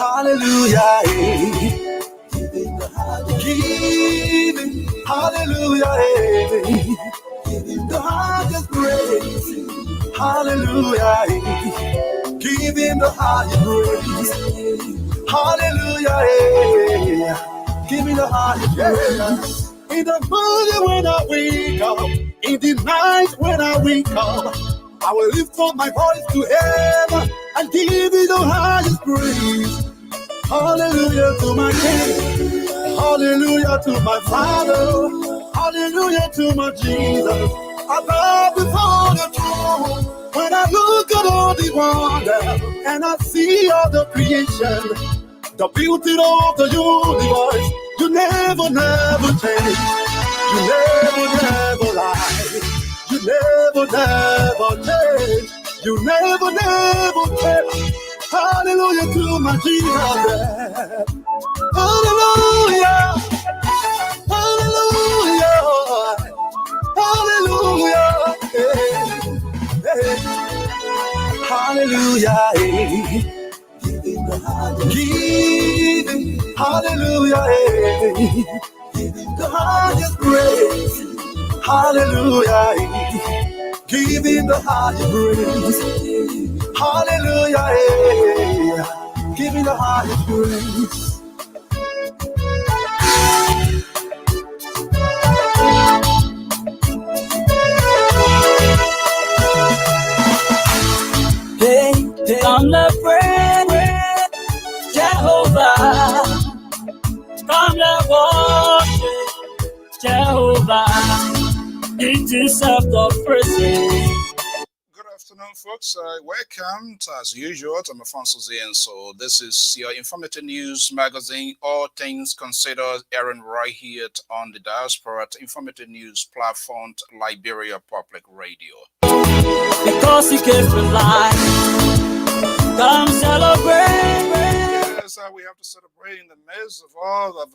Hallelujah. Give him, hallelujah. Give him the highest praise. Hallelujah. Give him the highest praise. Hallelujah. Give me the highest praise. In the morning when I wake up, in the night when I wake up, I will lift up my voice to heaven and give you the highest praise. Hallelujah to my King. Hallelujah to my Father. Hallelujah to my Jesus. I bow before the throne. When I look at all the wonder and I see all the creation, the beauty of the universe, you never, never change. You never, never lie. You never, never change. You never, never change. Hallelujah to my Jesus. Hallelujah. Hallelujah. Hallelujah. Hey, hey. Hallelujah. Hey. Give him, hallelujah. Hey. Give him the highest praise. Hallelujah. Give him the highest praise. Hallelujah. Give him the highest praise. Hey, come let's pray, Jehovah. Come let's worship Jehovah. It deserves the praises. Good afternoon, folks. Welcome, as usual, to my and so this is your informative news magazine, All Things Considered, airing right here on the Diaspora Informative News platform, Liberia Public Radio. Because he came to life, come celebrate. Yes, we have to celebrate in the midst of all of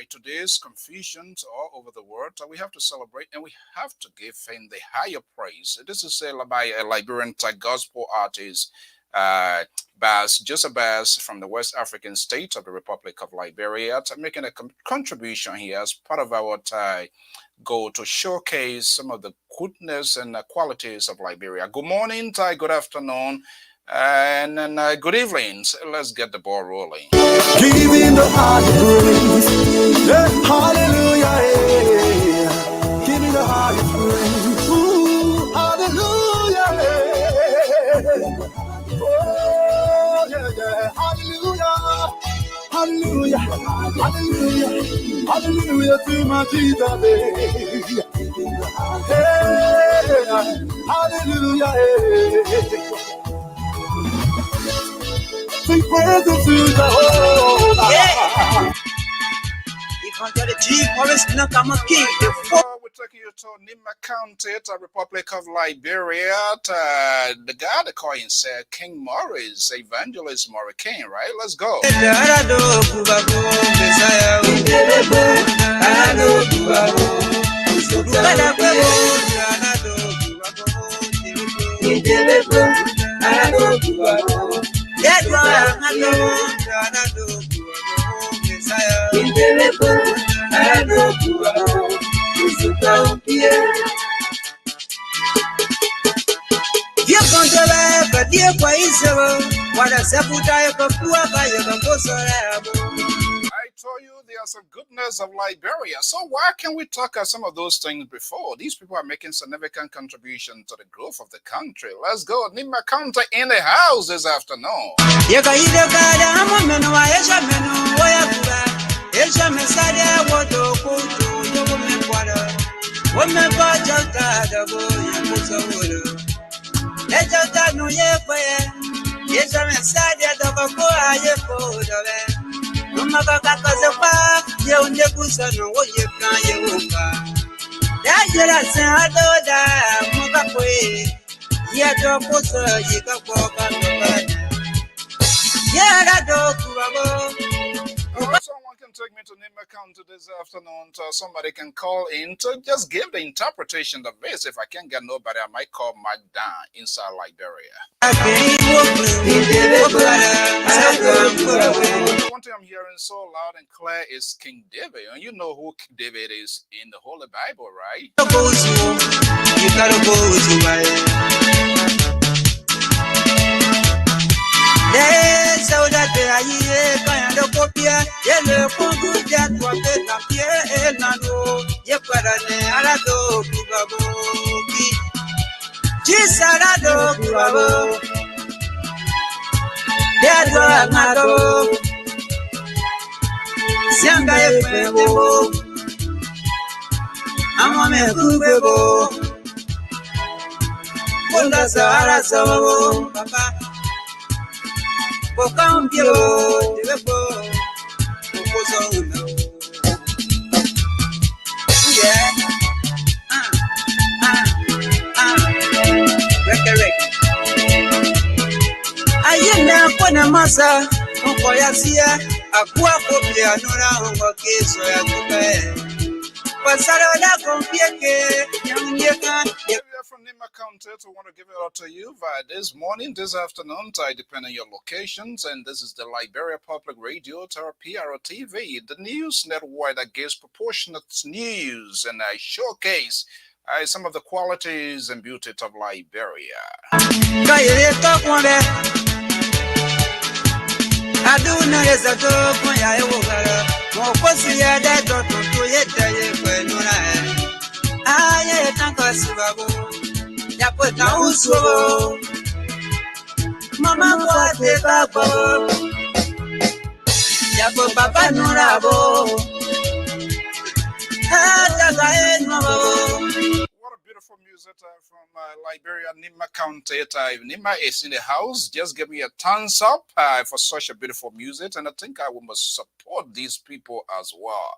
today's confusions all over the world. We have to celebrate and we have to give him the higher praise. This is by a Liberian gospel artist, Joseph Bass from the West African state of the Republic of Liberia, making a contribution here as part of our goal to showcase some of the goodness and qualities of Liberia. Good morning, Ty. Good afternoon. And then good evening. So let's get the ball rolling. Give him the highest praise. Yeah. Hallelujah. Yeah. Give me the highest praise. Ooh, hallelujah. Yeah. Oh, yeah, yeah. Hallelujah. Hallelujah. Hallelujah. Hallelujah to my Jesus. Hey. Hallelujah. Hey. Sing praises to Jehovah. Yeah. If I got a G, always not come a king. We're taking you to Nima County, the Republic of Liberia. The guy they call himself King Morris, Evangelist Morris King, right? Let's go. I told you there's a goodness of Liberia. So why can't we talk about some of those things before? These people are making significant contribution to the growth of the country. Let's go. Nima County in the house this afternoon. Someone can segment on Nima County this afternoon. Somebody can call in to just give the interpretation of this. If I can't get nobody, I might call Mike down inside Liberia. The one thing I'm hearing so loud and clear is King David. And you know who King David is in the Holy Bible, right? So that they are here, kind of copia, yellow, good, that was it, up here, and no, Yeparane, Arado, Kubabo, Gisarado, Kubabo, Deadwa, Mago, Sianga, Efebo, Amame, Kubebo, Ponda Sahara, Sabo, Papa. Bocambio, yeah, ayena pona masa, onkoyasia, akua kopia nora ongokeso ya kupe. Pasaro la confieke, nyanyeka. From Nima County, I want to give it out to you via this morning, this afternoon, depending on your locations. And this is the Liberia Public Radio, PRO TV, the news network that gives proportionate news and I showcase some of the qualities and beauties of Liberia. Mama kwate babo Yapo papa nurabo What a beautiful music from Liberia, Nima County. Nima is in the house. Just give me a thumbs up for such a beautiful music. And I think I must support these people as well.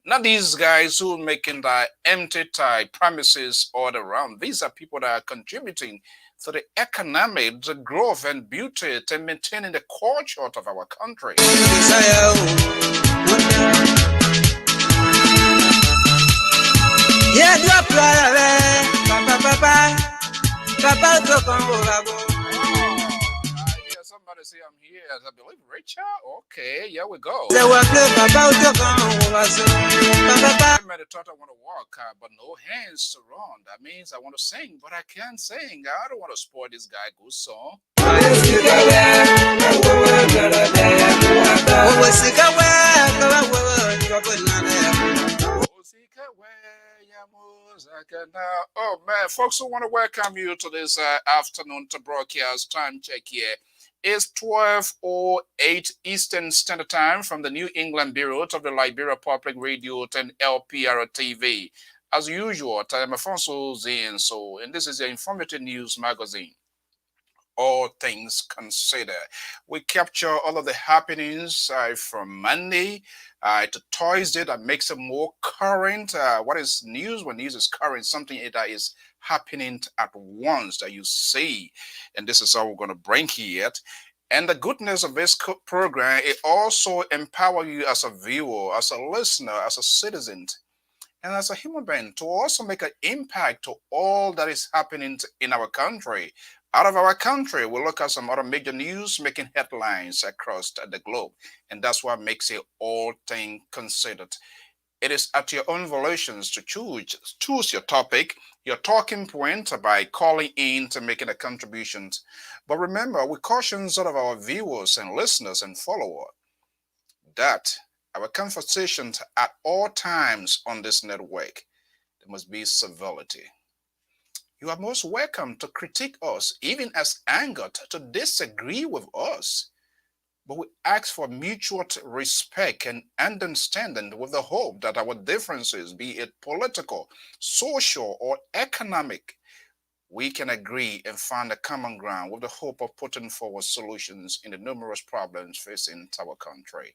Not these guys who are making the empty promises all around. These are people that are contributing to the economic, the growth and beauty and maintaining the culture of our country. Somebody say I'm here. I believe Richard. Okay, here we go. I thought I want to walk, but no hands to run. That means I want to sing, but I can't sing. I don't want to spoil this guy good song. Oh man, folks, I want to welcome you to this afternoon to broadcast. Time check here. It's 12:08 Eastern Standard Time from the New England Bureau of the Liberia Public Radio and LPR TV. As usual, I'm Afonso Zienso, and this is the informative news magazine. All things considered, we capture all of the happenings from Monday to Thursday that makes it more current. What is news? When news is current, something that is happening at once that you see, and this is how we're going to bring here. And the goodness of this program, it also empowers you as a viewer, as a listener, as a citizen, and as a human being to also make an impact to all that is happening in our country. Out of our country, we'll look at some other major news making headlines across the globe. And that's what makes it all thing considered. It is at your own volitions to choose your topic, your talking point by calling in to making a contribution. But remember, we caution sort of our viewers and listeners and followers that our conversations at all times on this network, there must be civility. You are most welcome to critique us, even as angered, to disagree with us. But we ask for mutual respect and understanding with the hope that our differences, be it political, social, or economic, we can agree and find a common ground with the hope of putting forward solutions in the numerous problems facing our country.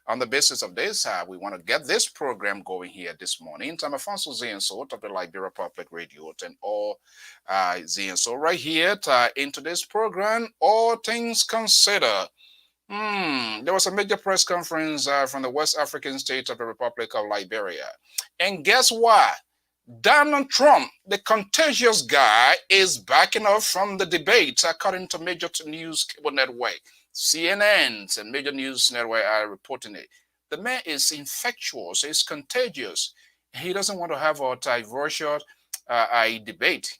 On the basis of this, we want to get this program going here this morning. I'm Afonso Zienso of the Liberia Public Radio and all Zienso right here into this program, All Things Considered. There was a major press conference from the West African state of the Republic of Liberia. And guess what? Donald Trump, the contagious guy, is backing off from the debate, according to major news cable network. CNNs and major news network are reporting it. The man is infectious, he's contagious. He doesn't want to have a diversion, a debate.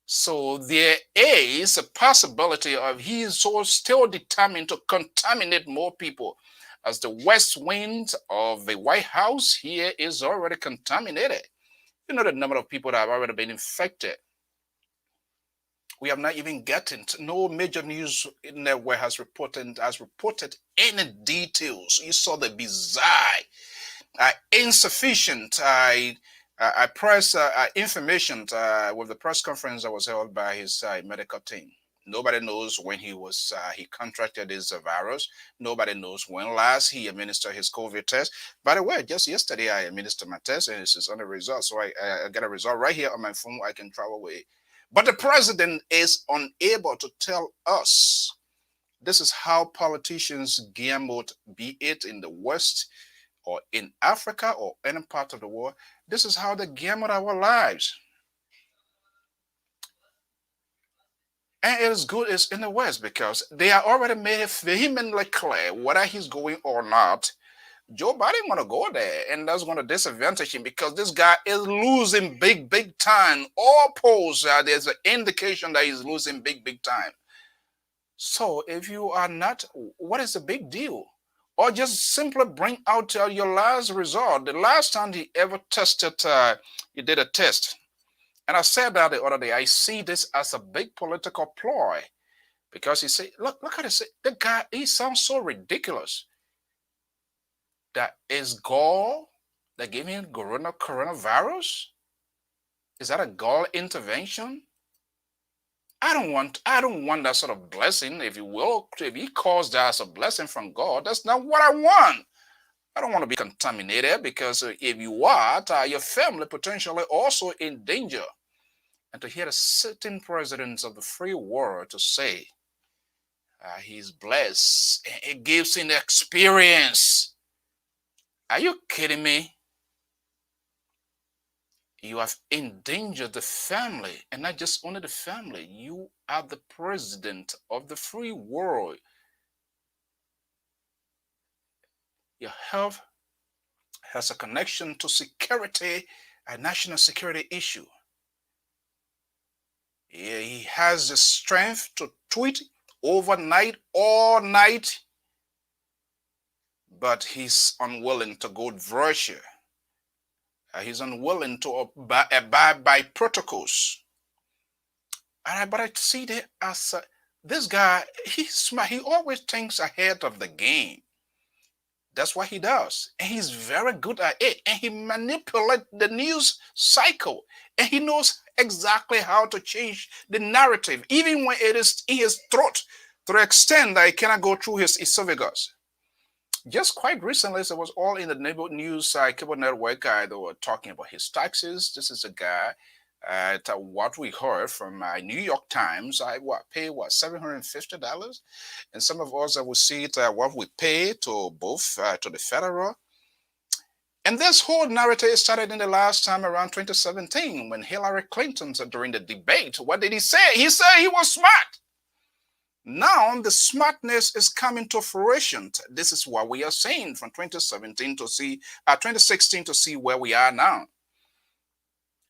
So there is a possibility of he is so still determined to contaminate more people, as the west wing of the White House here is already contaminated. You know the number of people that have already been infected. We have not even gotten to, no major news network has reported any details. You saw the bizarre, insufficient press information with the press conference that was held by his medical team. Nobody knows when he contracted this virus. Nobody knows when last he administered his COVID test. By the way, just yesterday I administered my test and this is on the result. So I got a result right here on my phone. I can travel with. But the president is unable to tell us. This is how politicians gamble, be it in the West or in Africa or any part of the world. This is how they gamble our lives. And it is good is in the West because they are already made it vehemently clear whether he's going or not. Joe Biden want to go there, and that's going to disadvantage him because this guy is losing big time. All polls, there's an indication that he's losing big time. So if you are not, what is the big deal? Or just simply bring out your last result. The last time he ever tested, he did a test. And I said that the other day, I see this as a big political ploy because he said, look at it. The guy, he sounds so ridiculous. That is gall that gave him coronavirus? Is that a gall intervention? I don't want that sort of blessing, if you will. If he calls that as a blessing from God, that's not what I want. I don't want to be contaminated because if you are, your family potentially also in danger. And to hear the sitting president of the free world to say he's blessed, it gives him experience. Are you kidding me? You have endangered the family, and not just only the family. You are the president of the free world. Your health has a connection to security, a national security issue. He has the strength to tweet overnight, all night, but he's unwilling to go virtual. He's unwilling to abide by protocols. But I see that as this guy, he's smart. He always thinks ahead of the game. That's what he does. And he's very good at it. And he manipulates the news cycle. And he knows exactly how to change the narrative, even when it is in his throat, to the extent that it cannot go through his esophagus. Just quite recently, it was all in the neighborhood news cable network. They were talking about his taxes. This is a guy, what we heard from New York Times, I pay $750, and some of us will see it what we pay to both to the federal. And this whole narrative started in the last time around 2017 when Hillary Clinton, during the debate, what did he say? He said he was smart. Now the smartness is coming to fruition. This is what we are saying from 2017 to see 2016 to see where we are now.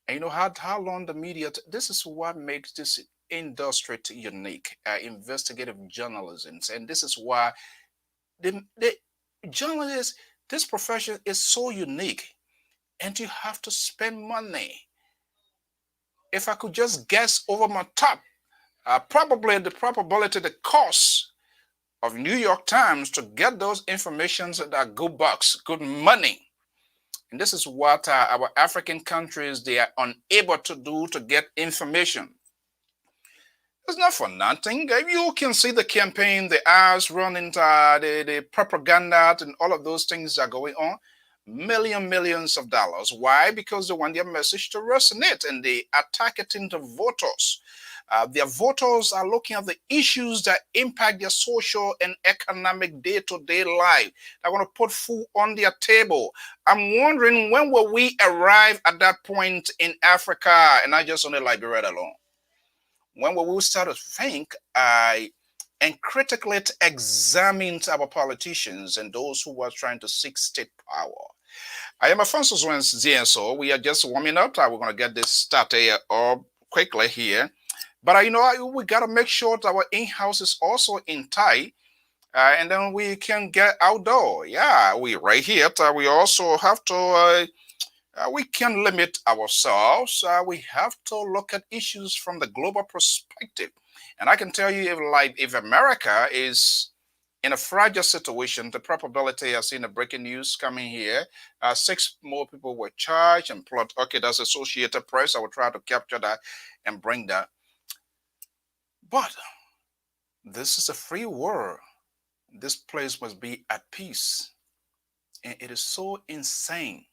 And you know how long the media. This is what makes this industry unique. Investigative journalism, and this is why the journalists. This profession is so unique, and you have to spend money. If I could just guess over my top. Probably the probability, the cost of New York Times to get those informations that are good bucks, good money. And this is what our African countries, they are unable to do to get information. It's not for nothing. You can see the campaign, the ads running, the propaganda and all of those things that are going on. millions of dollars. Why? Because they want their message to resonate and they attack it into voters. Their voters are looking at the issues that impact their social and economic day-to-day life. They want to put food on their table. I'm wondering, when will we arrive at that point in Africa and not just on the Liberia alone? When will we start to think and critically examine our politicians and those who are trying to seek state power? I am Alfonso Zwenz, so we are just warming up. We're going to get this started up quickly here. But we got to make sure that our in-house is also in tight, and then we can get outdoor. Yeah, we right here. We also have to, we can limit ourselves. We have to look at issues from the global perspective. And I can tell you, if America is in a fragile situation, the probability, I've seen the breaking news coming here, 6 more people were charged and plot. Okay, that's Associated Press. I will try to capture that and bring that. But this is a free world. This place must be at peace. And it is so insane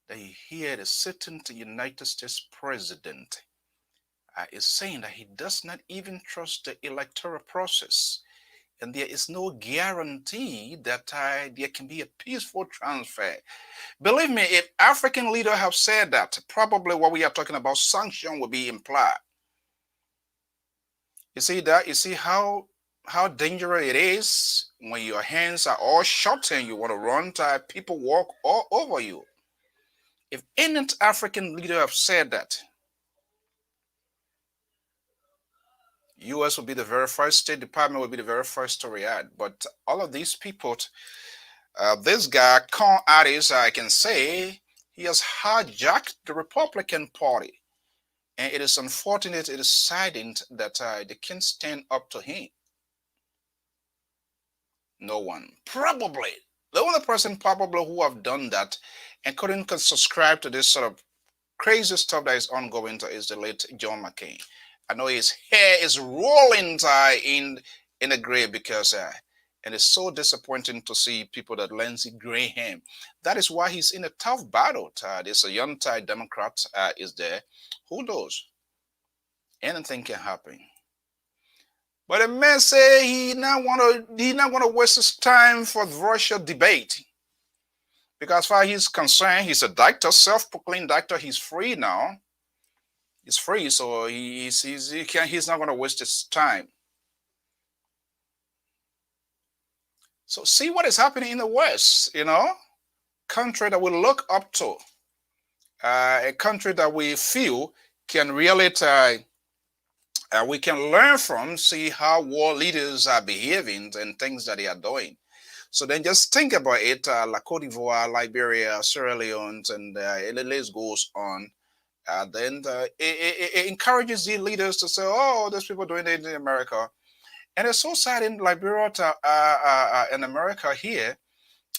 that you hear the sitting United States president is saying that he does not even trust the electoral process. And there is no guarantee that there can be a peaceful transfer. Believe me, if African leaders have said that, probably what we are talking about, sanction will be implied. You see that? You see how dangerous it is when your hands are all shut and you want to run, people walk all over you. If any African leader have said that, U.S. will be the very first, State Department will be the very first to react. But all of these people, this guy, con artist, I can say, he has hijacked the Republican Party. And it is unfortunate, it is saddened that they can't stand up to him. No one. Probably. The only person probably who have done that and couldn't subscribe to this sort of crazy stuff that is ongoing is the late John McCain. I know his hair is rolling in the grave because, and it's so disappointing to see people that Lindsey Graham. That is why he's in a tough battle. There's a young Democrat is there. Who knows? Anything can happen. But the man say he not want to waste his time for the Russia debate. Because as far as he's concerned, he's a doctor, self-proclaimed doctor. He's free now. He's free, so he's not going to waste his time. So see what is happening in the West, country that we look up to, a country that we feel can really, we can learn from, see how war leaders are behaving and things that they are doing. So then just think about it, like Cote d'Ivoire, Liberia, Sierra Leone, and the list goes on. Then it encourages the leaders to say, oh, there's people doing it in America. And it's so sad in Liberia in America here,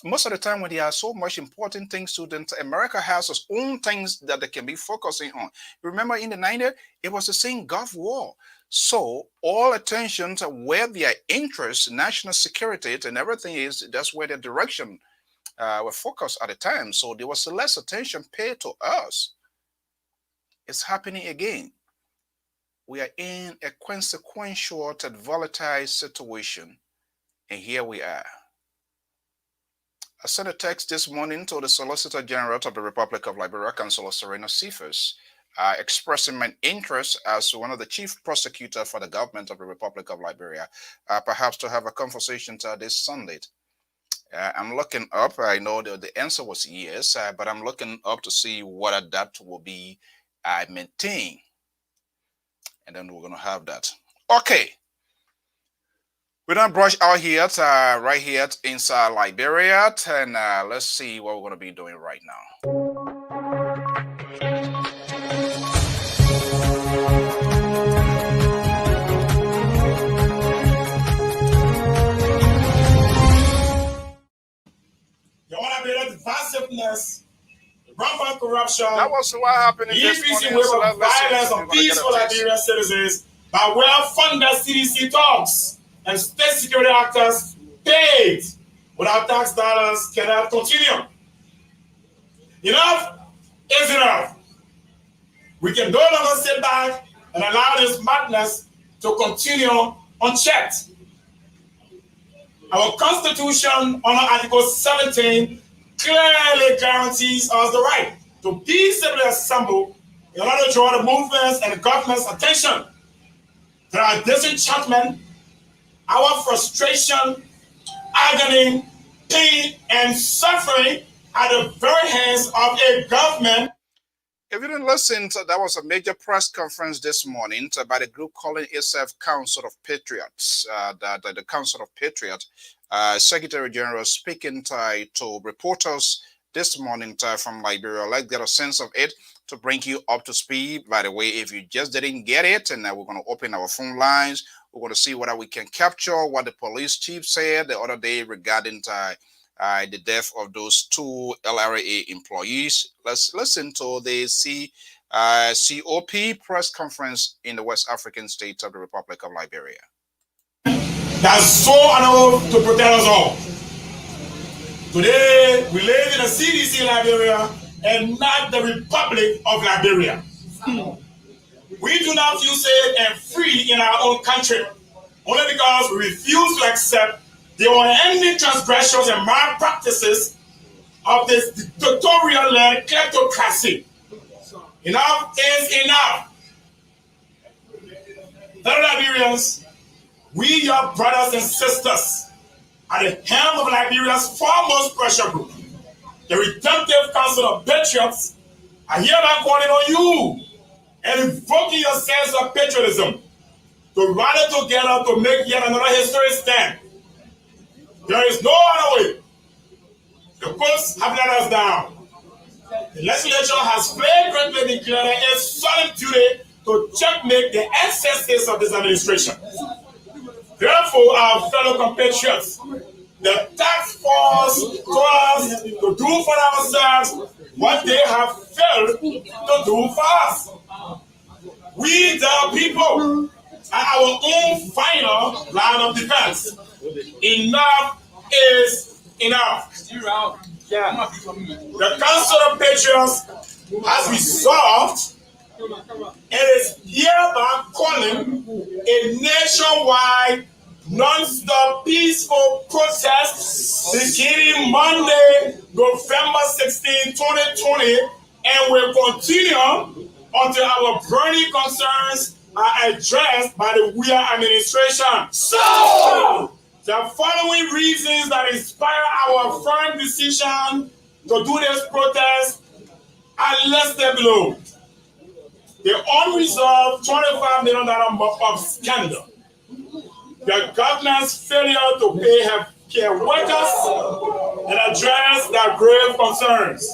most of the time when there are so much important things to them, America has its own things that they can be focusing on. Remember in the 90s, it was the same Gulf War. So all attention to where their interests, national security and everything is, that's where the direction were focused at the time. So there was less attention paid to us. It's happening again. We are in a consequential and volatile situation. And here we are. I sent a text this morning to the Solicitor General of the Republic of Liberia, Councilor Serena Cephas, expressing my interest as one of the chief prosecutors for the government of the Republic of Liberia, perhaps to have a conversation this Sunday. I'm looking up. I know the answer was yes, but I'm looking up to see whether that will be maintained. And then we're going to have that. Okay. We don't brush out here, right here inside Liberia, and let's see what we're going to be doing right now. You want to be the divisiveness, the rampant corruption, that was what happened in the this increasing morning, wave of violence on peaceful Liberian citizens by well-funded CDC talks and state security actors paid without tax dollars cannot continue. Enough is enough. We can no longer sit back and allow this madness to continue unchecked. Our Constitution, under Article 17, clearly guarantees us the right to peaceably assemble in order to draw the movements and the government's attention to our disenchantment, our frustration, agony, pain, and suffering at the very hands of a government. If you didn't listen, that was a major press conference this morning by the group calling itself Council of Patriots. The Council of Patriots, Secretary General speaking to reporters this morning from Liberia. Let's get a sense of it to bring you up to speed. By the way, if you just didn't get it, and we're going to open our phone lines. We're going to see whether we can capture what the police chief said the other day regarding the death of those two LRA employees. Let's listen to the COP press conference in the West African state of the Republic of Liberia. That's so enough to protect us all. Today, we live in a CDC Liberia and not the Republic of Liberia. We do not feel safe and free in our own country, only because we refuse to accept the unending transgressions and malpractices of this dictatorial-led kleptocracy. Enough is enough. Fellow Liberians, we, your brothers and sisters, at the helm of Liberia's foremost pressure group, the Redemptive Council of Patriots, are hereby calling on you and invoking your sense of patriotism to rally together to make yet another historic stand. There is no other way. The courts have let us down. The legislature has flagrantly declared a solemn duty to checkmate the excesses of this administration. Therefore, our fellow compatriots, the task force told us to do for ourselves what they have failed to do for us. We, the people, are our own final line of defense. Enough is enough. The Council of Patriots has resolved and is hereby calling a nationwide, non-stop, peaceful protest beginning Monday, November 16, 2020, and will continue until our burning concerns are addressed by the WIA administration. So, the following reasons that inspire our firm decision to do this protest are listed below. The unresolved $25 million mop-up scandal, the government's failure to pay health care workers and address their grave concerns,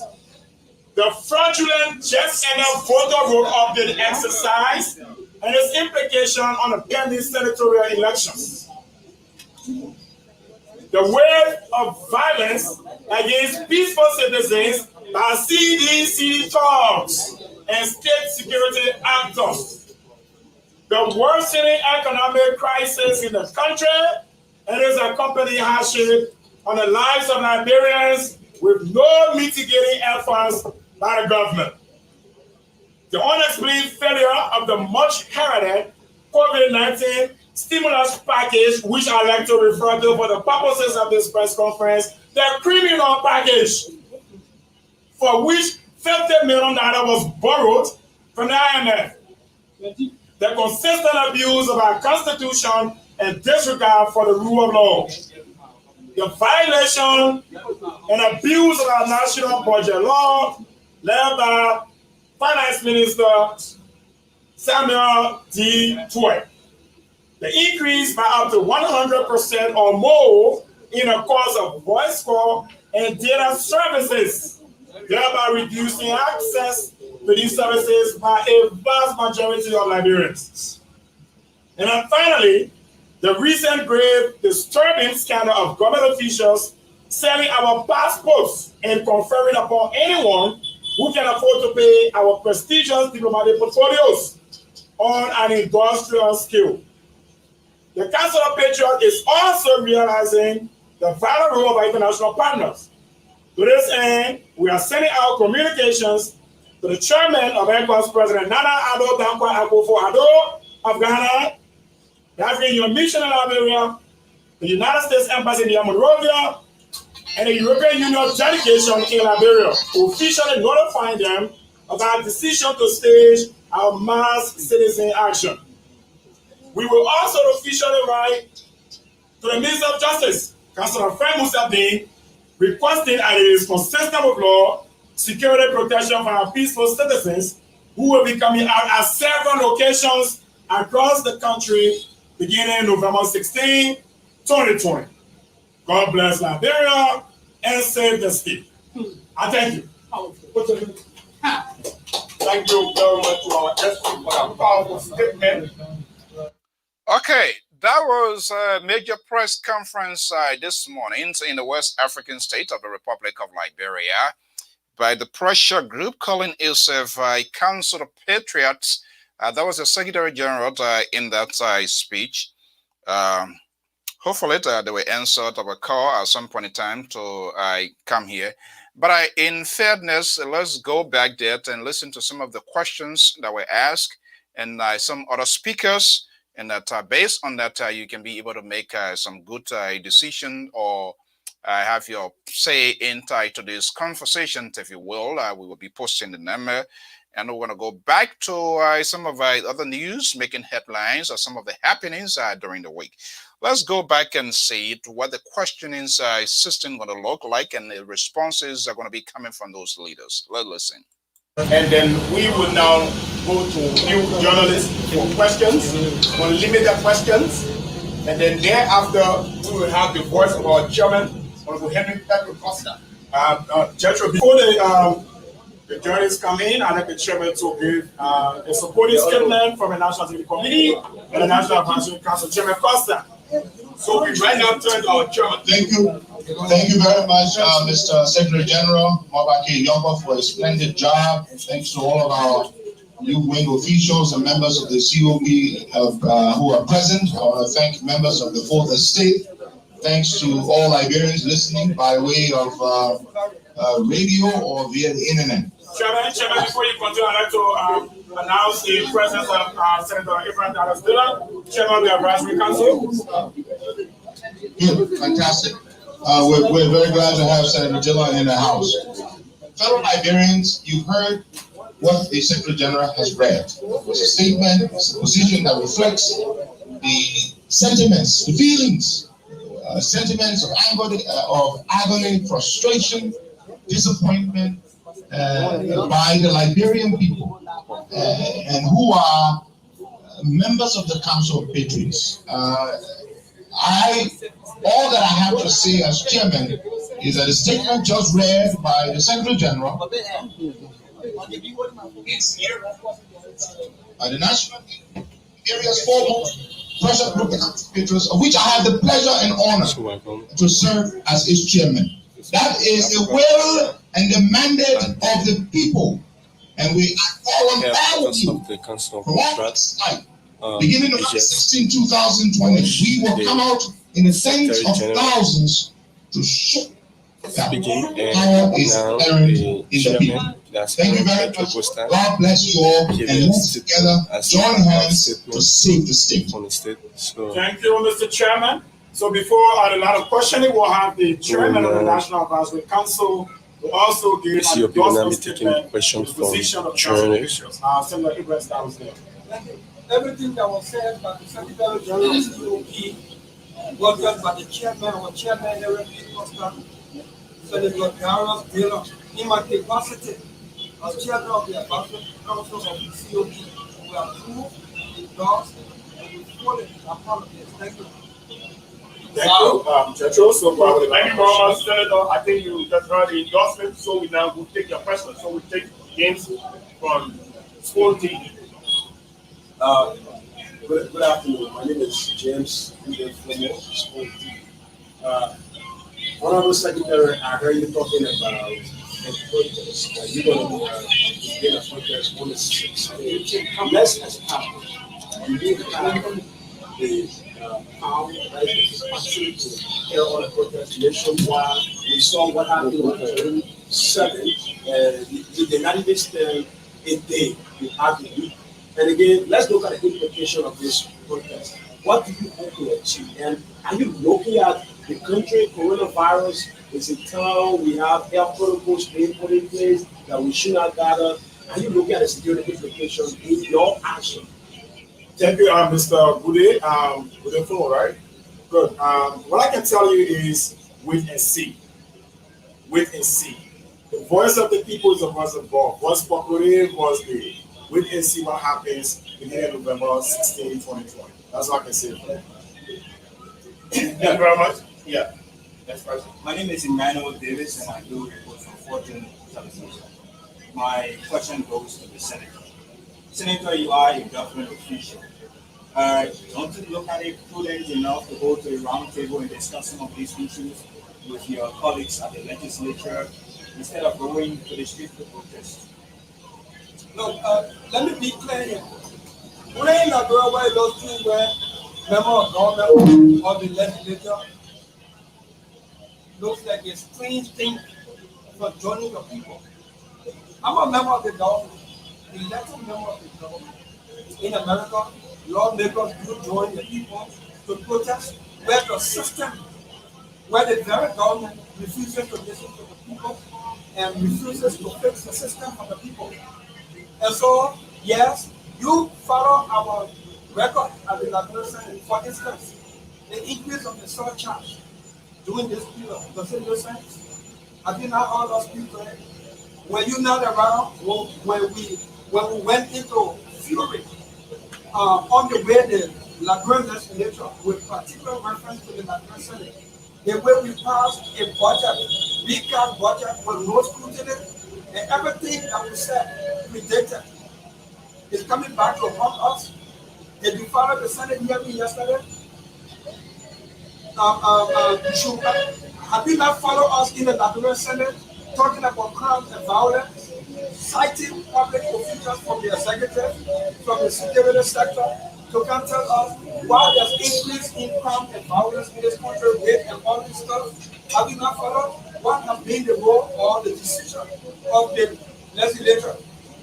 the fraudulent just enough voter roll update exercise and its implication on the pending senatorial elections, the wave of violence against peaceful citizens by CDC thugs and state security actors, the worsening economic crisis in the country and its accompanying hardship on the lives of Liberians with no mitigating efforts by the government, the unexplained failure of the much-heralded COVID-19 stimulus package, which I like to refer to for the purposes of this press conference, the criminal package, for which $50 million was borrowed from the IMF, the consistent abuse of our Constitution and disregard for the rule of law, the violation and abuse of our national budget law led by Finance Minister Samuel D. Toy, the increase by up to 100% or more in the cost of voice call and data services, thereby reducing access to these services by a vast majority of Liberians. And then finally, the recent grave disturbing scandal of government officials selling our passports and conferring upon anyone who can afford to pay our prestigious diplomatic portfolios on an industrial scale. The Council of Patriots is also realizing the vital role of our international partners, To this end, we are sending out communications to the chairman of ECOWAS, President Nana Addo Dankwa Akufo-Addo of Ghana, the African Union Mission in Liberia, the United States Embassy in Monrovia, and the European Union delegation in Liberia, officially notifying them of our decision to stage our mass citizen action. We will also officially write to the Minister of Justice, Councillor Frank Musabdin, requesting that it is consistent with law, security protection for our peaceful citizens who will be coming out at several locations across the country beginning November 16, 2020. God bless Liberia and save the state. I thank you. Thank you very much to our guest for a powerful statement. Okay, that was a major press conference this morning in the West African state of the Republic of Liberia by the pressure group calling itself Council of Patriots. That was the Secretary General in that speech. Hopefully, they will answer our call at some point in time to come here. But in fairness, let's go back there and listen to some of the questions that were asked and some other speakers. And that based on that, you can be able to make some good decision or have your say into this conversation, if you will. We will be posting the number. And we're going to go back to some of our other news, making headlines or some of the happenings during the week. Let's go back and see what the questioning system going to look like and the responses are going to be coming from those leaders. Let's listen. And then we will now go to new journalists for questions, for limited questions. And then thereafter, we will have the voice of our chairman, Honorable Henry Pedro Costa. Before the journalists come in, I'd like the chairman to give a supporting statement from the National Security Committee and the National Advisory Council, Chairman Costa. So we right now turn to our chairman. Thank you. Thank you very much, Mr. Secretary General Mobake Yomba, for a splendid job. Thanks to all of our new wing officials and members of the COP who are present. I want to thank members of the Fourth Estate. Thanks to all Liberians listening by way of radio or via the internet. Chairman, before you continue, I'd like to announce the presence of Senator Ibrahim Dallas-Dilla, Chairman of the Advisory Council. Good, fantastic. We're very glad to have Senator Dilla in the House. Fellow Liberians, you've heard what the Secretary General has read. It's a statement, it's a position that reflects the sentiments, the feelings, sentiments of agony, frustration, disappointment by the Liberian people and who are members of the Council of Patriots. All that I have to say as chairman is that the statement just read by the Secretary General by the National Area's foremost pressure group, the Council of Patriots, of which I have the pleasure and honor to serve as its chairman. That is the will and the mandate of the people, and we call on all of you from all sides. Beginning of 16, 2020, we will come out in the tens of thousands to show that power is inherent in the people. Thank you very much. God bless you all, and let's together join hands to save the state. Thank you, Mr. Chairman. So before a lot of questioning, we'll have the chairman of the National Advisory Council to also give an endorsement statement to the position of journalists. Senator Ibrahim Dallas-Dilla. Everything that was said by the Secretary General of COP was done by the chairman or chairman Henry Costa, Senator Dallas-Dilla, in my capacity as chairman of the Advisory Council of the COP. We approve, endorse, and we fully apologize. Thank you. Thank you, Chacho. So, thank you very much, Senator. I think you just heard the endorsement, so we now will take your questions. So we take games from School TV. Good afternoon. My name is James from School TV. Honorable Secretary, I heard you talking about protest. You're going to be a protest on the 6th. Let's establish. You need to have the power that is passing to carry on a protest nationwide. We saw what happened on June 7th. They not even spend a day, they had a week. And again, let's look at the implication of this protest. What do you hope to achieve? And are you looking at the country? Coronavirus is in town. We have health protocols being put in place that we should not gather. Are you looking at the security implications in your action? Thank you, Mr. Bude. Bude Fo, right? Good. What I can tell you is wait and see. Wait and see. The voice of the people is the voice of God. Voice populi, voice Dei. Wait and see what happens beginning November 16, 2020. That's all I can say for that. Thank you very much. Yeah. Next person. My name is Emmanuel Davis, and I do report from Fortune Television. My question goes to the Senator. Senator, you are a government official. Don't you look at it prudent enough to go to a round table and discuss some of these issues with your colleagues at the legislature instead of going to the street to protest? Look, let me be clear here. We're in a girl where those things where member of government or the legislature looks like a strange thing for joining the people. I'm a member of the government, elected member of the government. In America, lawmakers do join the people to protest where the system, where the very government refuses to listen to the people and refuses to fix the system for the people. And so, yes, you follow our record at the National Senate. For instance, the increase of the surcharge during this period, does it make sense? Have you not heard us people? Were you not around when we went into fury on the way the Lagrange legislature with particular reference to the National Senate? The way we passed a budget, big cap budget with no scrutiny, and everything that we said predicted is coming back to haunt us. Did you follow the Senate hearing yesterday? Have you not followed us in the National Senate talking about crime and violence, citing public officials from the executive, from the security sector, to come tell us why there's increase in crime and violence in this country, rape and all this stuff? Have you not followed what has been the role or the decision of the legislature?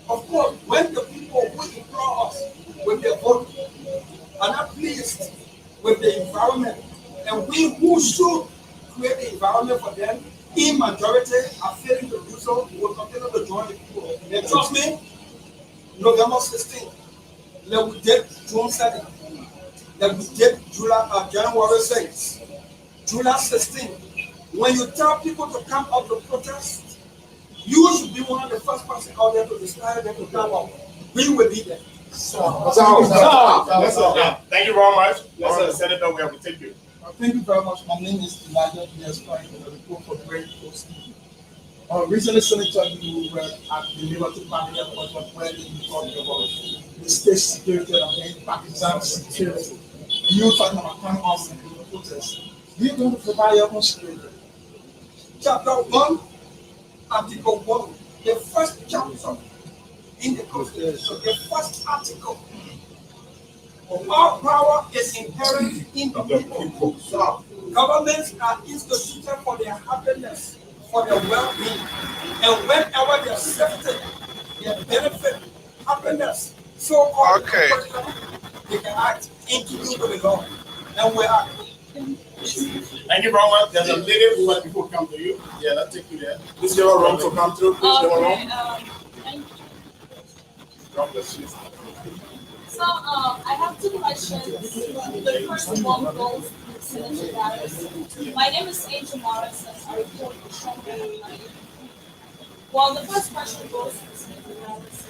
Of course, when the people who employ us with their vote are not pleased with the environment, and we who should create the environment for them, in majority are failing to do so, we will continue to join the people. And trust me, November 16th, like we did June 7th, like we did January 6th, July 16th. When you tell people to come out to protest, you should be one of the first person out there to inspire them to come out. We will be there. Thank you very much. Senator, we have to take you. Thank you very much. My name is Elijah P.S. and I report for Great Coast. Recently, Senator, you were at the Liberty Party Airport where you talked about the state security and Pakistan security. You talking about coming off and the protest. Do you going to provide your own security? Chapter 1, Article 1, the first chapter in the Constitution, the first article. All power is inherent in the people. Governments are instituted for their happiness, for their well-being, and whenever their safety, their benefit, happiness, so-called they can act into the law, and we are. Thank you very much. There's a lady who want people to come to you. Yeah, let's take you there. This is your room to come through. Please, your room. Thank you. God bless you. So I have two questions. The first one goes to Senator Darius. My name is Angel Morris, and I report for Sean. Well, the first question goes to Senator Darius.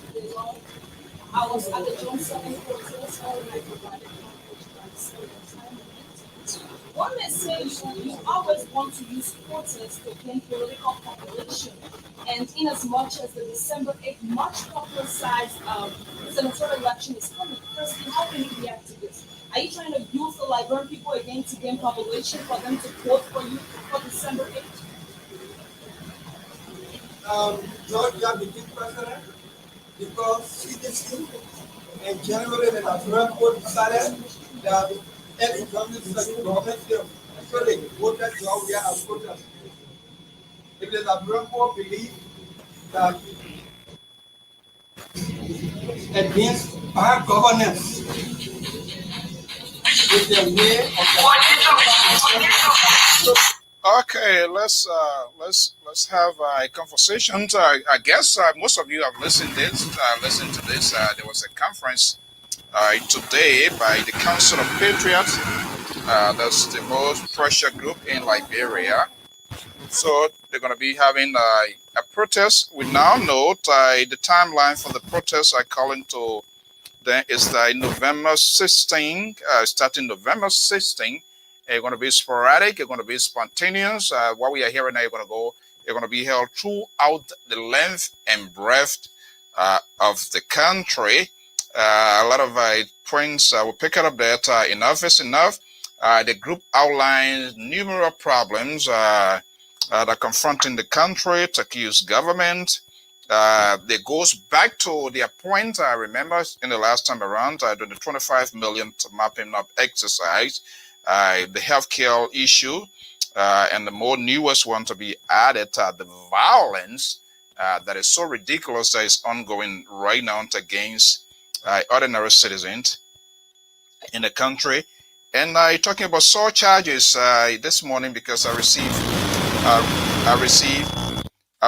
I was at the June 7th protest, and I provided one may say you always want to use protests to gain political population, and in as much as the December 8th much publicized senatorial election is coming, firstly, how can you react to this? Are you trying to use the Liberian people again to gain population for them to vote for you for December 8th? George, you have the big president because CDC and generally the Liberian people decided that and economic government film. So they vote that job we are as voters. If there's a people believe that against bad governance is the way of Okay, let's have a conversation. I guess most of you have listened to this. There was a conference today by the Council of Patriots. That's the most pressure group in Liberia. So they're going to be having a protest. We now know the timeline for the protest. I calling to then it's November 16, starting November 16. It's going to be sporadic. It's going to be spontaneous. What we are hearing now, it's going to be held throughout the length and breadth of the country. A lot of points we'll pick it up that enough is enough. The group outlines numerous problems that are confronting the country, Turkey's government. It goes back to their point. I remember in the last time around, during the 25 million mapping up exercise, the healthcare issue, and the more newest one to be added, the violence that is so ridiculous that is ongoing right now against ordinary citizens in the country. And talking about sore charges this morning because I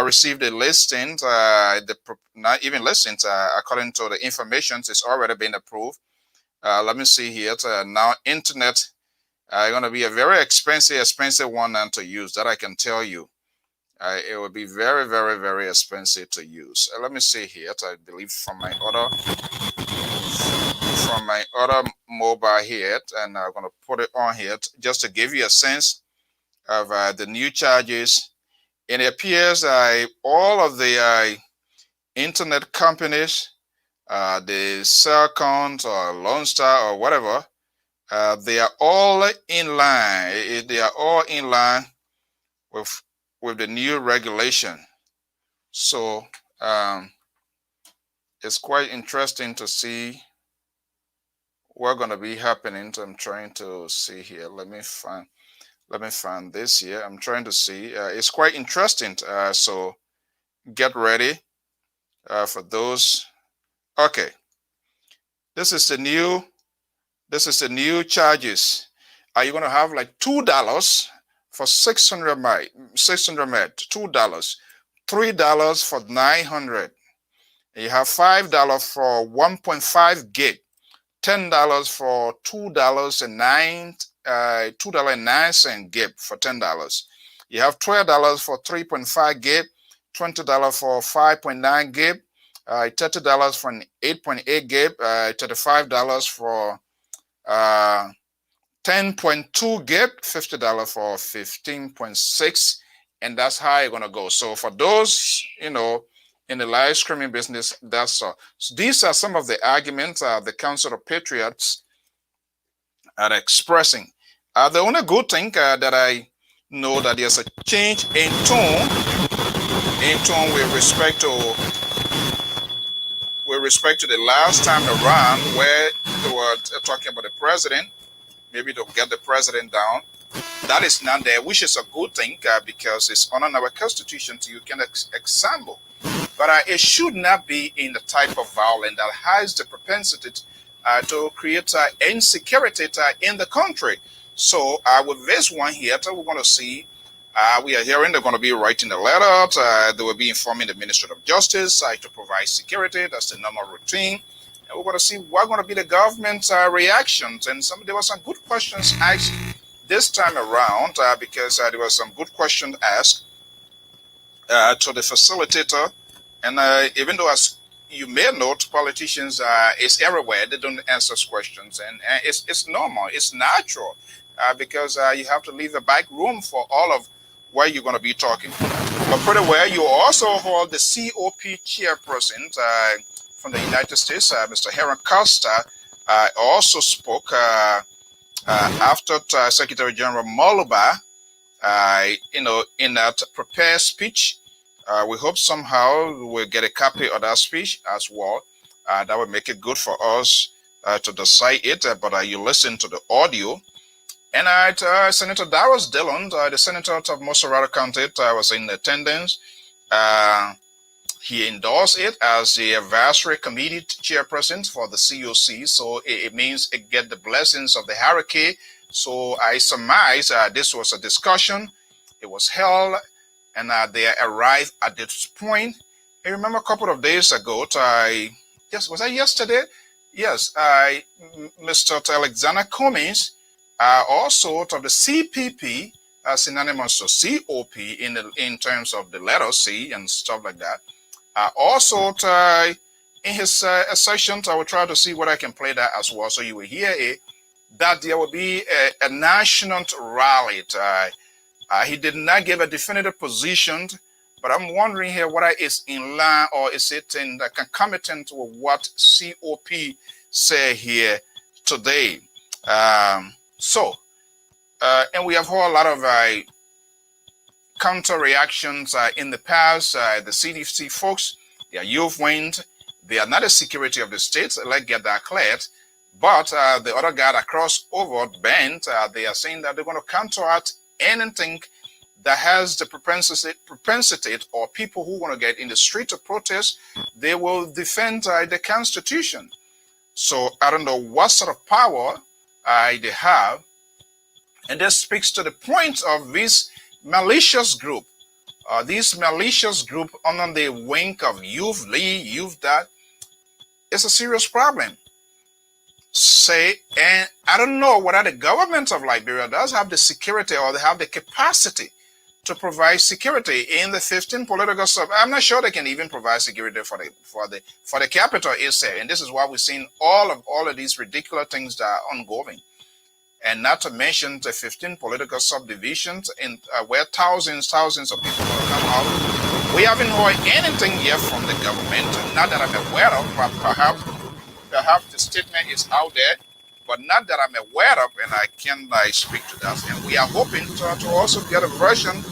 received a listing. Not even listings according to the information, it's already been approved. Let me see here. Now, internet going to be a very expensive one to use. That I can tell you. It will be very, very, very expensive to use. Let me see here. I believe from my other mobile here, and I'm going to put it on here just to give you a sense of the new charges. And it appears all of the internet companies, the Cellcount or Lone Star or whatever, they are all in line. They are all in line with the new regulation. So it's quite interesting to see what's going to be happening. So I'm trying to see here. Let me find this here. I'm trying to see. It's quite interesting. So get ready for those. Okay. This is the new charges. Are you going to have like $2 for 600 meg, $2, $3 for 900. You have $5 for 1.5 gig, $10 for $2.09 gig for $10. You have $12 for 3.5 gig, $20 for 5.9 gig, $30 for an 8.8 gig, $35 for 10.2 gig, $50 for 15.6, and that's how you're gonna go. So for those, in the live streaming business, that's all. So these are some of the arguments the Council of Patriots are expressing. The only good thing that I know that there's a change in tone with respect to the last time around where they were talking about the president. Maybe they'll get the president down. That is not there, which is a good thing because it's on our constitution so you can example. But it should not be in the type of violence that has the propensity to create insecurity in the country. So with this one here, we're going to see, we are hearing they're going to be writing a letter. They will be informing the Ministry of Justice to provide security. That's the normal routine. And we're going to see what going to be the government's reactions. And there were some good questions asked this time around because there were some good questions asked to the facilitator. And even though, as you may note, politicians is everywhere. They don't answer questions. And it's normal. It's natural because you have to leave a back room for all of what you're going to be talking. But pretty well, you also hold the COP chairperson from the United States, Mr. Heron Costa, also spoke after Secretary General Moluba, in that prepared speech. We hope somehow we'll get a copy of that speech as well. That would make it good for us to decide it, but you listen to the audio. And Senator Darius Dillon, the senator of Monrovia County, was in attendance. He endorsed it as the advisory committee chairperson for the COC. So it means it get the blessings of the hierarchy. So I surmise this was a discussion. It was held, and they arrived at this point. I remember a couple of days ago, was that yesterday? Yes, Mr. Alexander Cummings, also of the CPP, synonymous to COP in terms of the letter C and stuff like that. Also, in his session, I will try to see what I can play that as well, so you will hear it, that there will be a national rally. He did not give a definitive position, but I'm wondering here whether it's in line or is it in the concomitant with what COP say here today. And we have heard a lot of counter reactions in the past. The CDC folks, they are youth winged. They are not the security of the state. Let's get that cleared. But the other guy that crossed over, bent, they are saying that they're going to counteract anything that has the propensity or people who want to get in the street to protest. They will defend the Constitution. So I don't know what sort of power they have. And this speaks to the point of this malicious group. This malicious group under the wing of Youth League, Youth that, is a serious problem. And I don't know whether the government of Liberia does have the security or they have the capacity to provide security in the 15 political sub. I'm not sure they can even provide security for the capital itself. And this is why we're seeing all of these ridiculous things that are ongoing. And not to mention the 15 political subdivisions in where thousands of people will come out. We haven't heard anything yet from the government, not that I'm aware of, but perhaps the statement is out there, but not that I'm aware of, and I can speak to that. And we are hoping to also get a version,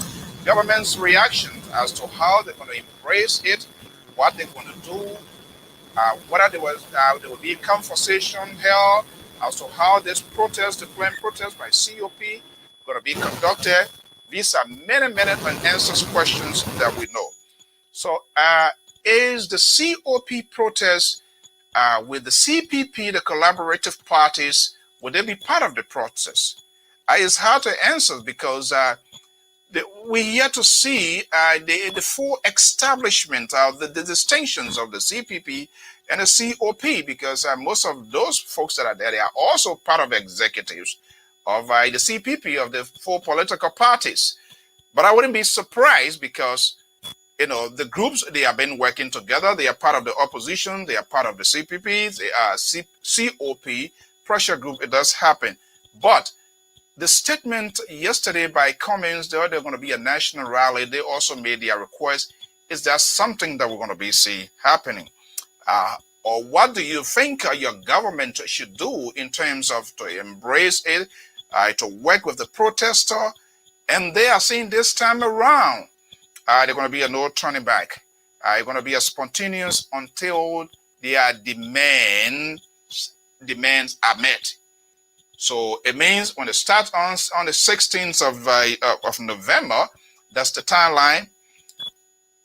government's reaction as to how they're going to embrace it, what they're going to do, whether there will be a conversation held as to how this protest, the planned protest by COP, going to be conducted. These are many unanswered questions that we know. So is the COP protest with the CPP, the collaborative parties, would they be part of the process? It's hard to answer because we're yet to see the full establishment of the distinctions of the CPP and the COP, because most of those folks that are there, they are also part of executives of the CPP, of the four political parties. But I wouldn't be surprised because, the groups, they have been working together. They are part of the opposition. They are part of the CPP. They are COP, pressure group. It does happen. But the statement yesterday by Cummings, they're going to be a national rally. They also made their request. Is that something that we're going to be see happening? Or what do you think your government should do in terms of to embrace it, to work with the protester? And they are saying this time around, they're going to be a no turning back. It's going to be a spontaneous until their demands are met. So it means when it starts on the 16th of November, that's the timeline.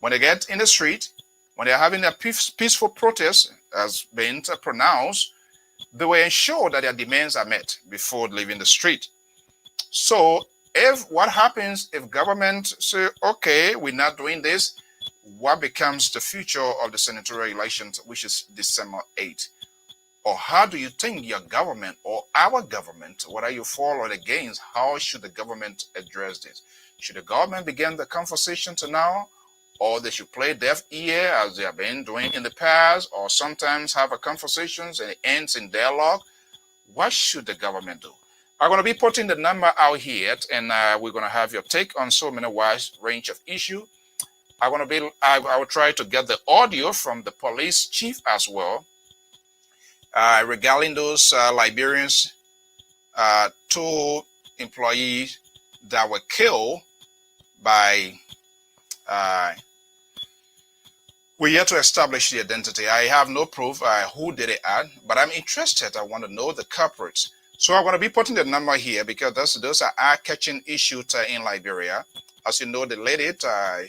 When they get in the street, when they're having a peaceful protest, as been pronounced, they will ensure that their demands are met before leaving the street. So what happens if government say, okay, we're not doing this, what becomes the future of the senatorial elections, which is December 8th? Or how do you think your government or our government, whether you for or against, how should the government address this? Should the government begin the conversation to now? Or they should play deaf ear as they have been doing in the past, or sometimes have a conversations and it ends in dialogue? What should the government do? I'm going to be putting the number out here, and we're going to have your take on so many wide range of issues. I will try to get the audio from the police chief as well, regarding those Liberians, 2 employees that were killed by We're yet to establish the identity. I have no proof who did it at, but I'm interested. I want to know the culprits. So I'm going to be putting the number here because those are eye-catching issues in Liberia. As you know, the lady, the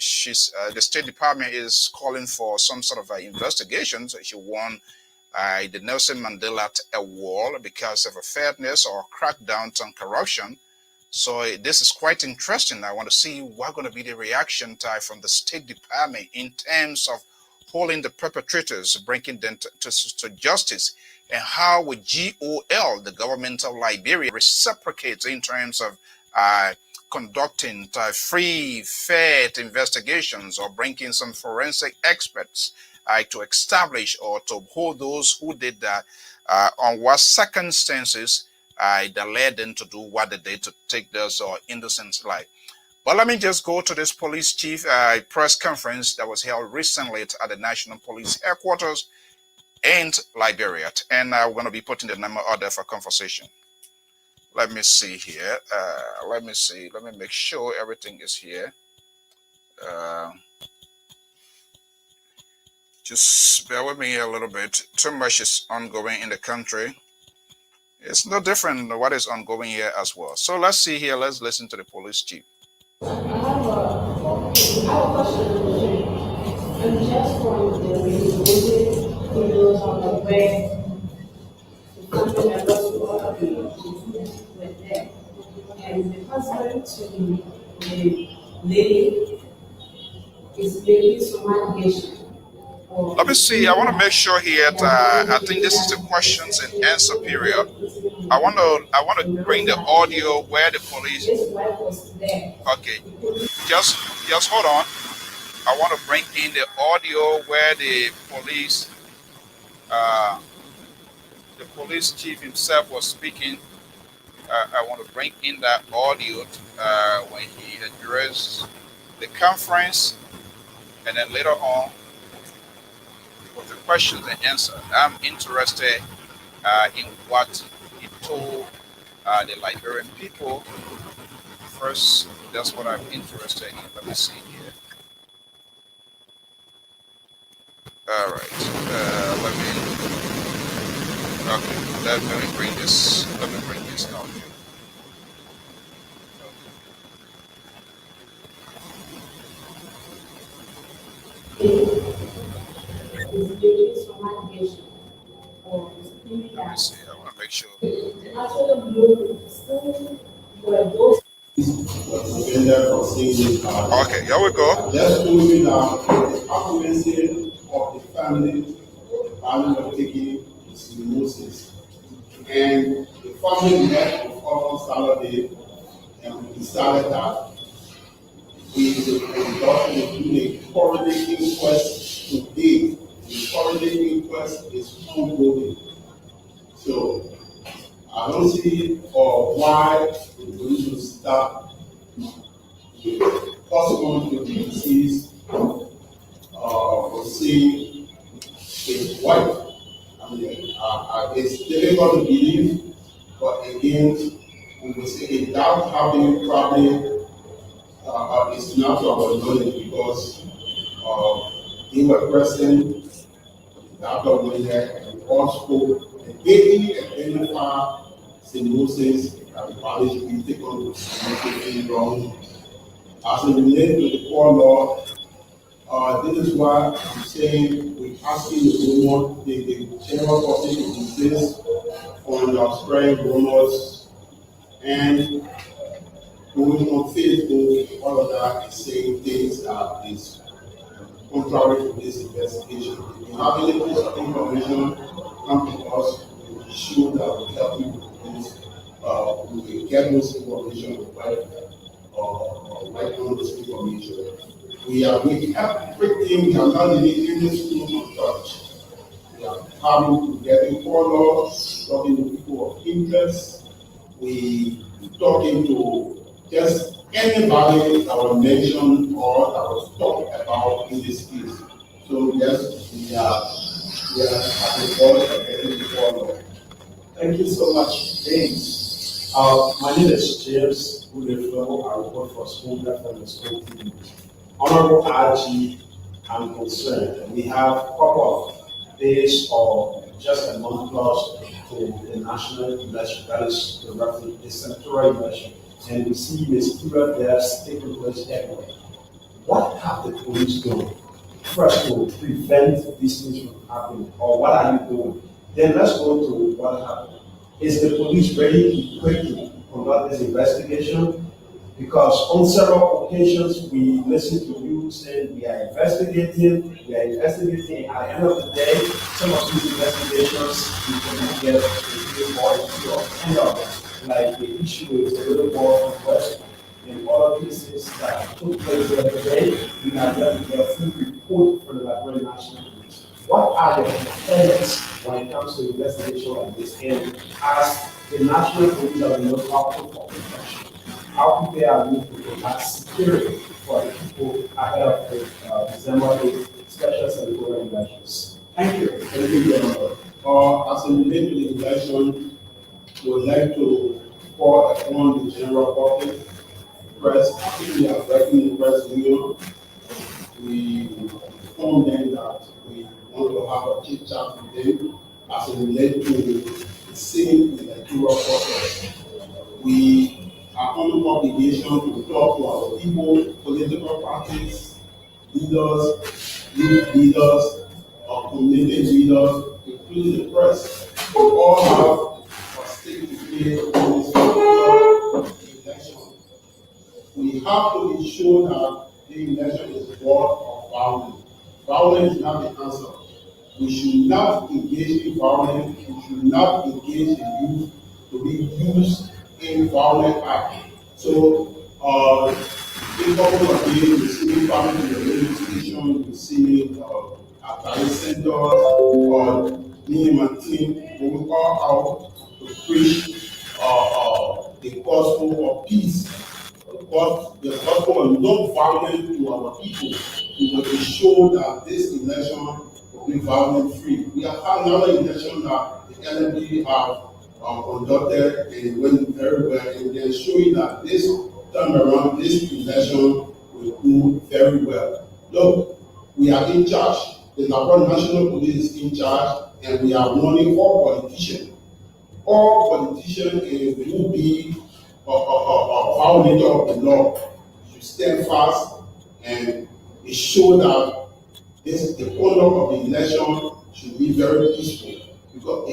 State Department is calling for some sort of investigation. So she won the Nelson Mandela Award because of a fairness or crackdown on corruption. So this is quite interesting. I want to see what's going to be the reaction from the State Department in terms of holding the perpetrators, bringing them to justice, and how would GOL, the government of Liberia, reciprocate in terms of conducting free, fair investigations or bringing some forensic experts to establish or to hold those who did that on what circumstances that led them to do what they did to take those innocent life. But let me just go to this police chief press conference that was held recently at the National Police Headquarters in Liberia. And we're going to be putting the number out there for conversation. Let me see here. Let me make sure everything is here. Just bear with me here a little bit. Too much is ongoing in the country. It's no different than what is ongoing here as well. So let's see here. Let's listen to the police chief. I have a question. I'm just from the videos on the web. Something that goes to all of you with that. And the husband to the lady is making some allegation. Let me see. I want to make sure here. I think this is the questions and answer period. I want to bring the audio where the police. Okay, just hold on. I want to bring in the audio where the police chief himself was speaking. I want to bring in that audio when he addressed the conference, and then later on with the questions and answers. I'm interested in what he told the Liberian people. First, that's what I'm interested in. Let me see here. All right. Let me bring this down here. Let me see. I want to make sure. Okay, here we go. Just told you now, the occupancy of the family of taking is Moses. And the family met with on Saturday, and we decided that we will do a forensic inquest today. The forensic inquest is ongoing. So I don't see why the police will start with possible disease for seeing his wife. I mean, it's difficult to believe, but again, we will say a doubt happening probably is not our knowledge because they were present, the doctor went there, and also the baby identified St. Moses and the parish be taken to anything wrong. As it relates to the poor law, this is why I'm saying we're asking the general public to insist on spreading rumors and going on Facebook, all of that is saying things that is contrary to this investigation. If you have any piece of information, come to us. We will be sure that we help you with this. We will get this information right on this information. We are with everything. We are not leaving this school untouched. We are having to get in follow, talking to people of interest. We talking to just anybody that was mentioned or that was talked about in this case. So yes, we are at the point of getting the follow. Thank you so much, James. My name is James Udeflo. I report for School Government School TV. Honorable RG I'm concerned. We have a couple of days or just a month plus to the national election, that is the senatorial election, and we see mysterious deaths taking place everywhere. What have the police done first to prevent these things from happening, or what are you doing? Then let's go to what happened. Is the police ready equipped to conduct this investigation? Because on several occasions we listen to you saying we are investigating. At the end of the day, some of these investigations we cannot get a real or end of it. Like the issue with the little boy from West and all of these things that took place the other day, we are going to get a full report from the Liberian National Police. What are the components when it comes to investigation like this? And as the National Police are the most powerful for protection, how prepared are you to provide security for the people ahead of the December 8th special senatorial elections? Thank you. Thank you, as a related to the election, we would like to call upon the general public, press, we are writing the press union. We inform them that we want to have a chit chat with them as it relates to the same electoral process. We are under obligation to talk to our people, political parties, leaders, youth leaders, our community leaders, including the press. We all have a stake to play in this election. We have to ensure that the election is void of violence. Violence is not the answer. We should not engage in violence. We should not engage the youth to be used in violent act. So, in a couple of days, we see family in the radio station, we see at the centers, or me and my team, we will all out to preach the gospel of peace, the gospel of non-violence to our people. We will ensure that this election will be violence-free. We have had another election that the LNP have conducted and went very well, and they're showing that this time around, this election will do very well. Look, we are in charge. The Liberian National Police is in charge, and we are warning all politicians. All politicians will be a violator of the law. You should stand fast and ensure that the conduct of the election should be very peaceful. Because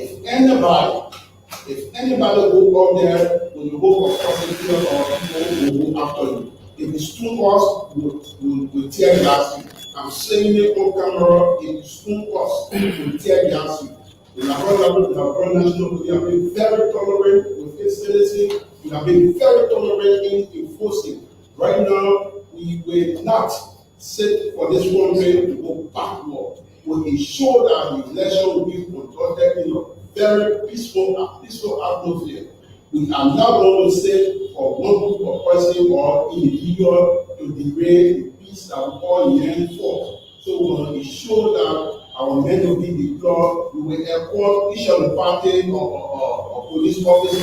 if anybody go up there with the hope of prosecutors or people will go after you, if it's too us, will tear gas you. I'm saying it on camera, if it's too us, will tear gas you. The Liberian National Police have been very tolerant with its citizens. We have been very tolerant in enforcing. Right now, we will not sit for this one day to go backward. We ensure that the election will be conducted in a very peaceful atmosphere. We are not going to sit for one group of person or individual to derail the peace that we all yearn for. So we want to ensure that our men will be deployed. We will escort each of the party or police officers,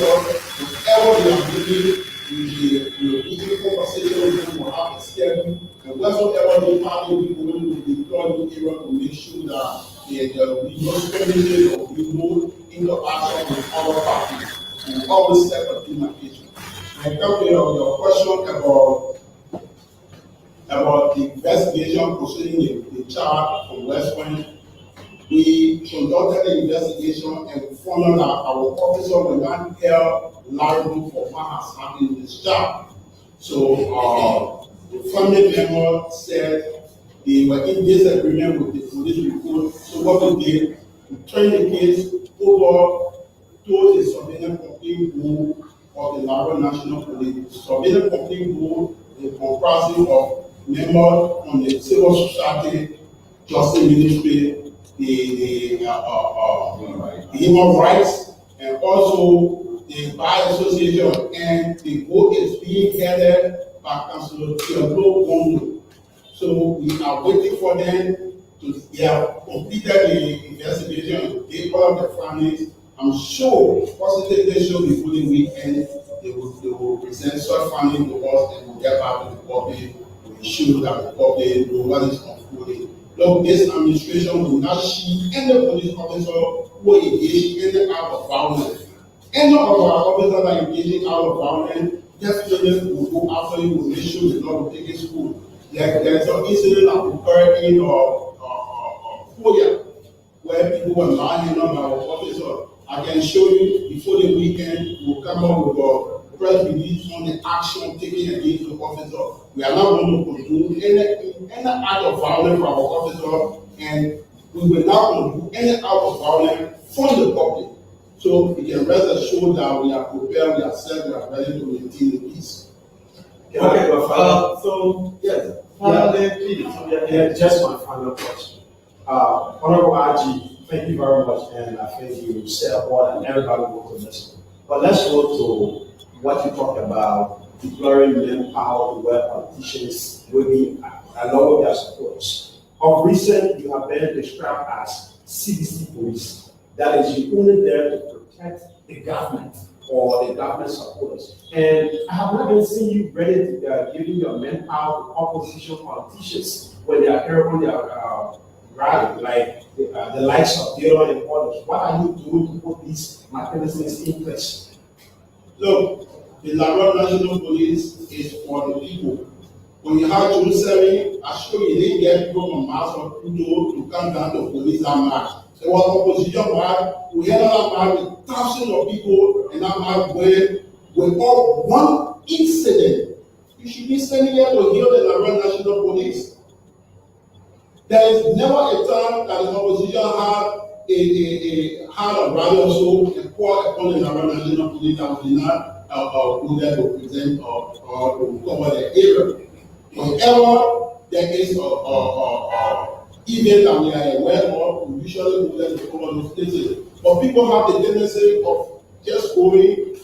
whatever they are doing. We will be in conversation with them, will have a schedule, and whatsoever the party will be going to deploy the area to make sure that there will be no skirmishes or be no interaction with other parties. We always set a demarcation. I come to your question about the investigation proceeding the charge from West Point. We conducted the investigation and found that our officer were not held liable for what has happened in this job. So the family member said they were in disagreement with the police report. So what we did, we turned the case over to the surveillance complaint board of the Liberian National Police. The surveillance complaint board is comprising of members from the civil society, justice ministry, the human rights, and also the bar association, and the vote is being headed by Councillor Theodore Bondo. So we are waiting for them to completed the investigation and take all the findings. I'm sure positively show the following weekend they will present such findings to us and we'll get back to the public to ensure that the public know what is unfolding Look, this administration will not see any police officer who engage in any act of violence. Any of our officers are engaging out of violence, definitely will go after you, will make sure you're not taking school. Like there's an incident that occurred in Korea, where people were lying on our officer. I can show you before the weekend, we'll come up with a press release on the action taken against the officer. We are not going to condone any act of violence from our officer, and we will not condone any act of violence from the public. So we can rest assured that we are prepared, we are set, we are ready to maintain the peace. Okay, so yes, just one final question. Honorable RG, thank you very much, and I think you said all and everybody will to listen. But let's go to what you talked about, deploying manpower to where politicians will be along with their supporters. Of recent, you have been described as CDC police. That is, you only there to protect the government or the government supporters. And I have not been seeing you ready to giving your manpower to opposition politicians when they are here on their rally, like the likes of Taylor and others. What are you doing to put these mechanisms in place? Look, the Liberia National Police is for the people. When you have Jerusalem, I assure you didn't get people from Mars or Pluto to come down to police that march. There was opposition march. We had another march with thousands of people, and that march with all one incident. You should be standing here to hear the Liberia National Police. There is never a time that the opposition had a rally or so and call upon the Liberia National Police that we not go there to present or to cover the area. Whenever there is event that we are aware of, we usually move them to cover those places. But people have the tendency of just going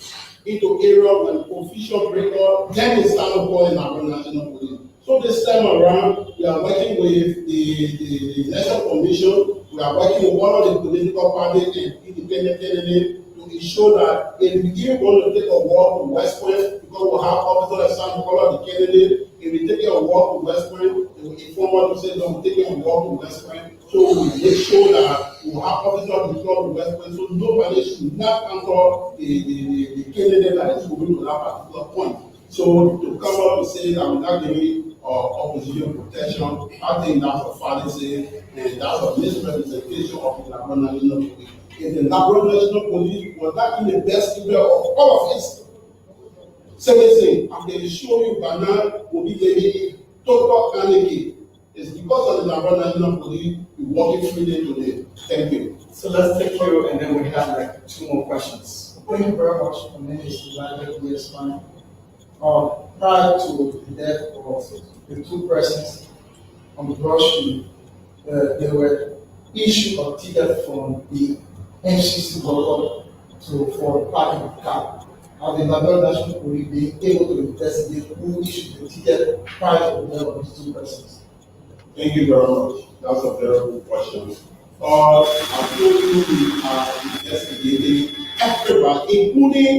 into area when official break up, then they start calling our national police. So this time around, we are working with the election commission, we are working with one of the political parties and independent candidates to ensure that if we even want to take a walk to West Point, because we'll have officers assigned to follow the candidate, if we take a walk to West Point, they will inform us to say, no, we're taking a walk to West Point. So we make sure that we will have officers deployed to West Point, so nobody should not enter the candidate that is moving to that particular point. So to come up and say that we're not giving opposition protection, I think that's a fallacy, and that's a misrepresentation of the Liberia National Police. If the Liberia National Police was not in the best interest of all of us, say, I can assure you by now will be the total anarchy. It's because of the Liberia National Police we're working freely today. Thank you. So let's take you, and then we have like 2 more questions. Thank you very much. My name is Elijah Biesman. Prior to the death of the 2 persons on the broad street, there were issues of ticket from the MCC local for the parking of car. And the Liberia National Police being able to investigate who issued the ticket prior to the death of these 2 persons. Thank you very much. That's a very good question. I told you we are investigating everybody, including,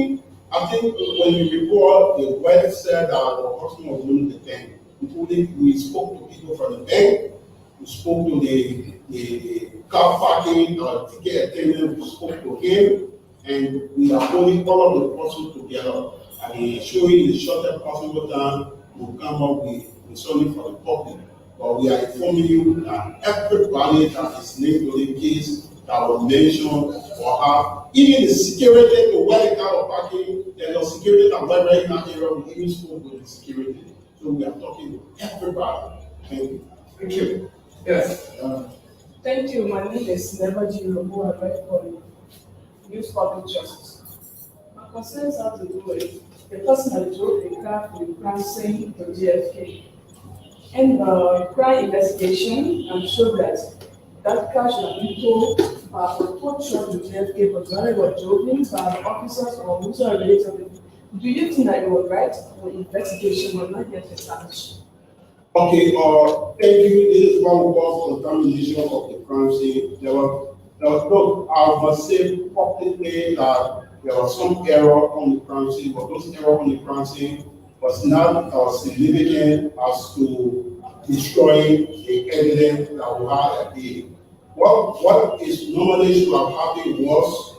I think when you report, the web said that the customer was winning the bank, including we spoke to people from the bank, we spoke to the car parking ticket attendant, we spoke to him, and we are pulling all of the process together. And showing in the shortest possible time, we'll come up with something for the public. But we are informing you that everybody that is named to the case that was mentioned or have, even the security to where the car was parking, there's no security that went right in that area, we even spoke with the security. So we are talking to everybody. Thank you. Thank you. Yes. Thank you. My name is Nebaji Robo. I write for News Public Justice. My concerns have to do with the person that drove the car from Cranston to JFK. And crime investigation showed that car should have been told for tow truck to JFK, but when it was driven by officers or who are related. Do you think that you were right for investigation will not get established? Okay, thank you. This is what we call contamination of the crime scene. There was no, I must say publicly that there was some error on the crime scene, but those error on the crime scene was not significant as to destroying the evidence that we had at the what is normally should have happened was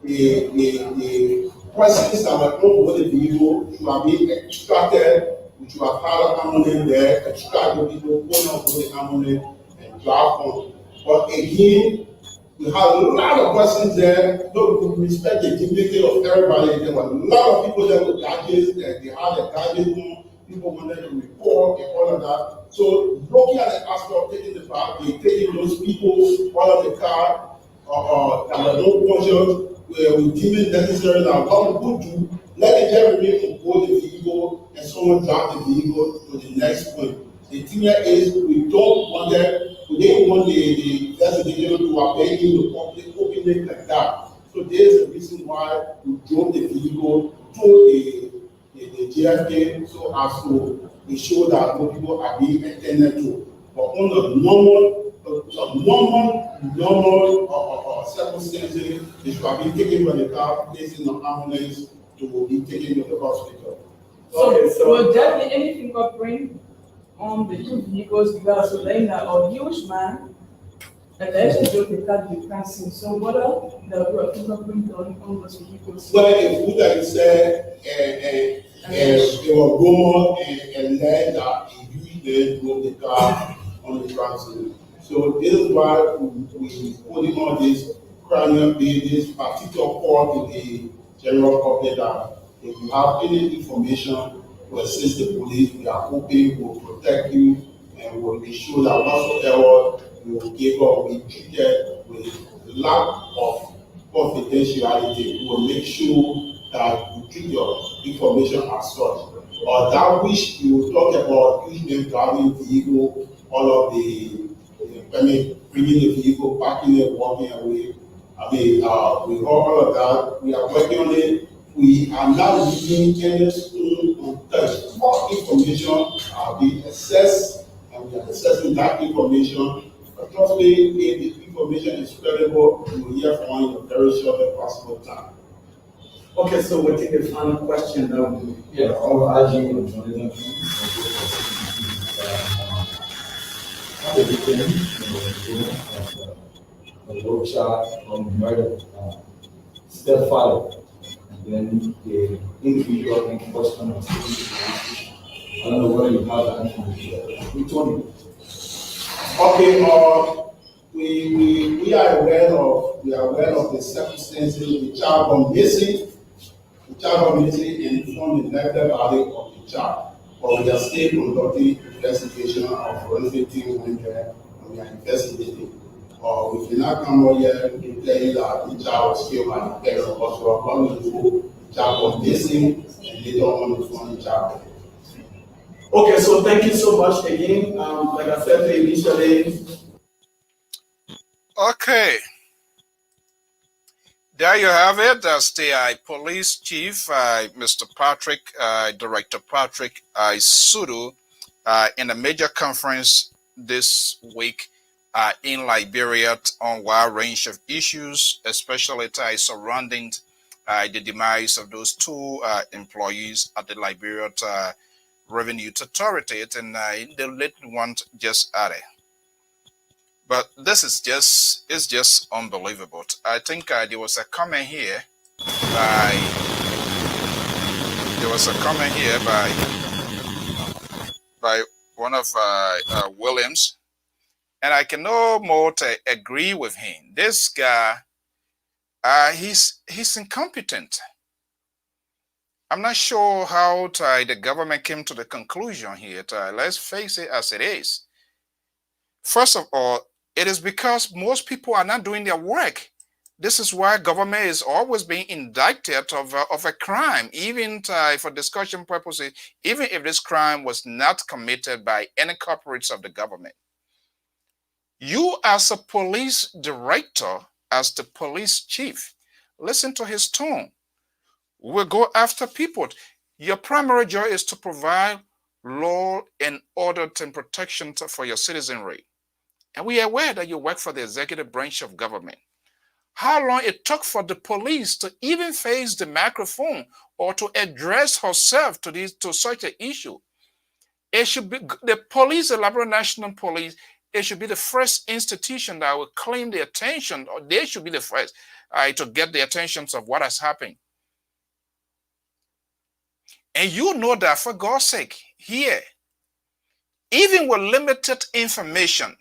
the persons that were not over the vehicle should have been extracted, which should have had ammunition there, extract the people, put on the ammunition and drive on. But again, we had a lot of persons there. No, we respect the dignity of everybody. There were a lot of people there with gadgets, and they had a gadget room. People wanted to report and all of that. So looking at the aspect of taking the back, they taking those people out of the car that were not conscious, we deem it necessary that what we could do, let the gentleman compose the vehicle and someone drive the vehicle to the next point. The thing here is we don't want them, we didn't want the investigation to appear in the public openly like that. So there's a reason why we drove the vehicle to the JFK so as to ensure that no people are being attended to. But on the normal circumstances, they should have been taken from the car, placed in the ambulance to be taken to the hospital. So will there be any fingerprint on the two vehicles because Solana or huge man and the actually drove the car to the crime scene? So what are the fingerprint on those vehicles? Well, if you like say it was rumor and led that he used drove the car on the crime scene. So this is why we putting all this crime, this particular part in the general public that if you have any information to assist the police, we are hoping will protect you and will ensure that whatsoever you will give up will be treated with lack of confidentiality. We will make sure that you treat your information as such. Or that which you talk about, using driving vehicle, all of bringing the vehicle, parking it, walking away. I mean, we all of that. We are working on it. We are not leaving any stone untouched. More information are being assessed, and we are assessing that information. But trust me, if the information is credible, we will hear from you in a very short possible time. Okay, so we'll take a final question now. Yeah, all IG journalism. At the beginning, a workshop on murder, stepfather, and then the individual in question was I don't know whether you have that information. We told you. Okay, we are aware of the circumstances. The child gone missing. The child gone missing and informed the legal body of the child. But we are still conducting investigation of forensic team went there and we are investigating. We cannot come over here to tell you that the child was killed by the parents, but we are going to do the child was missing and they don't want to find the child. Okay, so thank you so much again. Like I said initially. Okay. There you have it. That's the police chief, Mr. Patrick, Director Patrick Sudu, in a major conference this week in Liberia on a wide range of issues, especially surrounding the demise of those two employees at the Liberia Revenue Authority, and the little one just added. But this is just unbelievable. I think there was a comment here by one of Williams, and I can no more to agree with him. This guy, he's incompetent. I'm not sure how the government came to the conclusion here. Let's face it as it is. First of all, it is because most people are not doing their work. This is why government is always being indicted of a crime, even for discussion purposes, even if this crime was not committed by any corporates of the government. You as a police director, as the police chief, listen to his tone. We'll go after people. Your primary job is to provide law and order and protection for your citizenry. And we are aware that you work for the executive branch of government. How long it took for the police to even face the microphone or to address herself to such an issue. It should be the police, the Liberia National Police. It should be the first institution that will claim the attention, or they should be the first to get the attention of what has happened. And you know that, for God's sake, here, even with limited information,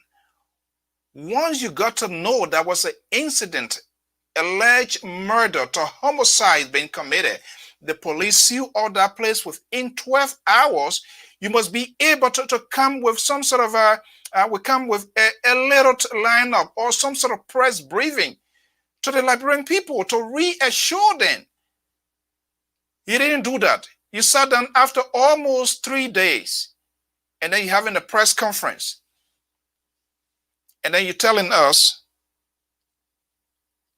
once you got to know there was an incident, alleged murder to homicide being committed, the police seal all that place within 12 hours. You must be able to come with some sort of we come with a little lineup or some sort of press briefing to the Liberian people to reassure them. You didn't do that. You sat down after almost 3 days, and then you're having a press conference. And then you're telling us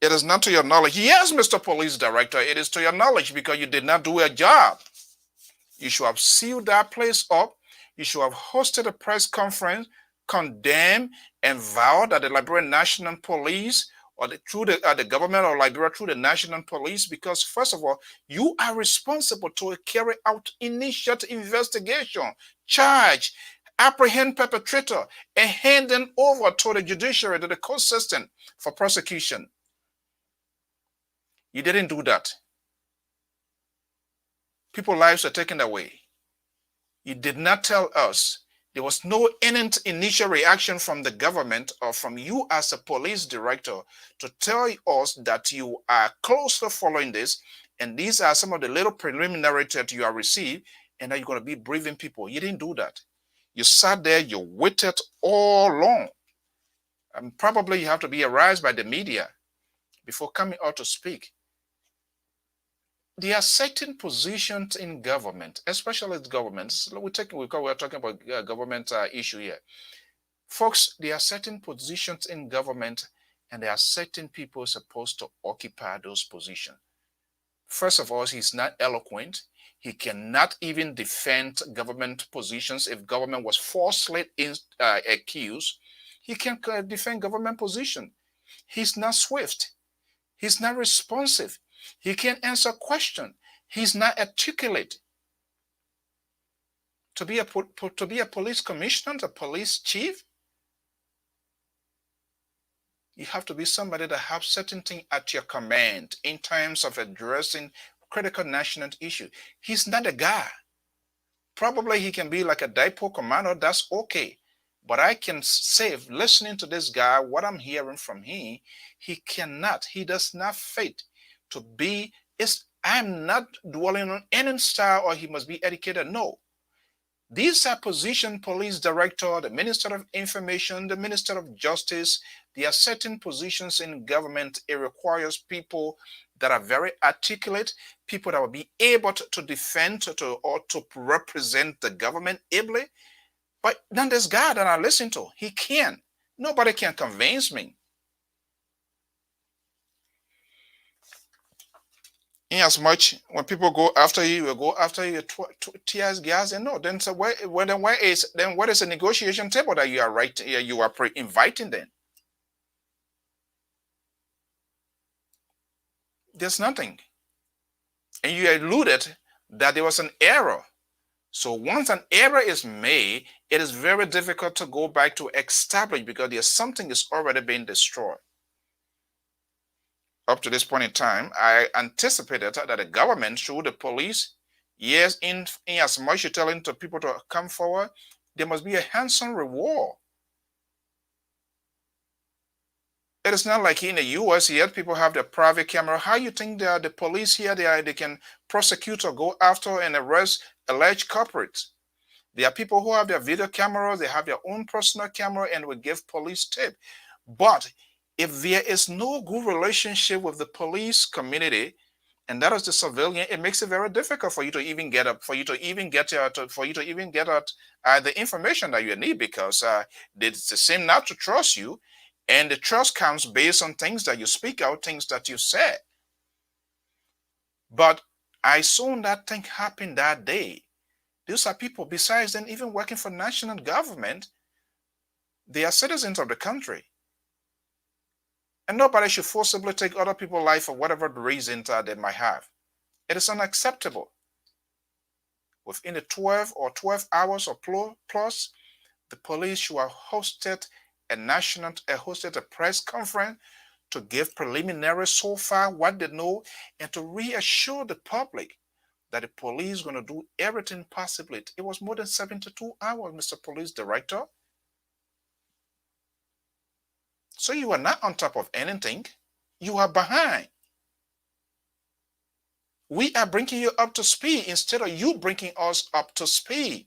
it is not to your knowledge. Yes, Mr. Police Director, it is to your knowledge because you did not do a job. You should have sealed that place up. You should have hosted a press conference, condemned and vowed that the Liberian National Police or through the government of Liberia, through the National Police, because first of all, you are responsible to carry out initial investigation, charge, apprehend perpetrator, and hand them over to the judiciary, to the court system for prosecution. You didn't do that. People's lives are taken away. You did not tell us. There was no initial reaction from the government or from you as a police director to tell us that you are closely following this, and these are some of the little preliminaries that you have received, and that you're going to be briefing people. You didn't do that. You sat there, you waited all along. And probably you have to be aroused by the media before coming out to speak. There are certain positions in government, especially the governments. We're talking about government issue here. Folks, there are certain positions in government, and there are certain people supposed to occupy those positions. First of all, he's not eloquent. He cannot even defend government positions. If government was falsely accused, he can't defend government position. He's not swift. He's not responsive. He can't answer questions. He's not articulate. To be a police commissioner, a police chief, you have to be somebody that has certain things at your command in terms of addressing critical national issues. He's not a guy. Probably he can be like a dipole commander. That's okay. But I can say, listening to this guy, what I'm hearing from him, he cannot. He does not fit to be. I'm not dwelling on any style or he must be educated. No. These are position, police director, the minister of information, the minister of justice. There are certain positions in government. It requires people that are very articulate, people that will be able to defend or to represent the government ably. But then this guy that I listen to, he can't. Nobody can convince me. In as much when people go after you, will go after you tears gas and no. Then so where is the negotiation table that you are inviting them? There's nothing. And you alluded that there was an error. So once an error is made, it is very difficult to go back to establish because there's something is already being destroyed. Up to this point in time, I anticipated that the government, through the police, yes, in as much you're telling to people to come forward, there must be a handsome reward. It is not like in the US yet people have their private camera. How you think the police here they can prosecute or go after and arrest alleged culprits? There are people who have their video cameras, they have their own personal camera and will give police tip. But if there is no good relationship with the police community, and that is the civilian, it makes it very difficult for you to even get up, the information that you need, because they seem not to trust you, and the trust comes based on things that you speak out, things that you say. But I saw that thing happen that day. These are people, besides them even working for national government, they are citizens of the country. And nobody should forcibly take other people's life for whatever reason they might have. It is unacceptable. within the 12 or 12 hours or plus, the police should have hosted a press conference to give preliminary so far what they know and to reassure the public that the police is going to do everything possible. It was more than 72 hours, Mr. Police Director. So you are not on top of anything. You are behind. We are bringing you up to speed instead of you bringing us up to speed.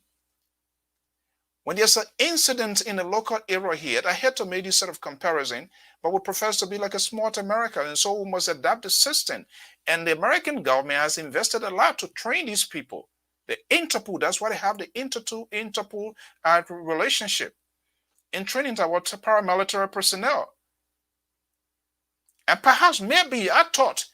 When there's an incident in a local area here, I had to make this sort of comparison, but we profess to be like a smart America, and so we must adapt the system. And the American government has invested a lot to train these people. The Interpol, that's why they have the Interpol relationship in training our paramilitary personnel. And perhaps maybe I thought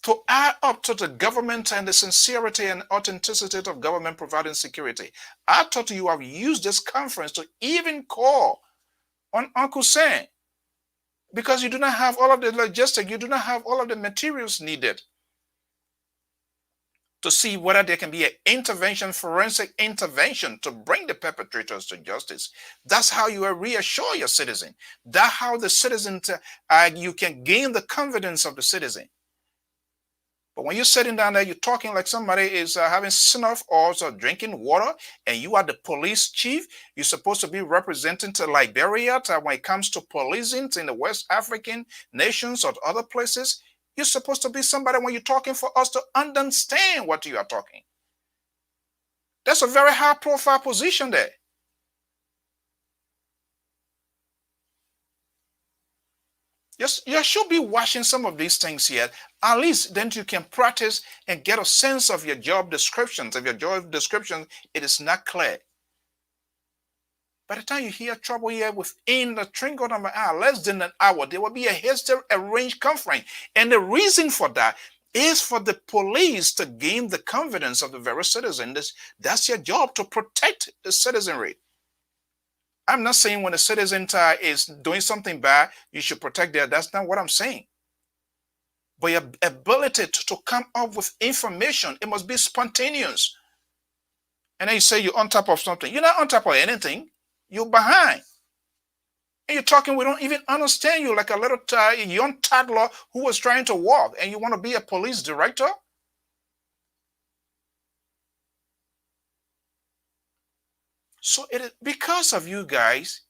to add up to the government and the sincerity and authenticity of government providing security, I thought you have used this conference to even call on Uncle Sam, because you do not have all of the logistics, you do not have all of the materials needed to see whether there can be an intervention, forensic intervention to bring the perpetrators to justice. That's how you reassure your citizen. That's how the citizen, you can gain the confidence of the citizen. But when you're sitting down there, you're talking like somebody is having snuff or drinking water, and you are the police chief. You're supposed to be representing to Liberia when it comes to policing in the West African nations or other places. You're supposed to be somebody when you're talking for us to understand what you are talking. That's a very high profile position there. Yes, you should be watching some of these things here. At least then you can practice and get a sense of your job descriptions. If your job description, it is not clear. By the time you hear trouble here within the twinkle of an eye, less than an hour, there will be a hastily arranged conference. And the reason for that is for the police to gain the confidence of the very citizens. That's your job, to protect the citizenry. I'm not saying when a citizen is doing something bad, you should protect them. That's not what I'm saying. But your ability to come up with information, it must be spontaneous. And then you say you're on top of something. You're not on top of anything. You're behind. And you're talking, we don't even understand you, like a little young toddler who was trying to walk, and you want to be a police director? So it is because of you guys,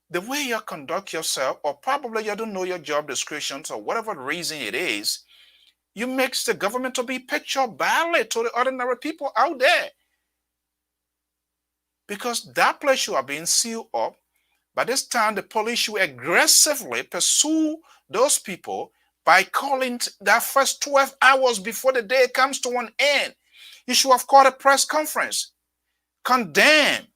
the way you conduct yourself, or probably you don't know your job descriptions, or whatever reason it is, you make the government to be pictured badly to the ordinary people out there. Because that place you are being sealed up, by this time the police should aggressively pursue those people by calling that first 12 hours before the day comes to an end. You should have called a press conference, condemn,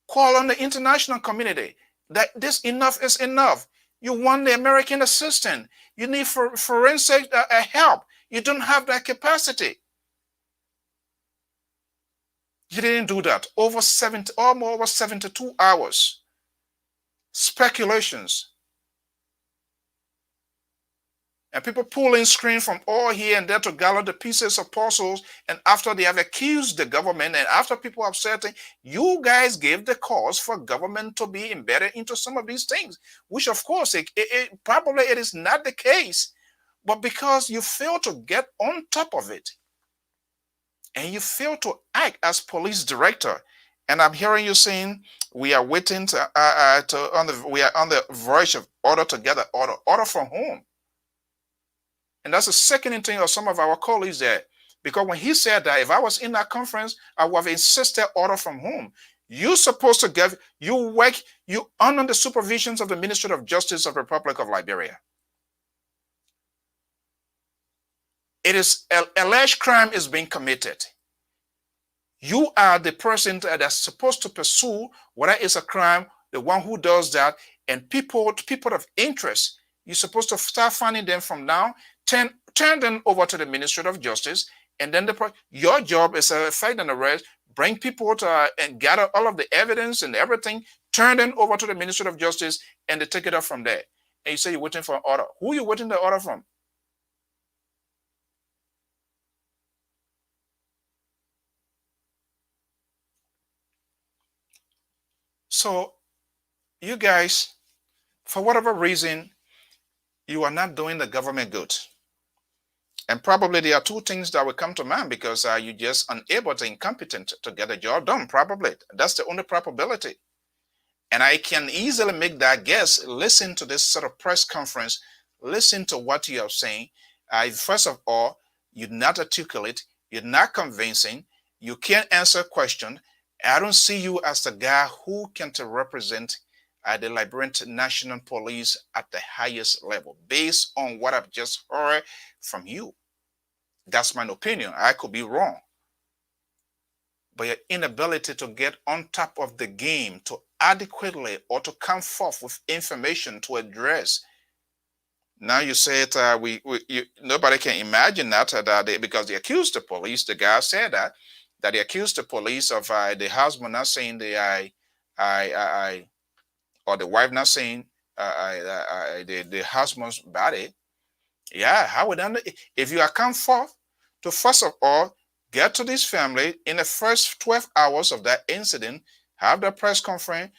call on the international community that this enough is enough. You want the American assistance. You need forensic help. You don't have that capacity. You didn't do that. Almost over 72 hours. Speculations. And people pulling screen from all here and there to gather the pieces of puzzles. And after they have accused the government, and after people have said, you guys gave the cause for government to be embedded into some of these things, which of course, probably it is not the case. But because you fail to get on top of it, and you fail to act as police director, and I'm hearing you saying we are waiting we are on the verge of order to get an order from whom? And that's the second thing of some of our colleagues there. Because when he said that, if I was in that conference, I would have insisted order from whom? You're supposed to you under the supervisions of the Ministry of Justice of the Republic of Liberia. It is alleged crime is being committed. You are the person that's supposed to pursue whether it's a crime, the one who does that, and people of interest. You're supposed to start finding them from now, turn them over to the Ministry of Justice, and then your job is to find an arrest, bring people to and gather all of the evidence and everything, turn them over to the Ministry of Justice, and they take it up from there. And you say you're waiting for an order. Who are you waiting the order from? So you guys, for whatever reason, you are not doing the government good. And probably there are two things that will come to mind because you're just unable to, incompetent to get the job done. Probably that's the only probability. And I can easily make that guess. Listen to this sort of press conference. Listen to what you are saying. First of all, you're not articulate. You're not convincing. You can't answer questions. I don't see you as the guy who can to represent the Liberian National Police at the highest level, based on what I've just heard from you. That's my opinion. I could be wrong. But your inability to get on top of the game to adequately or to come forth with information to address. Now you say it, nobody can imagine that, because they accused the police. The guy said that they accused the police of the husband not saying or the wife not saying the husband's body. Yeah, how would I? If you are come forth to first of all get to this family in the first 12 hours of that incident, have the press conference,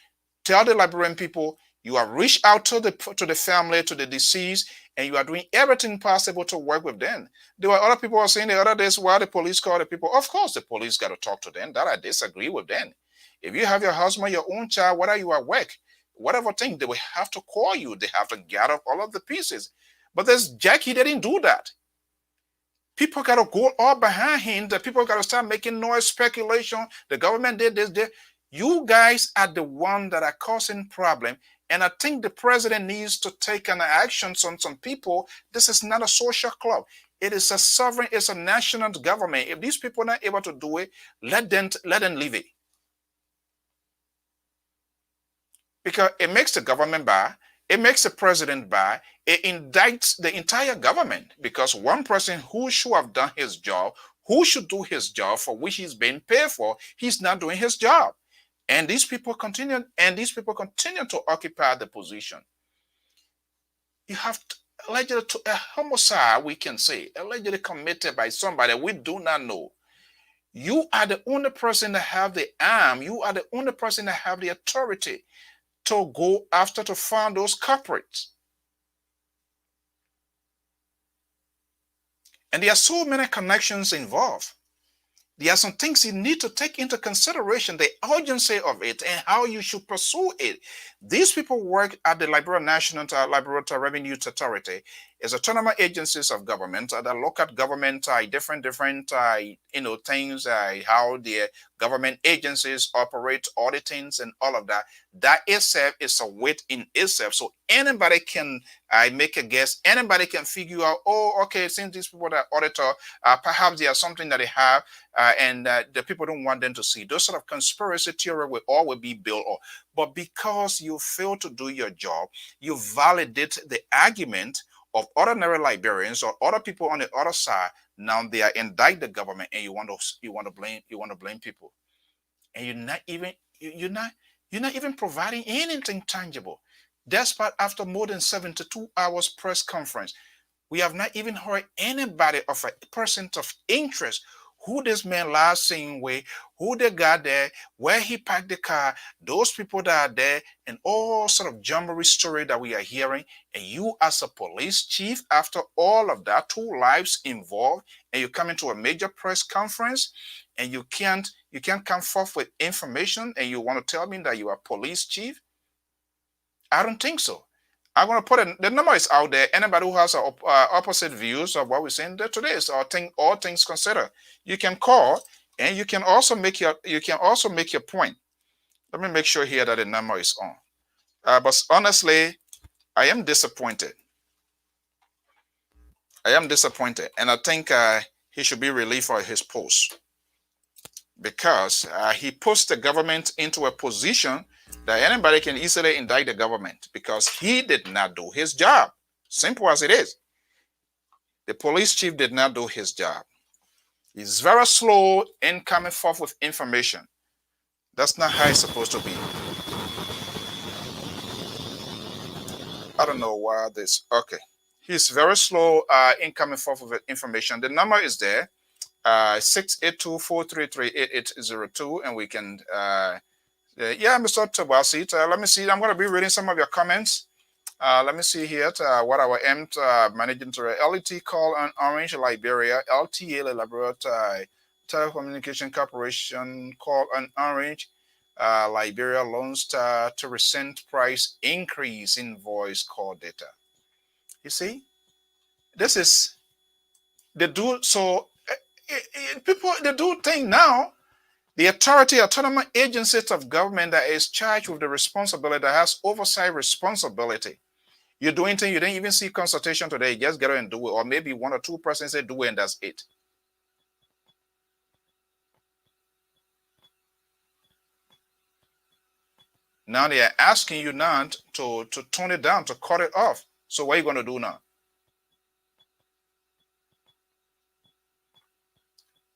tell the Liberian people you have reached out to the family, to the deceased, and you are doing everything possible to work with them. There were other people who were saying the other days, why the police call the people. Of course, the police got to talk to them. That I disagree with them. If you have your husband, your own child, whether you are at work, whatever thing, they will have to call you. They have to gather all of the pieces. But there's Jackie didn't do that. People got to go all behind him. The people got to start making noise, speculation. The government did this. You guys are the one that are causing problem. And I think the president needs to take an action on some people. This is not a social club. It is a sovereign, it's a national government. If these people are not able to do it, let them leave it. Because it makes the government bad. It makes the president bad. It indicts the entire government because one person who should have done his job, who should do his job for which he's being paid for, he's not doing his job. And these people continue to occupy the position. You have allegedly to a homicide, we can say, allegedly committed by somebody we do not know. You are the only person that have the arm. You are the only person that have the authority to go after to find those culprits. And there are so many connections involved. There are some things you need to take into consideration, the urgency of it and how you should pursue it. These people work at the Liberian National Revenue Authority. It's autonomous agencies of government, the local government, different things, how the government agencies operate, auditings and all of that. That itself is a weight in itself. So anybody can make a guess. Anybody can figure out, oh, okay, since these people are auditor, perhaps there's something that they have and the people don't want them to see. Those sort of conspiracy theory will be built up. But because you fail to do your job, you validate the argument of ordinary Liberians or other people on the other side. Now they are indict the government, and you want to blame people, and you're not even providing anything tangible. Despite after more than 72 hours press conference, we have not even heard anybody of a person of interest who this man last seen with, who they got there, where he parked the car, those people that are there, and all sort of jumble story that we are hearing. And you as a police chief, after all of that, 2 lives involved, and you come into a major press conference and you can't come forth with information and you want to tell me that you are police chief? I don't think so. I'm going to put it, the number is out there. Anybody who has opposite views of what we're saying there today is all things considered. You can call and you can also make your point. Let me make sure here that the number is on. But honestly, I am disappointed. And I think he should be relieved for his post because he puts the government into a position that anybody can easily indict the government because he did not do his job. Simple as it is. The police chief did not do his job. He's very slow in coming forth with information. That's not how it's supposed to be. I don't know why this. Okay. He's very slow in coming forth with information. The number is there. 682-433-8802, and we can Yeah, Mr. Tabasit. Let me see. I'm going to be reading some of your comments. Let me see here what our managing director LET call on Orange, Liberia. LTA, elaborate telecommunication corporation call on Orange, Liberia loans to recent price increase in voice call data. You see, this is they do so. People they do thing now. The authority, autonomous agencies of government that is charged with the responsibility, that has oversight responsibility. You're doing things you didn't even see consultation today. Just get out and do it, or maybe one or two persons say do it, and that's it. Now they are asking you now to tone it down, to cut it off. So what are you going to do now?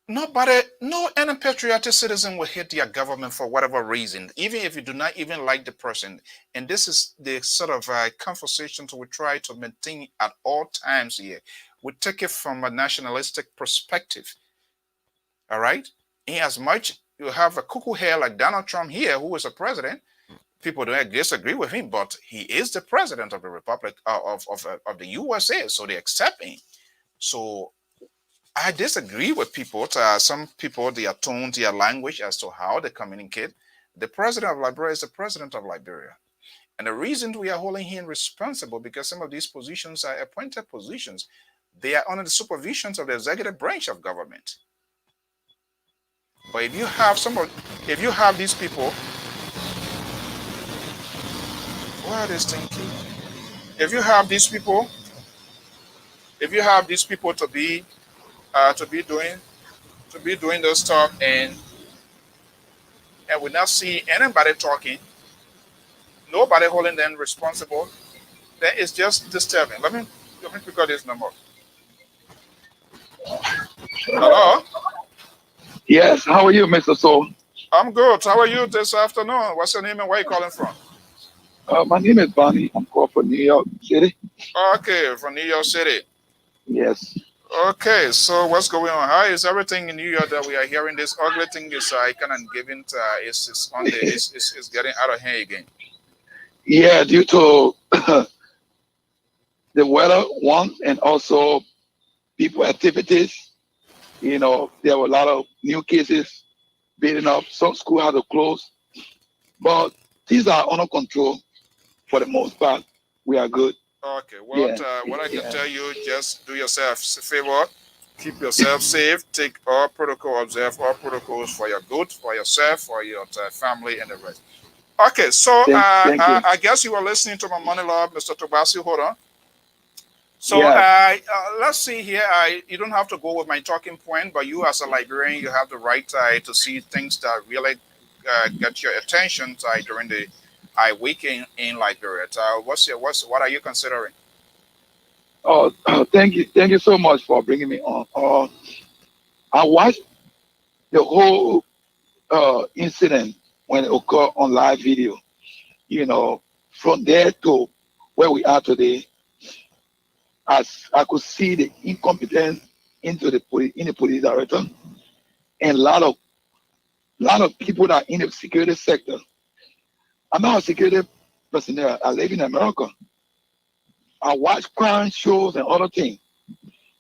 Nobody, no any patriotic citizen will hate their government for whatever reason, even if you do not even like the person. And this is the sort of conversations we try to maintain at all times here. We take it from a nationalistic perspective. All right? In as much you have a cuckoo hair like Donald Trump here, who is a president, people don't disagree with him, but he is the president of the Republic of the USA, so they accept him. So I disagree with people. Some people, their tone, their language as to how they communicate. The president of Liberia is the president of Liberia. And the reason we are holding him responsible because some of these positions are appointed positions. They are under the supervision of the executive branch of government. But if you have if you have these people, what are they thinking? If you have these people to be doing this stuff and we not see anybody talking, nobody holding them responsible, then it's just disturbing. Let me pick up this number. Hello? Yes, how are you, Mr. Soul? I'm good. How are you this afternoon? What's your name and where are you calling from? My name is Bonnie. I'm calling from New York City. Okay, from New York City. Yes. Okay, so what's going on? How is everything in New York that we are hearing? This ugly thing is kind of giving it's getting out of hand again. Yeah, due to the weather, one, and also people activities. You know, there were a lot of new cases building up. Some schools had to close, but these are under control for the most part. We are good. Okay, what I can tell you, just do yourself a favor, keep yourself safe, take all protocol, observe all protocols for your good, for yourself, for your family, and the rest. Okay, so thank you. I guess you were listening to my money law, Mr. Tobasi. Hold on. So let's see here. You don't have to go with my talking point, but you as a librarian, you have the right to see things that really get your attention during the week in Liberia. What are you considering? Oh, thank you so much for bringing me on. I watched the whole incident when it occurred on live video. You know, from there to where we are today, as I could see the incompetence in the police director, and a lot of people that are in the security sector. I'm not a security personnel. I live in America. I watch crime shows and other things.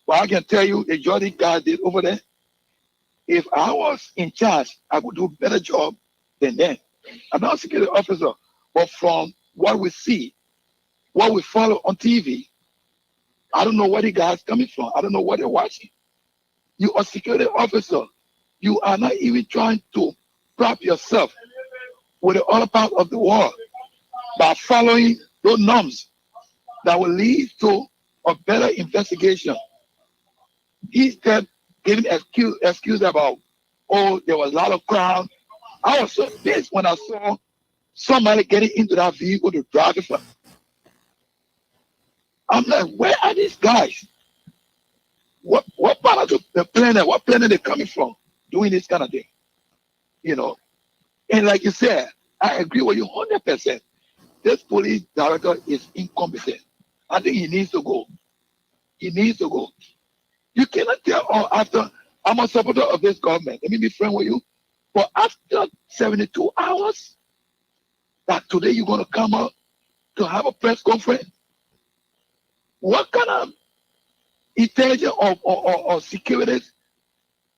But I can tell you, the Jordan guy did over there. If I was in charge, I would do a better job than them. I'm not a security officer, but from what we see, what we follow on TV, I don't know where the guy's coming from. I don't know what they're watching. You are a security officer. You are not even trying to prop yourself with the other part of the world by following those norms that will lead to a better investigation. He kept giving excuse about, oh, there was a lot of crowd. I was so pissed when I saw somebody getting into that vehicle to drive it. I'm like, where are these guys? What part of the planet? What planet are they coming from doing this kind of thing? You know, and like you said, I agree with you 100%. This police director is incompetent. I think he needs to go. He needs to go. You cannot tell, oh, after I'm a supporter of this government, let me be frank with you, but after 72 hours, that today you're going to come up to have a press conference? What kind of intelligence or security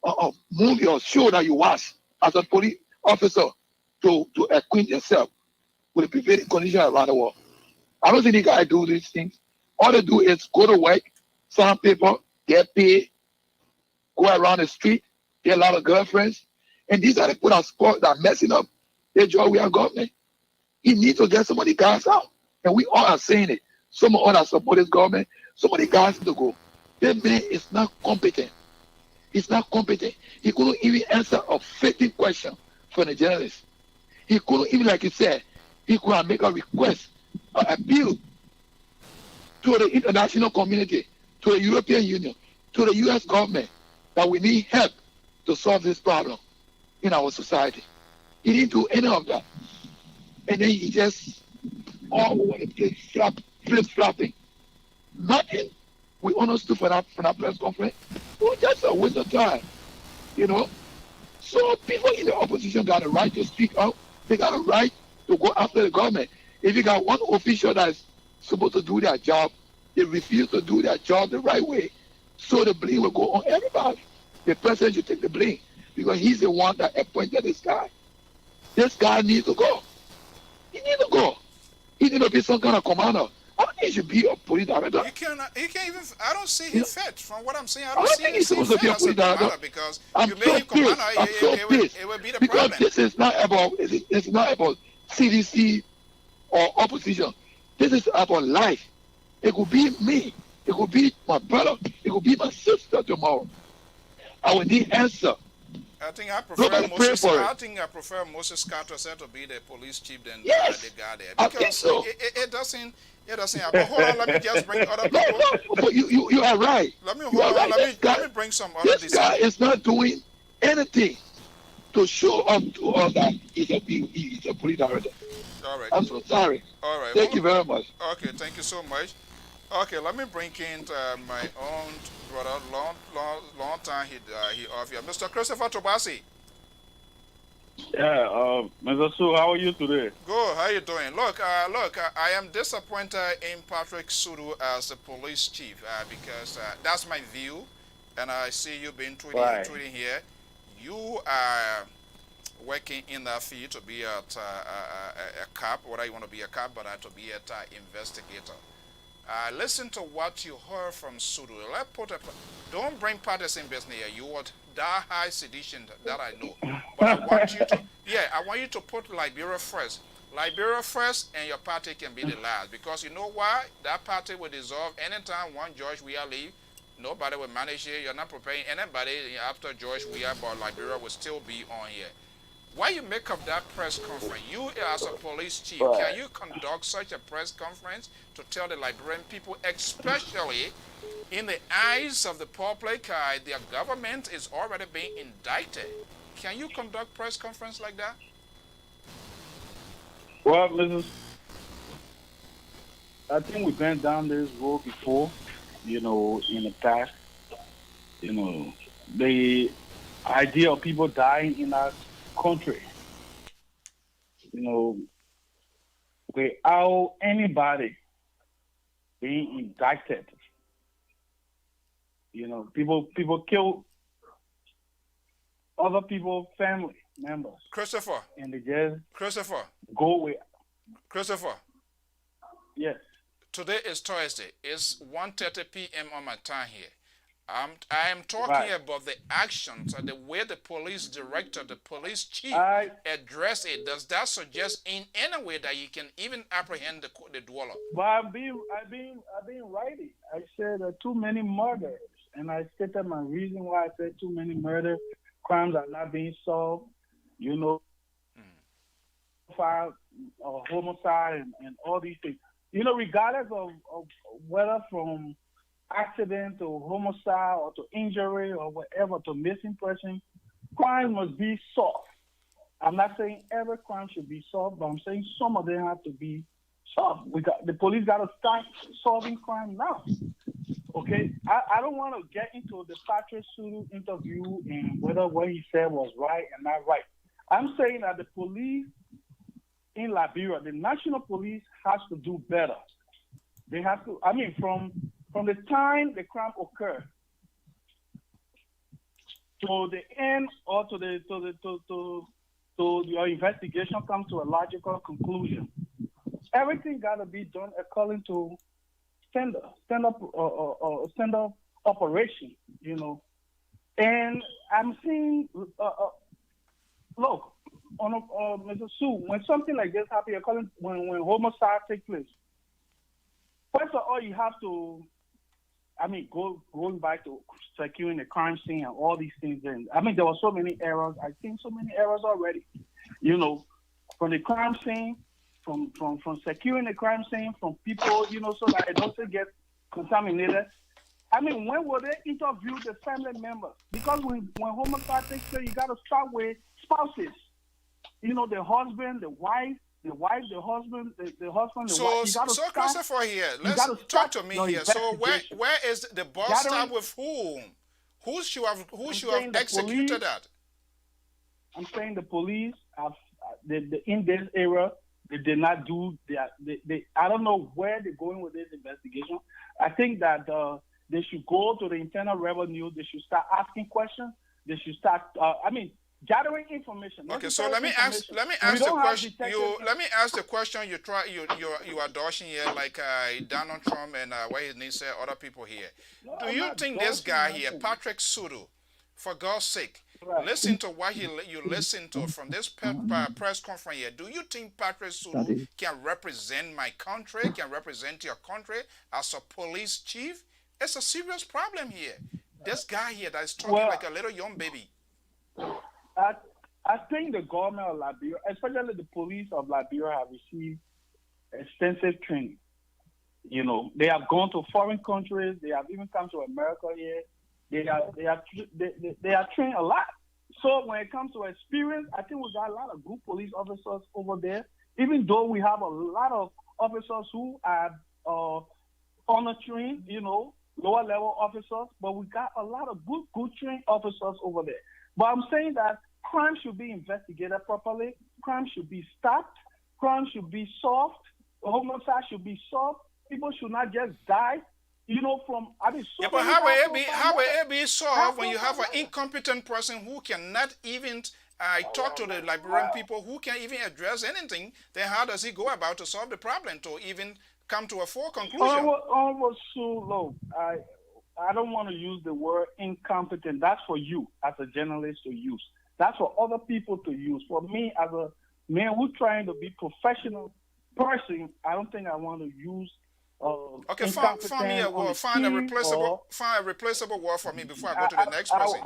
or movie or show that you watch as a police officer to acquaint yourself with the prevailing conditions around the world? I don't think the guy do these things. All they do is go to work, sign paper, get paid, go around the street, get a lot of girlfriends. And these are the people that are messing up their job with our government. He needs to get some of the guys out. And we all are saying it. Some of us support this government. Some of the guys need to go. That man is not competent. He's not competent. He couldn't even answer a fitting question from the journalist. He couldn't even, like he said, he could make a request, an appeal to the international community, to the European Union, to the U.S. government, that we need help to solve this problem in our society. He didn't do any of that. And then he just all over the place, flip-flopping. Nothing. We understood for that press conference. It was just a waste of time, you know. So people in the opposition got a right to speak out. They got a right to go after the government. If you got one official that's supposed to do their job, they refuse to do their job the right way, so the blame will go on everybody. The president should take the blame because he's the one that appointed this guy. This guy needs to go. He needs to go. He needs to be some kind of commander. I don't think he should be a police director. He can't even. I don't see him fit. From what I'm saying, I don't think he's see him supposed to be a fit as a police director. commander because I'm you so make him commander, pissed. it would be the Because problem. this is not about it's not about CDC or opposition. This is about life. It could be me. It could be my brother. It could be my sister tomorrow. I will need answer. I think I prefer Moses Carter to be the police chief than the guy there because so. it doesn't happen. Hold on, let me just bring other people. No, you are right. Let me Let me bring some other. This guy is not doing anything to show up to us that he's a police director. All right. I'm so sorry. All right. Thank you very much. Okay, thank you so much. Okay, let me bring in my own brother. Long time he off here, Mr. Christopher Tobasi. Yeah, Mr. Su, how are you today? Good. How you doing? Look, I am disappointed in Patrick Sudu as the police chief because that's my view, and I see you been tweeting here. You are working in that field to be a cop, whether you want to be a cop, but to be an investigator. Listen to what you heard from Sudu. Don't bring partisan business here. You want that high sedition that I know. But I want you to put Liberia first. Liberia first, and your party can be the last. Because you know why? That party will dissolve anytime one George Weah leave. Nobody will manage it. You're not preparing anybody after George Weah, but Liberia will still be on here. Why you make up that press conference? You as a police chief, can you conduct such a press conference to tell the Liberian people, especially in the eyes of the public, their government is already being indicted? Can you conduct press conference like that? Well, I think we've been down this road before, in the past. The idea of people dying in our country, without anybody being indicted. People kill other people's family members. Christopher. And they just go with. Christopher. Yes. Today is Thursday. It's 1:30 p.m. on my time here. I am talking about the actions and the way the police director, the police chief address it. Does that suggest in any way that you can even apprehend the dweller? But I've been writing. I said too many murders, and I stated my reason why I said too many murder crimes are not being solved. File or homicide and all these things. Regardless of whether from accident to homicide or to injury or whatever to missing person, crime must be solved. I'm not saying every crime should be solved, but I'm saying some of them have to be solved. The police got to start solving crime now. Okay, I don't want to get into the Patrick Sudu interview and whether what he said was right and not right. I'm saying that the police in Liberia, the national police has to do better. They have to. I mean, from the time the crime occurred to the end, or to your investigation comes to a logical conclusion. Everything got to be done according to standard operation, you know. And I'm seeing, look, on Mr. Sue, when something like this happens, when homicide takes place, first of all, you have to, I mean, going back to securing the crime scene and all these things. And I mean, there were so many errors. I've seen so many errors already, you know, from the crime scene, from securing the crime scene, from people, you know, so that it doesn't get contaminated. I mean, when will they interview the family members? Because when homicide takes place, you got to start with spouses. You know, the husband, the wife, the husband, the husband, the wife. So Christopher here, let's talk to me here. So where is the boss start with whom? Who should have executed that? I'm saying the police have in this era. They did not do that. I don't know where they're going with this investigation. I think that they should go to the Internal Revenue. They should start asking questions. They should start. Gathering information. Okay, so let me ask the question. Let me ask the question. You are dodging here like Donald Trump and what his name said, other people here. Do you think this guy here, Patrick Sudu, for God's sake, listen to what you listen to from this press conference here? Do you think Patrick Sudu can represent my country, can represent your country as a police chief? It's a serious problem here. This guy here that is talking like a little young baby. I think the government of Liberia, especially the police of Liberia, have received extensive training. You know, they have gone to foreign countries. They have even come to America here. They are trained a lot. So when it comes to experience, I think we got a lot of good police officers over there. Even though we have a lot of officers who are honor trained, you know, lower level officers, but we got a lot of good trained officers over there. But I'm saying that crime should be investigated properly. Crime should be stopped. Crime should be solved. Homicide should be solved. People should not just die. You know, but how will it be solved when you have an incompetent person who cannot even talk to the Liberian people, who can't even address anything? Then how does he go about to solve the problem, to even come to a full conclusion? I don't want to use the word incompetent. That's for you as a journalist to use. That's for other people to use. For me, as a man who's trying to be professional person, I don't think I want to use. Okay, find me a word. Find a replaceable word for me before I go to the next person.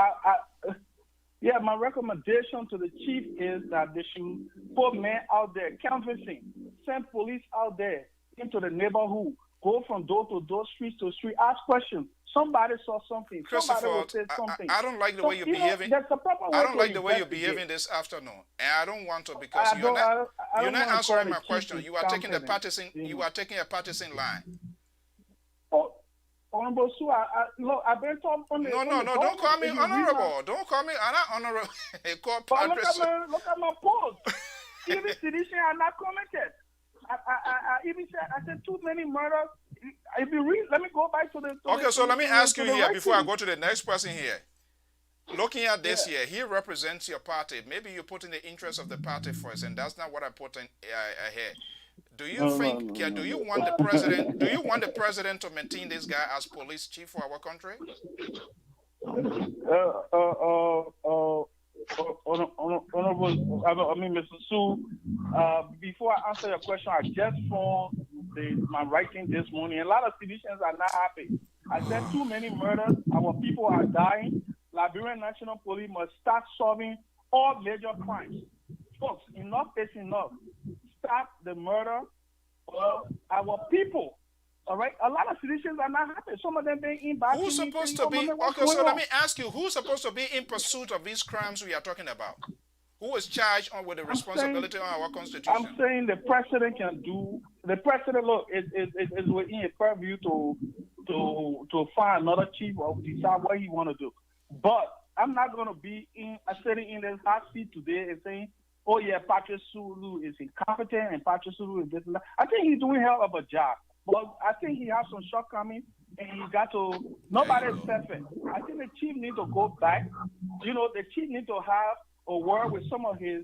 Yeah, my recommendation to the chief is that they should put men out there canvassing, send police out there into the neighborhood, go from door to door, street to street, ask questions. Somebody saw something. Somebody will say something. I don't like the way you're behaving. I don't like the way you're behaving this afternoon, and I don't want to, because you're not answering my question. You are taking a partisan. You are taking a partisan line. Honorable Sue, look, I've been talking on the. No, don't call me honorable. Don't call me. I'm not honorable. Look at my post. Even sedition, I'm not commented. I even said, I said too many murders. If you read, let me go back to the. So let me ask you here before I go to the next person here. Looking at this here, he represents your party. Maybe you put in the interest of the party first, and that's not what I put in here. Do you think? Do you want the president? Do you want the president to maintain this guy as police chief for our country? Mr. Sue, before I answer your question, I just found my writing this morning. A lot of citizens are not happy. I said too many murders. Our people are dying. Liberian National Police must start solving all major crimes. Folks, enough is enough. Stop the murder of our people. All right, a lot of citizens are not happy. Some of them being in back. Who's supposed to be? Okay, so let me ask you: who's supposed to be in pursuit of these crimes we are talking about? Who is charged with the responsibility on our constitution? I'm saying the president can do. The president, look, is within a purview to find another chief or decide what he want to do. But I'm not going to be sitting in this hot seat today and saying oh yeah, Patrick Sulu is incompetent and Patrick Sulu is this and that. I think he's doing hell of a job. But I think he has some shortcomings and he got to, nobody is perfect. I think the chief need to go back. You know, the chief need to have a word with some of his,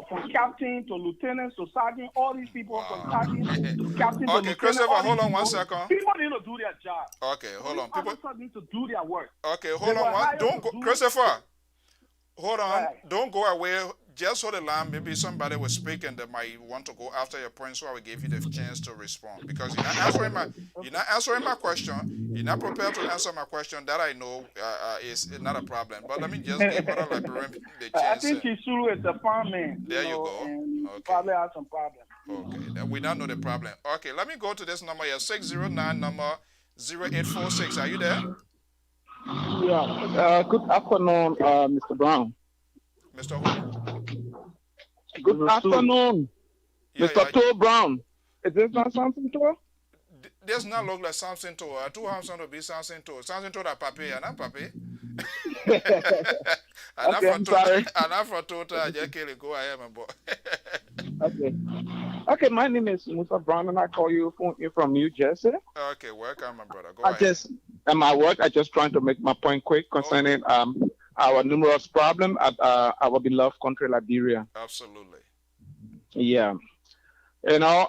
from captain to lieutenant to sergeant, all these people from sergeant to captain to Okay, lieutenant. Christopher, hold on 1 second. People need to do their job. Okay, hold on. People need to do their work. Okay, hold on one. Don't go, Christopher. Hold on. Right. Don't go away. Just hold the line. Maybe somebody will speak and they might want to go after your point, so I will give you the chance to respond. Because you're not answering my question. You're not prepared to answer my question. That I know is not a problem. But let me just give other librarian the chance. I think Chisulu is a farmman. There you go. And okay. Probably has some problems. Okay, we don't know the problem. Okay, let me go to this number here, 609 number 0846. Are you there? Yeah. Good afternoon, Mr. Brown. Mr. Who? Good afternoon, Mr. Toe Brown. Is this not something to her? This not look like something to her. Two hands to be something to her. Something to that papi, and not papi. Okay, I'm sorry. And I'm for total. I just kill it. Go ahead, my boy. Okay. Okay, my name is Mr. Brown, and I call you from New Jersey. Okay, welcome, my brother. Go ahead. At my work, I just trying to make my point quick concerning our numerous problems at our beloved country, Liberia. Absolutely. Yeah. You know,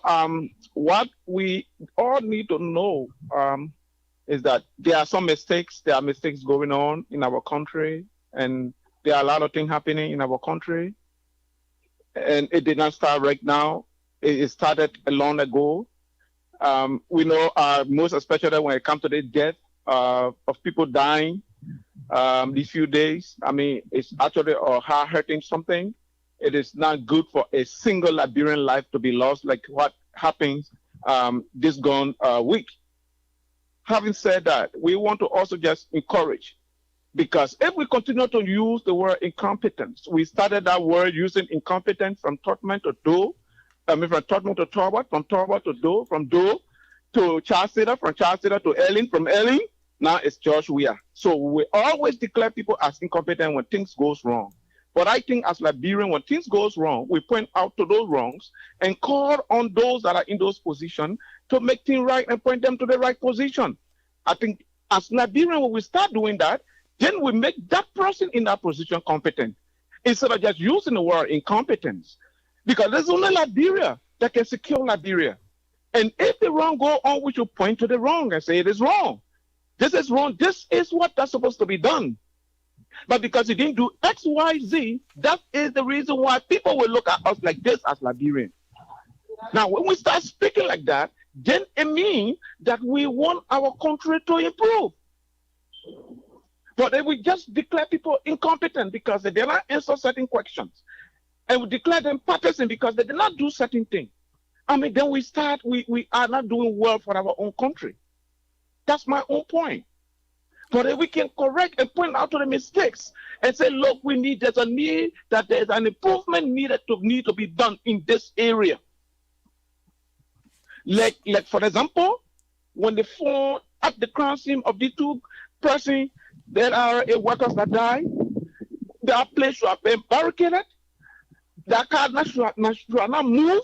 what we all need to know is that there are some mistakes. There are mistakes going on in our country, and there are a lot of things happening in our country. And it did not start right now. It started long ago. We know, most especially when it comes to the death of people dying these few days. I mean, it's actually hurting something. It is not good for a single Liberian life to be lost, like what happens this gone week. Having said that, we want to also just encourage, because if we continue to use the word incompetence, we started that word using incompetence from Tottenham to Doe, from Tottenham to Talbot, from Talbot to Doe, from Doe to Charles Cedar, from Charles Cedar to Ellen, from Ellen, now it's George Weah. So we always declare people as incompetent when things goes wrong. But I think as Liberians, when things goes wrong, we point out to those wrongs and call on those that are in those positions to make things right and point them to the right position. I think as Liberians, when we start doing that, then we make that person in that position competent, instead of just using the word incompetence. Because there's only Liberia that can secure Liberia. And if the wrong go on, we should point to the wrong and say it is wrong. This is wrong. This is what that's supposed to be done. But because you didn't do X, Y, Z, that is the reason why people will look at us like this as Liberians. Now, when we start speaking like that, then it means that we want our country to improve. But if we just declare people incompetent because they did not answer certain questions, and we declare them partisan because they did not do certain things, I mean, then we are not doing well for our own country. That's my own point. But if we can correct and point out to the mistakes and say, look, there's an improvement needed to be done in this area. Like for example, when they fall at the crime scene of the two persons, there are workers that die, their place should have been barricaded, their car should not move.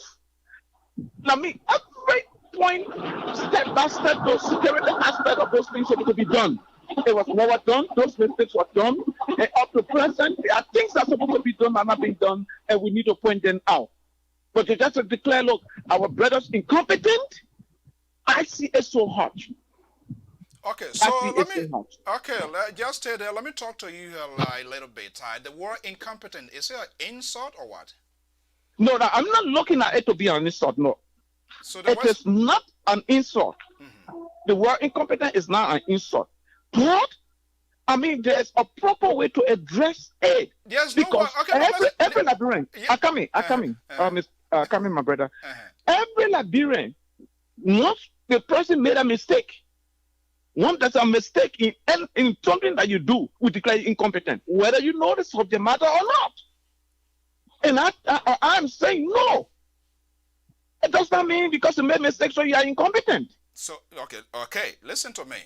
I mean, every point, step by step, the security aspect of those things supposed to be done. It was never done. Those mistakes were done. And up to present, there are things that are supposed to be done and not being done, and we need to point them out. But to just declare, look, our brothers incompetent, I see it so hard. Okay, so just stay there. Let me talk to you a little bit. The word incompetent, is it an insult or what? No, I'm not looking at it to be an insult, no. So it is not an insult. Mm-hmm. The word incompetent is not an insult. But, I mean, there's a proper way to address it. Yes, because every Liberian, I come in, my brother. Every Liberian, once the person made a mistake, once there's a mistake in something that you do, we declare you incompetent, whether you know the subject matter or not. And I'm saying no. It does not mean because you made mistakes, so you are incompetent. So, okay, listen to me.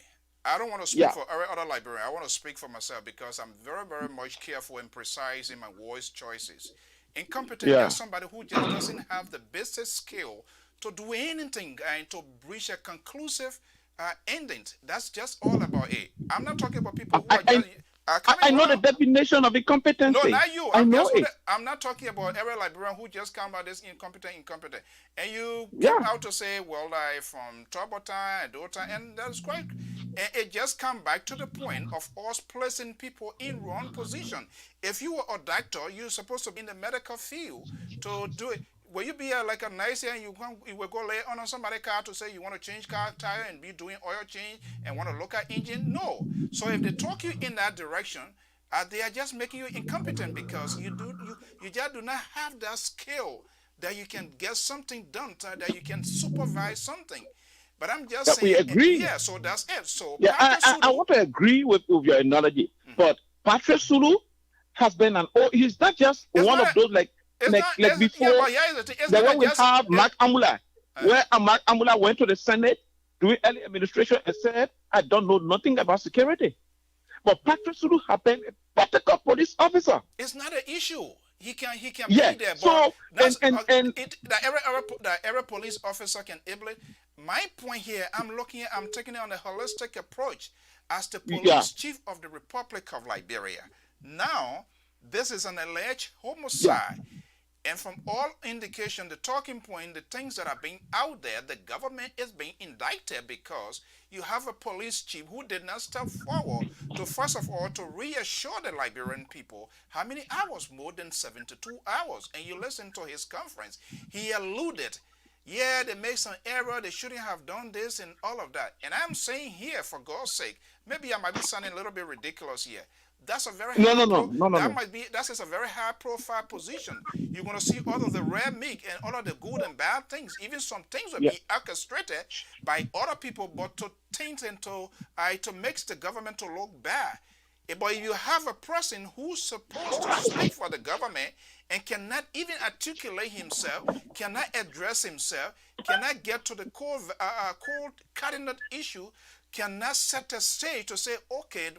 I don't want to speak for every other librarian. I want to speak for myself because I'm very, very much careful and precise in my voice choices. Incompetent is somebody who just doesn't have the basic skill to do anything and to reach a conclusive ending. That's just all about it. I'm not talking about people who are just. I know the definition of incompetency. No, not you. I know it. I'm not talking about every Liberian who just come out as incompetent. And you come out to say, well, I from Tobota, Dota, and that's quite. And it just come back to the point of us placing people in wrong position. If you were a doctor, you're supposed to be in the medical field to do it. Will you be like a nice and you will go lay on somebody's car to say you want to change car tire and be doing oil change and want to look at engine? No. So if they talk you in that direction, they are just making you incompetent because you just do not have that skill that you can get something done, that you can supervise something. But I'm just saying, we agree. Yeah, so that's it. So I want to agree with your analogy, but Patrick Sulu has been he's not just one of those like before the one we have Mark Amula, where Mark Amula went to the Senate doing early administration and said, I don't know nothing about security. But Patrick Sulu has been a protocol police officer. It's not an issue. He can be there. But so every police officer can able it. My point here, I'm taking it on a holistic approach as the police chief of the Republic of Liberia. Now, this is an alleged homicide. And from all indication, the talking point, the things that are being out there, the government is being indicted because you have a police chief who did not step forward to, first of all, to reassure the Liberian people how many hours, more than 72 hours. And you listen to his conference, he alluded, yeah, they made some error, they shouldn't have done this and all of that. And I'm saying here, for God's sake, maybe I might be sounding a little bit ridiculous here. That's a very that is a very high profile position. You're going to see all of the rare meat and all of the good and bad things. Even some things will be orchestrated by other people, but to taint and to make the government to look bad. But if you have a person who's supposed to speak for the government and cannot even articulate himself, cannot address himself, cannot get to the cold cardinal issue, cannot set a stage to say, okay,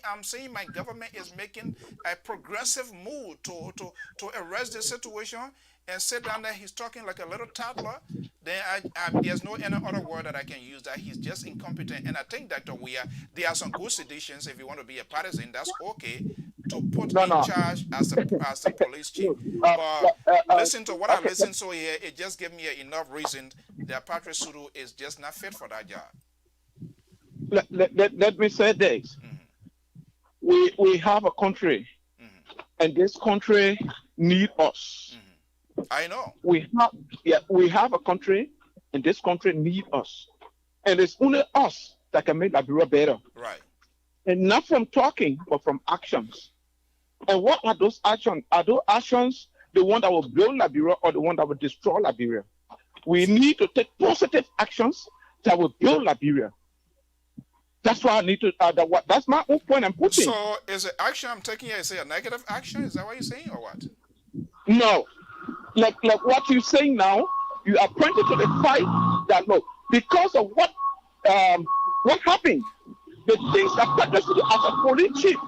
I'm saying my government is making a progressive move to arrest the situation, and sit down there, he's talking like a little toddler, then there's no any other word that I can use, that he's just incompetent. And I think that there are some good seditions, if you want to be a partisan, that's okay, to put in charge as a police chief. But listen to what I listened to here, it just gave me enough reason that Patrick Sulu is just not fit for that job. Let me say this. We have a country, and this country needs us. I know. We have a country, and this country needs us. And it's only us that can make Liberia better. Right. And not from talking, but from actions. And what are those actions? Are those actions the one that will build Liberia or the one that will destroy Liberia? We need to take positive actions that will build Liberia. That's why I need to. That's my own point I'm putting. So, is the action I'm taking here, is it a negative action? Is that what you're saying, or what? No, like what you're saying now. You are pointing to the fight that because of what happened, the things that Patrick Sulu as a police chief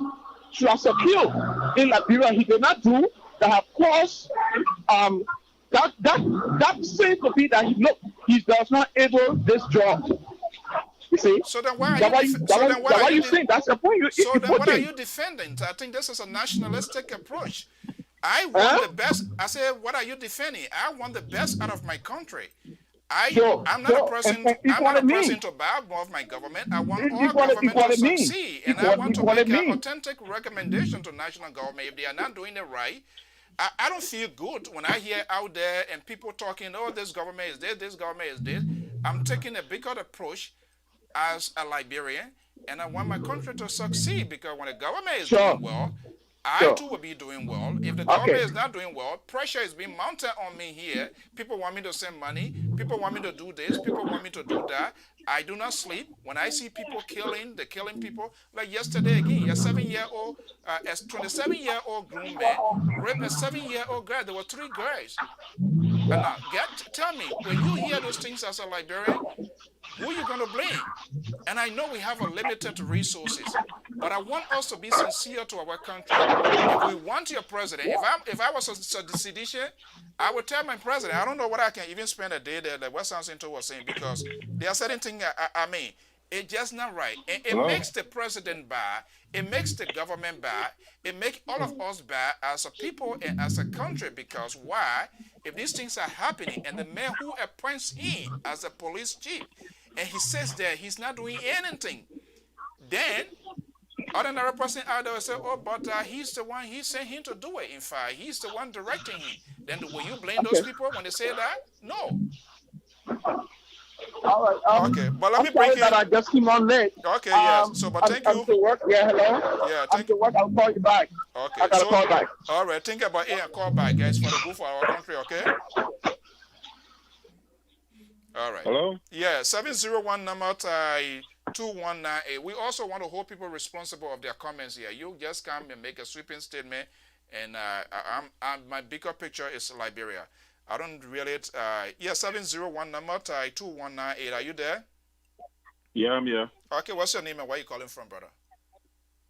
should have secured in Liberia, he did not do, that have caused that seems to be that he does not able this job. You see? So then why are you saying that's the point? What are you defending? I think this is a nationalistic approach. I want the best. I said, what are you defending? I want the best out of my country. I'm not a person to badmouth my government. I want all government to succeed, and I want to make an authentic recommendation to national government. If they are not doing it right, I don't feel good when I hear out there and people talking, oh, this government is this government is this. I'm taking a bigger approach as a Liberian, and I want my country to succeed, because when the government is doing well, I too will be doing well. If the government is not doing well, pressure is being mounted on me here. People want me to send money. People want me to do this. People want me to do that. I do not sleep. When I see people killing people, like yesterday again, a 27-year-old grown man raped a 7-year-old girl. There were 3 girls. And now, tell me, when you hear those things as a Liberian, who are you going to blame? And I know we have a limited resources, but I want us to be sincere to our country. If we want your president, if I was a seditious, I would tell my president, I don't know what I can even spend a day there, like what Sansinto was saying, because there are certain things, I mean, it's just not right. It makes the president bad. It makes the government bad. It makes all of us bad as a people and as a country, because why? If these things are happening and the man who appoints him as a police chief, and he says that he's not doing anything, then ordinary person out there will say, oh, but he's the one, he sent him to do it. In fact, he's the one directing him. Then will you blame those people when they say that? No. All right. Okay, but let me sorry bring that in. I just came on late. Okay, yes. So, but thank you. I'm to work. Yeah, hello. Yeah, I'm to work. I'll call you back. Okay. I gotta call back. All right. Think about it and call back, guys, for the good for our country. Okay. All right. Hello. Yeah, 701 number 2198. We also want to hold people responsible of their comments here. You just come and make a sweeping statement, and my bigger picture is Liberia. I don't really. Yeah, 701 number 2198. Are you there? Yeah, I'm here. Okay, what's your name and where are you calling from, brother?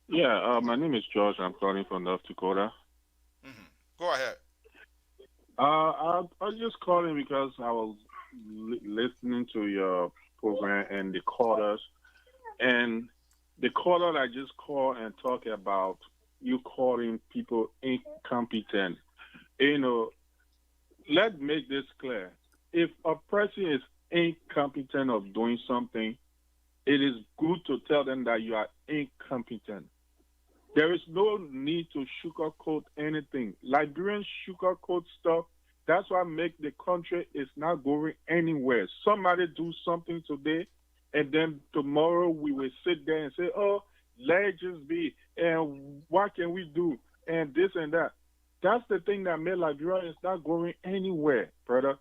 Yeah, my name is George. I'm calling from North Dakota. Go ahead. I was just calling because I was listening to your program and the callers, and the caller that just called and talk about you calling people incompetent. You know, let's make this clear. If a person is incompetent of doing something, it is good to tell them that you are incompetent. There is no need to sugarcoat anything. Liberians sugarcoat stuff. That's what make the country is not going anywhere. Somebody do something today, and then tomorrow we will sit there and say, oh, let it just be, and what can we do, and this and that. That's the thing that made Liberia is not going anywhere, brother.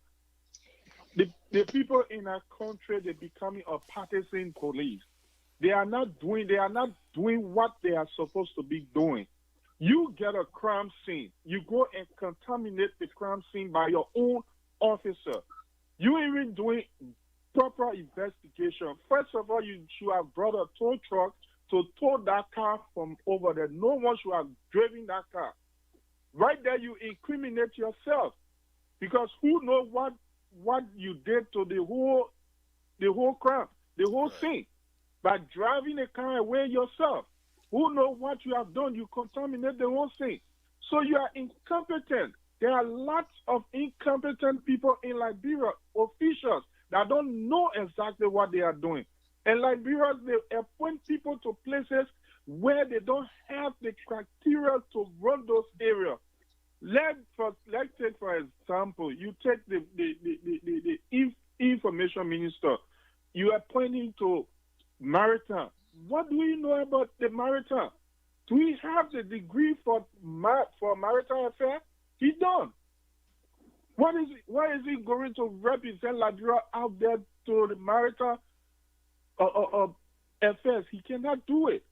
The people in our country, they're becoming a partisan police. They are not doing what they are supposed to be doing. You get a crime scene, you go and contaminate the crime scene by your own officer. You even doing proper investigation. First of all, you should have brought a tow truck to tow that car from over there. No one should have driven that car. Right there, you incriminate yourself, because who knows what you did to the whole crime, the whole thing, by driving a car away yourself. Who knows what you have done? You contaminate the whole thing. So you are incompetent. There are lots of incompetent people in Liberia, officials that don't know exactly what they are doing. And Liberians, they appoint people to places where they don't have the criteria to run those areas. Let's take, for example, you take the information minister. You appoint him to maritime. What do we know about the maritime? Do we have the degree for maritime affairs? He don't. Why is he going to represent Liberia out there to the maritime affairs? He cannot do it.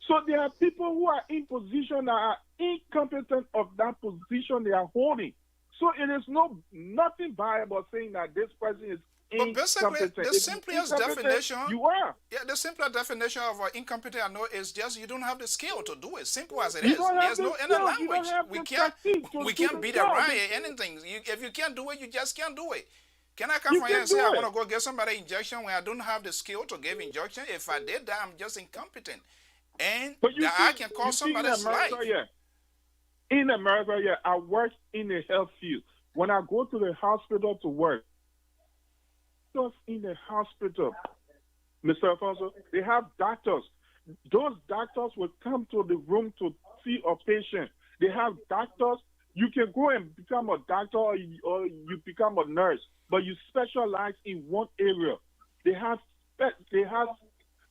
So there are people who are in position that are incompetent of that position they are holding. So it is nothing bad about saying that this person is but basically, the simplest definition, you are. Yeah, the simplest definition of incompetent, I know, is just you don't have the skill to do it. Simple as it you is. There's no inner language. We can't beat around anything. If you can't do it, you just can't do it. Can I come from here and say I want to go get somebody injection when I don't have the skill to give injection? If I did that, I'm just incompetent. And I can call somebody's life. In America, I work in the health field. When I go to the hospital to work, in the hospital, Mr. Alfonso, they have doctors. Those doctors will come to the room to see a patient. They have doctors. You can go and become a doctor or you become a nurse, but you specialize in one area. They have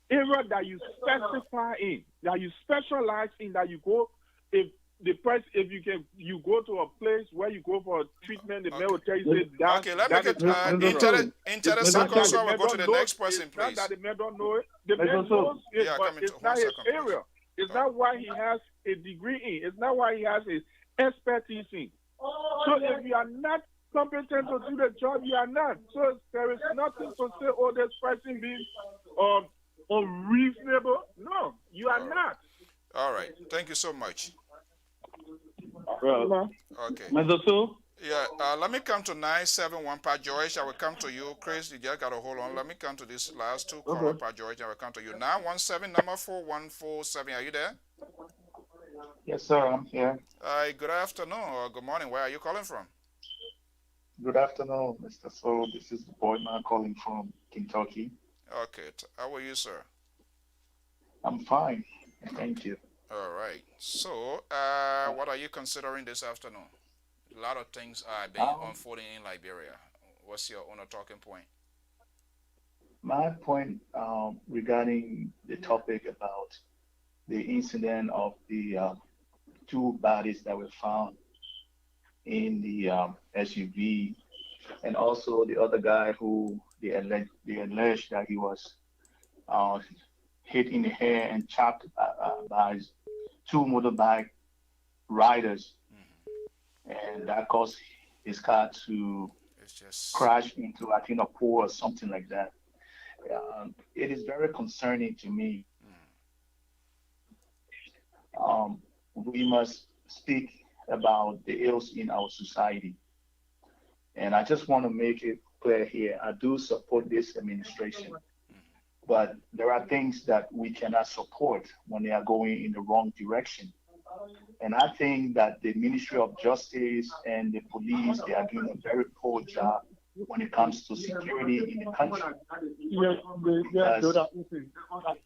area that you specify in, that you specialize in, that you go. If you go to a place where you go for a treatment, the man will tell you that. Okay, let me get into the second, so we'll go to the next person, please. Not that the man don't know it. The man knows it, but it's not his area. It's not why he has a degree in. It's not why he has his expertise in. So if you are not competent to do the job, you are not. So there is nothing to say, oh, this person being unreasonable. No, you are not. All right. Thank you so much. Well, Okay. Yeah, let me come to 971 Pa George. I will come to you. Chris, you just got to hold on. Let me come to this last two caller, Pa George. I will come to you. 917, number 4147. Are you there? Yes, sir, I'm here. Good afternoon or good morning. Where are you calling from? Good afternoon, Mr. So. This is the boy man calling from Kentucky. Okay. How are you, sir? I'm fine. Thank you. All right. So, what are you considering this afternoon? A lot of things are being unfolding in Liberia. What's your own talking point? My point regarding the topic about the incident of the two bodies that were found in the SUV, and also the other guy who they alleged that he was uh, hit in the head and chopped by two motorbike riders, and that caused his car to crash into, I think, a pool or something like that. It is very concerning to me. We must speak about the ills in our society. And I just want to make it clear here, I do support this administration, but there are things that we cannot support when they are going in the wrong direction. And I think that the Ministry of Justice and the police, they are doing a very poor job when it comes to security in the country.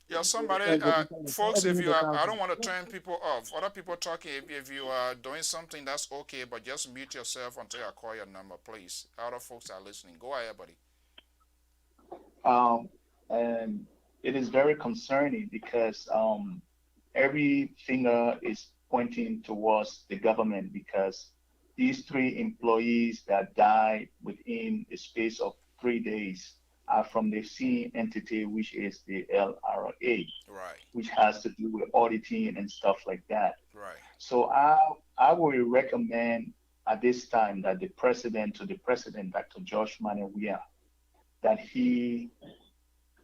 Yeah, somebody, folks, if you are, I don't want to turn people off. Other people talking, if you are doing something, that's okay, but just mute yourself until I call your number, please. Other folks are listening. Go ahead, buddy. And it is very concerning because every finger is pointing towards the government, because these three employees that died within a space of 3 days are from the same entity, which is the LRA, right, which has to do with auditing and stuff like that. Right. So I would recommend at this time that the president, Dr. Josh Monrovia, that he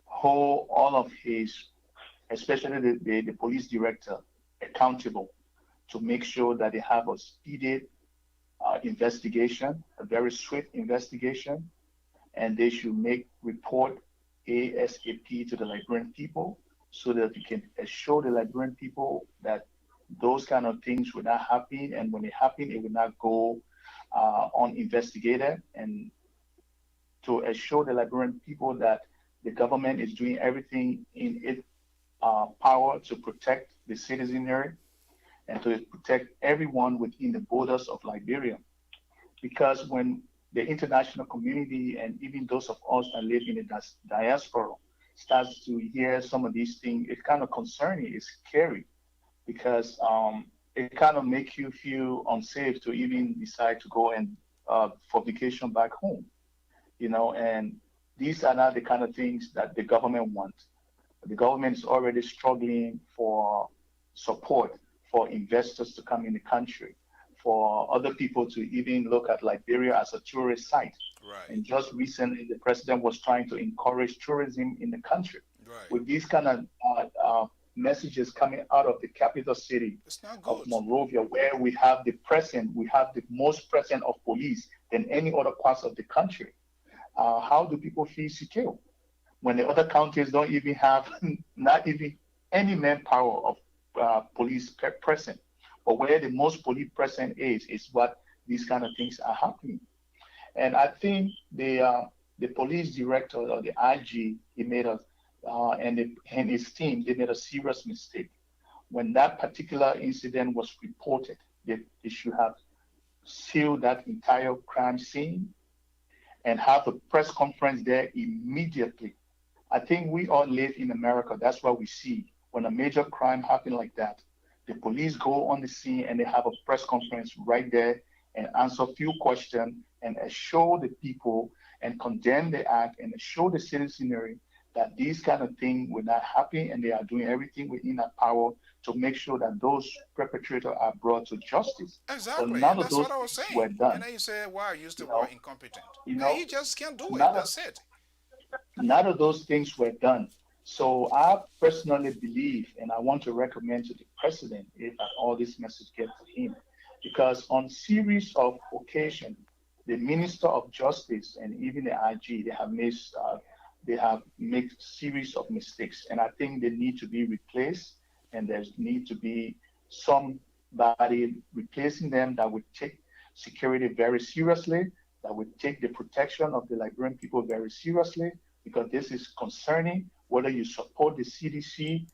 hold all of his, especially the police director, accountable to make sure that they have a speedy investigation, a very swift investigation, and they should make report ASAP to the Liberian people so that we can assure the Liberian people that those kind of things will not happen, and when it happen, it will not go uninvestigated, and to assure the Liberian people that the government is doing everything in its power to protect the citizenry and to protect everyone within the borders of Liberia. Because when the international community and even those of us that live in the diaspora starts to hear some of these things, it's kind of concerning, it's scary, because it kind of makes you feel unsafe to even decide to go and for vacation back home, and these are not the kind of things that the government wants. The government is already struggling for support for investors to come in the country, for other people to even look at Liberia as a tourist site. Right. And just recently, the president was trying to encourage tourism in the country. Right. With these kind of messages coming out of the capital city of Monrovia, where we have the most presence of police than any other parts of the country. How do people feel secure when the other counties don't even have not even any manpower of police present? But where the most police present is what these kind of things are happening. And I think the police director or the IG, he made and his team, they made a serious mistake. When that particular incident was reported, they should have sealed that entire crime scene and have a press conference there immediately. I think we all live in America. That's what we see. When a major crime happens like that, the police go on the scene and they have a press conference right there and answer a few questions and assure the people and condemn the act and assure the citizenry that these kind of things will not happen, and they are doing everything within their power to make sure that those perpetrators are brought to justice. Exactly. But none of That's those what I was saying. were done. And then you say, "Why I used the word incompetent?" He just can't do it. None That's it. None of those things were done. So I personally believe, and I want to recommend to the president if all this message gets to him, because on series of occasions, the Minister of Justice and even the IG, they have made series of mistakes, and I think they need to be replaced, and there's need to be somebody replacing them that would take security very seriously, that would take the protection of the Liberian people very seriously, because this is concerning whether you support the CDC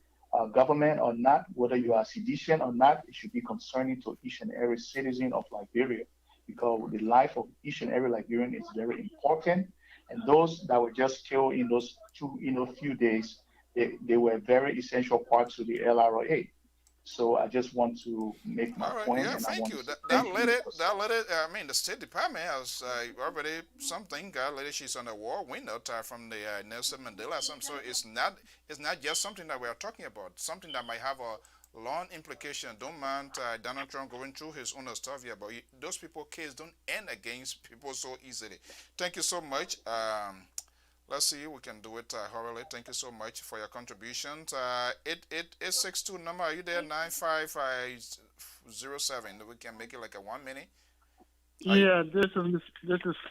government or not, whether you are seditious or not. It should be concerning to each and every citizen of Liberia, because the life of each and every Liberian is very important. And those that were just killed in those few days, they were very essential parts of the LRA. So I just want to make my point. Yeah, and thank I want you. to That let it. I mean, the State Department has already something. Lady, she's on the war window from the Nelson Mandela. So it's not just something that we are talking about. Something that might have a long implication. Don't mind Donald Trump going through his own stuff here, but those people case don't end against people so easily. Thank you so much. Let's see, we can do it hurriedly. Thank you so much for your contributions. 862 number, are you there? 95507. We can make it like a 1 minute. Yeah, this is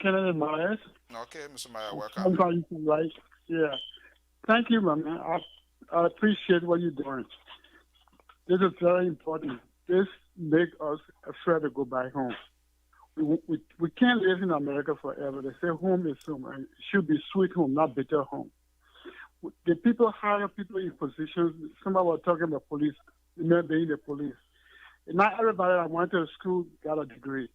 Kennedy Myers. Okay, Mr. Myers, welcome. Sometimes you can write. Yeah. Thank you, my man. I appreciate what you're doing. This is very important. This makes us afraid to go back home. We can't live in America forever. They say home is home, and it should be sweet home, not bitter home. The people hire people in positions. Somebody was talking about police, men being the police. Not everybody that went to school got a degree.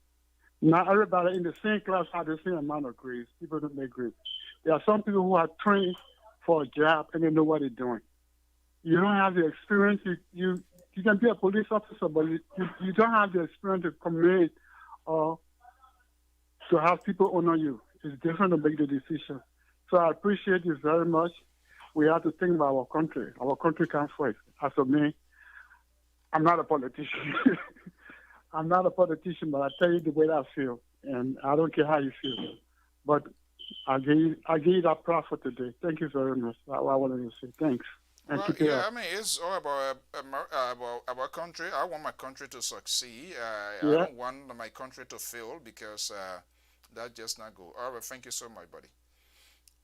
Not everybody in the same class had the same amount of grades. People don't make grades. There are some people who are trained for a job and they know what they're doing. You don't have the experience. You can be a police officer, but you don't have the experience to commit or to have people honor you. It's different to make the decision. So I appreciate you very much. We have to think about our country. Our country comes first. As for me, I'm not a politician. I'm not a politician, but I tell you the way I feel, and I don't care how you feel. But I give you that profit today. Thank you very much. I wanted to say thanks. And well, yeah, I mean, it's all about our country. I want my country to succeed. I don't want my country to fail, because that's just not good. All right, thank you so much, buddy.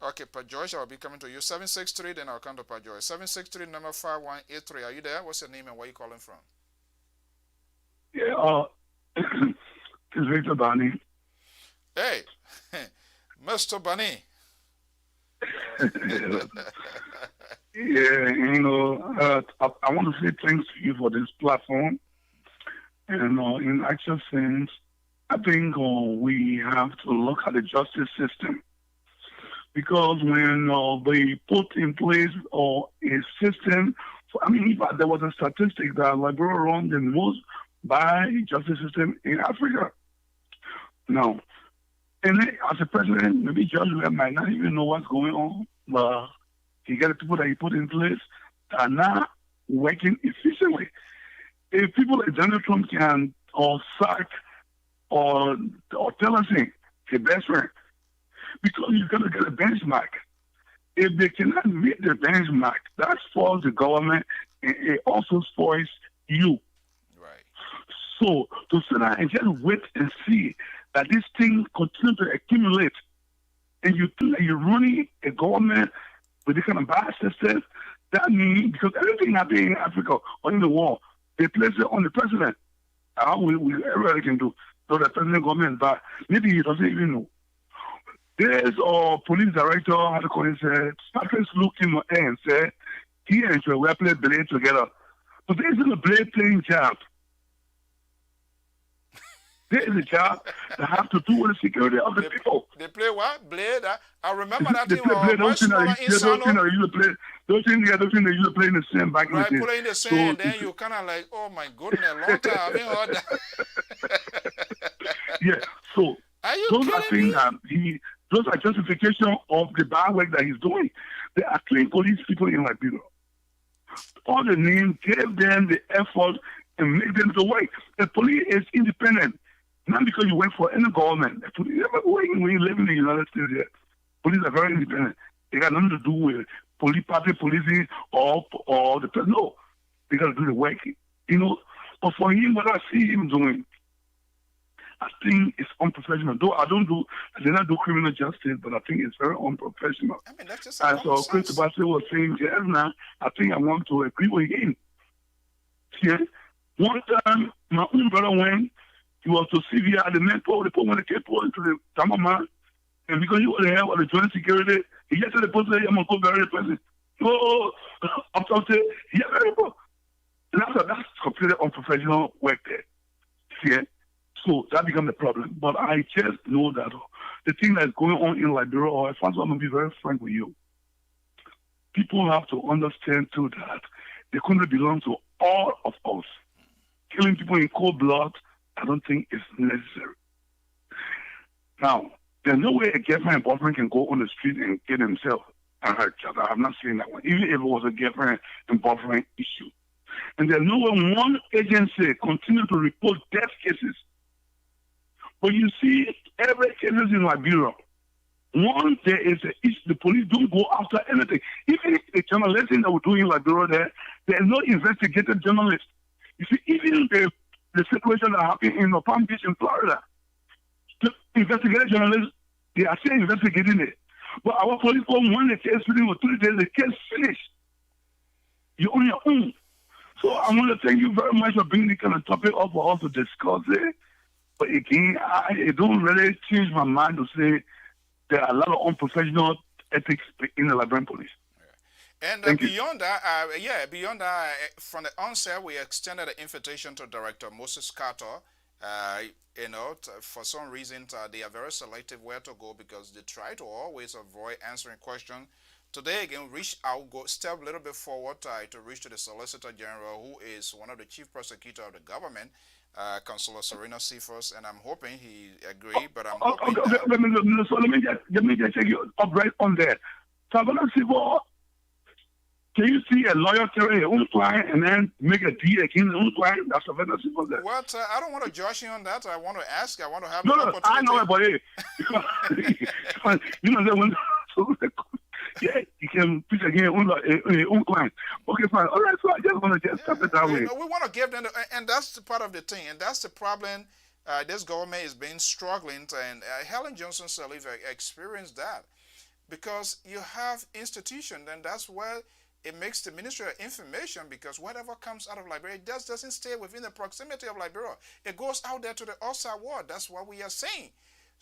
Okay, Pa George, I'll be coming to you. 763, then I'll come to Pa George. 763, number 5183. Are you there? What's your name and where you calling from? Yeah, it's Victor Bunny. Hey, Mr. Bunny. Yeah, I want to say thanks to you for this platform. And in actual sense, I think we have to look at the justice system, because when they put in place a system, if there was a statistic that Liberia run the most by justice system in Africa. Now, and as a president, maybe Judge might not even know what's going on, but he got the people that he put in place that are not working efficiently. If people like Donald Trump can sack or tell us the best friend, because you're going to get a benchmark. If they cannot meet the benchmark, that spoils the government, and it also spoils you. Right. So to sit down and just wait and see that this thing continue to accumulate, and you think that you're running a government with this kind of bad system, that means, because everything happening in Africa or in the world, they place it on the president. Everybody can do. So the president government is bad. Maybe he doesn't even know. There's a police director, how to call it, started looking at and said, he and Joe will play blade together. But there isn't a blade playing job. There is a job that has to do with the security of the people. They play what? Blade? I remember that they thing. Play blade. Those things that they used to play in the sand back in the day. Right, playing the sand, then you kind of like, oh my goodness, long time I haven't heard that. Yeah, so those are things that those are justification of the bad work that he's doing. There are trained police people in Liberia. all the names, gave them the effort, and make them to work. The police is independent, not because you work for any government. The police never working when you live in the United States. Here. Police are very independent. They got nothing to do with police party policing or the president. No, they got to do the work. You know, but for him, what I see him doing, I think it's unprofessional. Though I do not do criminal justice, but I think it's very unprofessional. I mean, that's just As Chris Sebastian was saying just now, I think I want to agree with him. Yeah. One time, my own brother went, he was to CVR at the mentor, they put one of the kids into the Tamama, and because he was the head of the joint security, he just said the person, I'm going to go bury the person. Oh, I'm talking, yeah, very good. That's completely unprofessional work there. Yeah. So that becomes the problem. But I just know that the thing that's going on in Liberia, or I'm going to be very frank with you, people have to understand too that the country belongs to all of us. Killing people in cold blood, I don't think is necessary. Now, there's no way a girlfriend and boyfriend can go on the street and get themselves and hurt each other. I'm not saying that one, even if it was a girlfriend and boyfriend issue. And there's no way one agency continue to report death cases. But you see, every case in Liberia, one, there is the police don't go after anything. Even if the journalism that we're doing in Liberia, there is no investigative journalist. You see, even the situation that happened in Palm Beach in Florida, the investigative journalists, they are still investigating it. But our police, when the case finished for 3 days, the case finished. You're on your own. So I want to thank you very much for bringing this kind of topic up for us to discuss it. But again, it don't really change my mind to say there are a lot of unprofessional ethics in the Liberian police. And beyond that, from the onset, we extended an invitation to Director Moses Carter. For some reason, they are very selective where to go because they try to always avoid answering questions. Today, again, step a little bit forward to reach to the Solicitor General, who is one of the chief prosecutors of the government, Councilor Serena Cephas, and I'm hoping he agrees. But I'm hoping. Let me just take you up right on there. Savannah Cephas, can you see a lawyer carry his own client and then make a deal against his own client? That's Savannah Cephas there. What? I don't want to judge you on that. I want to ask. I want to have no, the opportunity. I know about it. Because, you know, when yeah, you can preach against your own client. Okay, fine. All right, so I just want to just stop it that way. We want to give them, and that's the part of the thing, and that's the problem. This government has been struggling, and Helen Johnson Sirleaf experienced that because you have institutions, and that's where it makes the Ministry of Information, because whatever comes out of Liberia, it just doesn't stay within the proximity of Liberia. It goes out there to the outside world. That's what we are saying.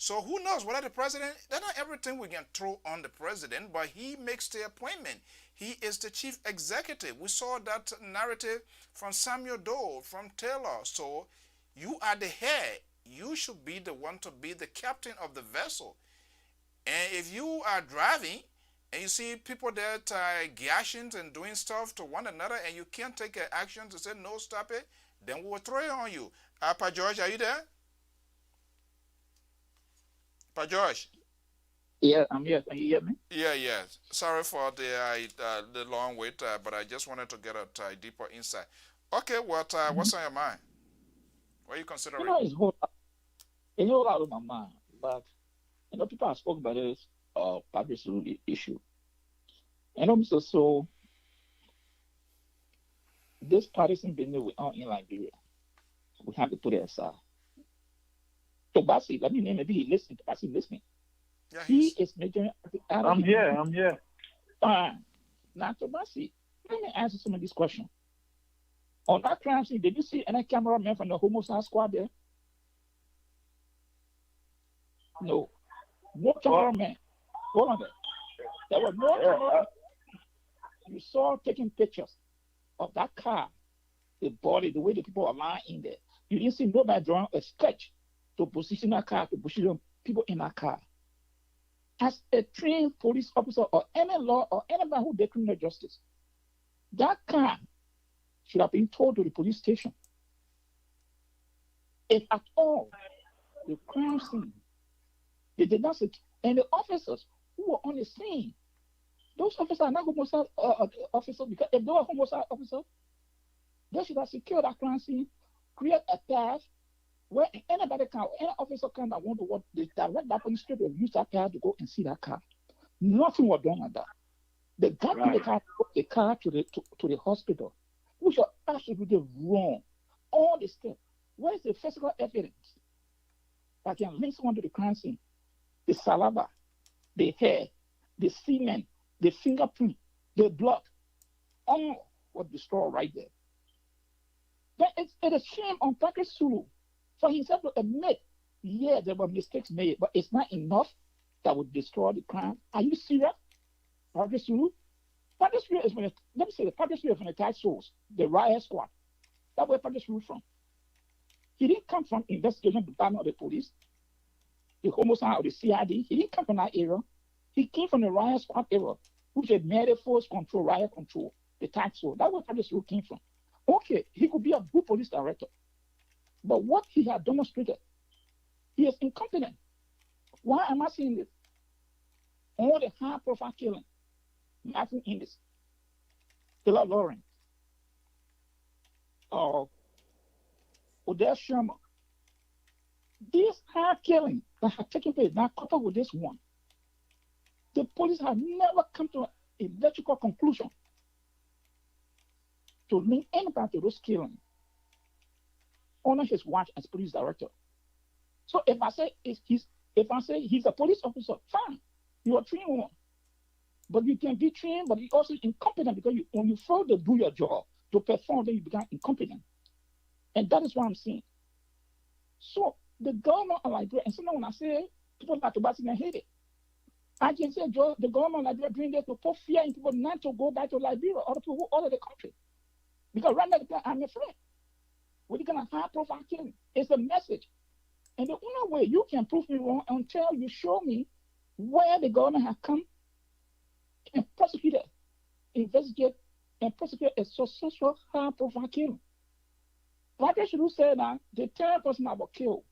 So who knows whether the president, that's not everything we can throw on the president, but he makes the appointment. He is the chief executive. We saw that narrative from Samuel Doe, from Taylor. So you are the head. You should be the one to be the captain of the vessel. And if you are driving and you see people that are gashing and doing stuff to one another and you can't take an action to say, no, stop it, then we will throw it on you. Pa George, are you there? Pa George? Yeah, I'm here. Can you hear me? Yeah. Sorry for the long wait, but I just wanted to get a deeper insight. Okay, what's on your mind? What are you considering? It's a whole lot on my mind, but people have spoken about this public issue. So this partisan business we are in Liberia, we have to put it aside. Tobasi, let me name, maybe he listening. Tobasi listening. Yeah, he is majoring. I'm here. Now, Tobasi, let me answer some of these questions. On that crime scene, did you see any cameraman from the homicide squad there? No. No cameraman. Hold on there. There were no cameraman. You saw taking pictures of that car, the body, the way the people are lying in there. You didn't see nobody drawing a sketch to position that car, to position people in that car. As a trained police officer or any law or anybody who does criminal justice, that car should have been told to the police station. If at all, the crime scene, they did not say, and the officers who were on the scene, Those officers are not homicide officers, because if they were homicide officers, they should have secured that crime scene, create a path where anybody can, any officer can that want to work, they direct that police straight and use that car to go and see that car. Nothing was done like that. They got in the car, took the car to the hospital, which are absolutely wrong. All the steps. Where is the physical evidence that can link someone to the crime scene? The saliva, the hair, the semen, the fingerprint, the blood, all was destroyed right there. Then it is shame on Patrick Sulu for himself to admit, yeah, there were mistakes made, but it's not enough that would destroy the crime. Are you serious? Patrick Sulu? Patrick Sulu is let me say that Patrick Sulu is from the tax source, the riot squad. That's where Patrick Sulu from. He didn't come from investigation department of the police, the homicide or the CID. He didn't come from that era. He came from the riot squad era, which is murder force control, riot control, the tax force. That's where Patrick Sulu came from. Okay, he could be a good police director, but what he had demonstrated, he is incompetent. Why am I saying this? All the high-profile killing, Matthew Indes, Taylor Lawrence, Odell Sherman, these high killings that have taken place now, coupled with this one, the police have never come to a logical conclusion to link anybody to those killings under his watch as police director. So if I say he's a police officer, fine, you are trained one. But you can be trained, but you're also incompetent, because when you fail to do your job, to perform, then you become incompetent. And that is what I'm saying. So the government of Liberia, and sometimes when I say people like to basically hate it, I can say the government of Liberia doing this to put fear in people not to go back to Liberia or to people all over the country. Because right now I'm afraid. We're going to high profile killing. It's a message. And the only way you can prove me wrong until you show me where the government has come and prosecuted, investigate, and prosecute a successful high profile killing. Like I should have said that the third person that was killed,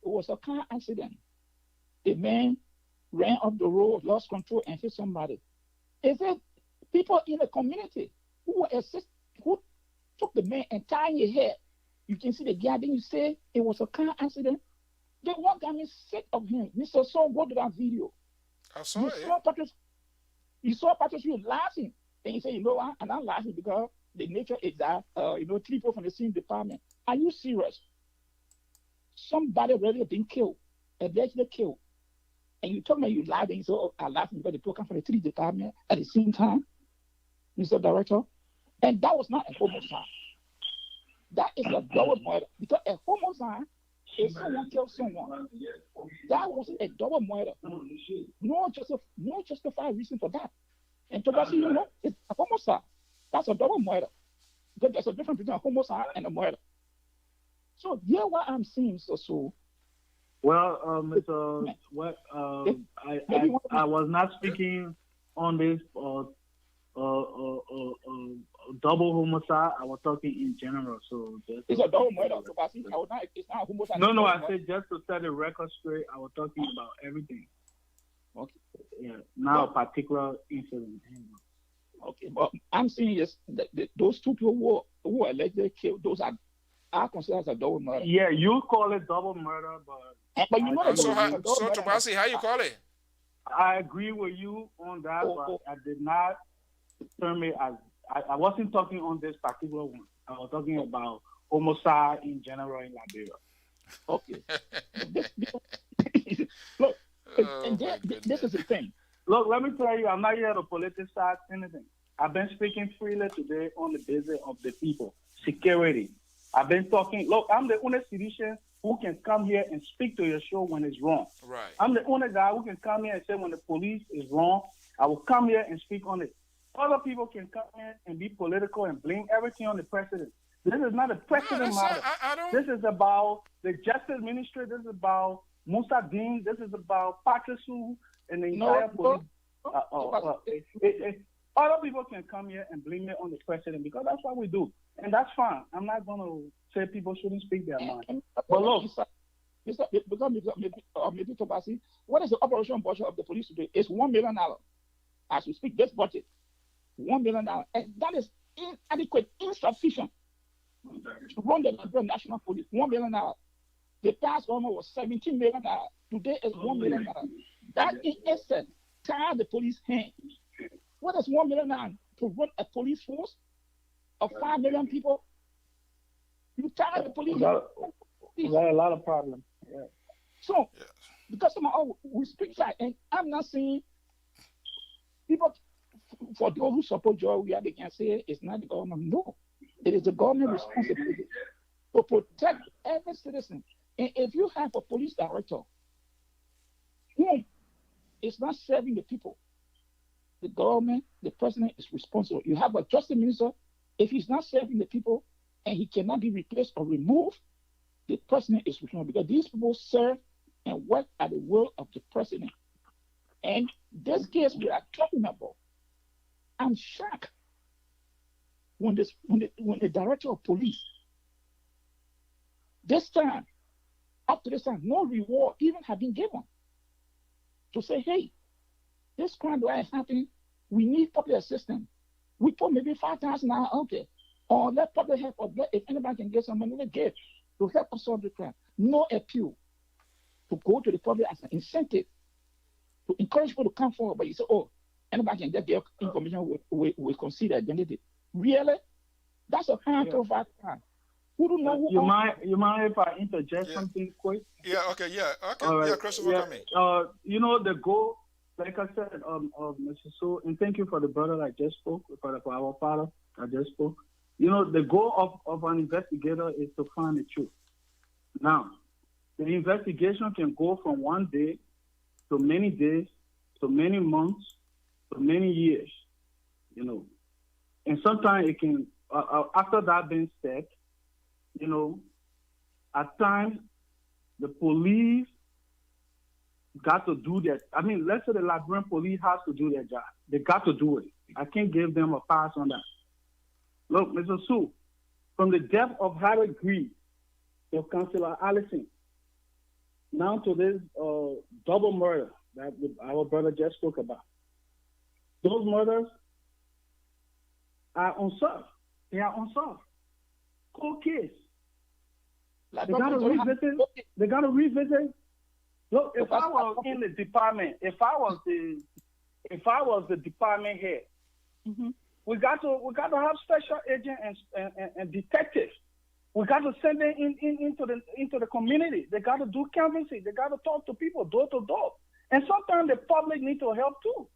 it was a car accident. The man ran up the road, lost control, and hit somebody. Is it people in the community who took the man and tied his head? You can see the guy, then you say it was a car accident. Then what got me sick of him? Mr. So go to that video. I saw it. You saw Patrick laughing. And you say, you know what? I'm not laughing because the nature is that, 3 people from the same department. Are you serious? Somebody already been killed, allegedly killed. And you told me you lied, and you said, oh, I'm laughing because the people come from the 3 department at the same time, Mr. Director. And that was not a homicide. That is a double murder. Because a homicide is someone killed someone. That wasn't a double murder. No justified reason for that. And to say, it's a homicide. That's a double murder. Because there's a difference between a homicide and a murder. So, yeah, what I'm saying, so. Well, Mr. I was not speaking on this double homicide. I was talking in general. So it's a double murder. It's not a homicide. No, I said just to set the record straight, I was talking about everything. Okay. Yeah. Now, a particular incident. Okay, but I'm saying is that those 2 people who were allegedly killed, those are considered as a double murder. Yeah, you call it double murder, but you know so Tomasi, how you call it? I agree with you on that, but I did not term it as I wasn't talking on this particular one. I was talking about homicide in general in Liberia. Okay. Look, this is the thing. Look, let me tell you, I'm not here to politicize anything. I've been speaking freely today on the business of the people, security. I've been talking. Look, I'm the only citizen who can come here and speak to your show when it's wrong. Right. I'm the only guy who can come here and say when the police is wrong, I will come here and speak on it. Other people can come here and be political and blame everything on the president. This is not a president matter. This is about the justice ministry. This is about Musa Dean. This is about Patrick Sulu and the entire police. Other people can come here and blame it on the president because that's what we do. And that's fine. I'm not going to say people shouldn't speak their mind. But look, maybe Tomasi, what is the operation budget of the police today? It's $1 million. as we speak, this budget, $1 million, and that is inadequate, insufficient to run the Liberian National Police. $1 million. The past government was $17 million. Today is $1 million. That in essence ties the police hand. What is $1 million to run a police force of 5 million people? You tie the police. We got a lot of problems. Yeah. So, because we speak fact, and I'm not saying people, for those who support Joy, they can say it's not the government. No, it is the government responsibility to protect every citizen. And if you have a police director who is not serving the people, the government, the president is responsible. You have a justice minister, if he's not serving the people and he cannot be replaced or removed, the president is responsible, because these people serve and work at the will of the president. And this case we are talking about, I'm shocked when the director of police, this time, up to this time, no reward even have been given to say, hey, this crime that is happening, we need public assistance. We put maybe $5,000 out there, or let public help, or if anybody can get some money, they give to help us solve the crime. No appeal to go to the public as an incentive to encourage people to come forward. But you say, oh, anybody can just get information, we consider identity. Really? That's a high-profile crime. Who don't know who? You mind if I interject something quick? Yeah. Okay. Yeah. Okay. Right. Yeah, Christopher, come in. The goal, like I said, Mr. So, and thank you for the brother that just spoke, for our father that just spoke. The goal of an investigator is to find the truth. Now, the investigation can go from one day to many days, to many months, to many years, And sometimes it can, after that being said, at times the police got to do that. I mean, let's say the Liberian police has to do their job. They got to do it. I can't give them a pass on that. Look, Mr. Sue, from the death of Harry Green, to Councillor Allison, now to this double murder that our brother just spoke about. Those murders are unsolved. They are unsolved. Cold case. They got to revisit. Look, if I was in the department, if I was the department head, we got to have special agents and detectives. We got to send them into the community. They got to do canvassing. They got to talk to people door to door. And sometimes the public need to help too.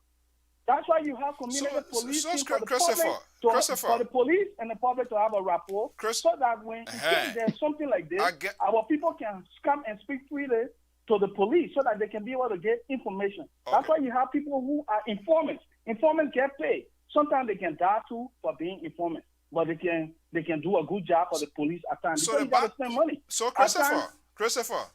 That's why you have community police for the police and the public to have a rapport, so that when there's something like this, our people can come and speak freely to the police, so that they can be able to get information. Okay. That's why you have people who are informants. Informants get paid. Sometimes they can die too for being informants, but they can do a good job for the police at times. So because you got to spend money. So Christopher.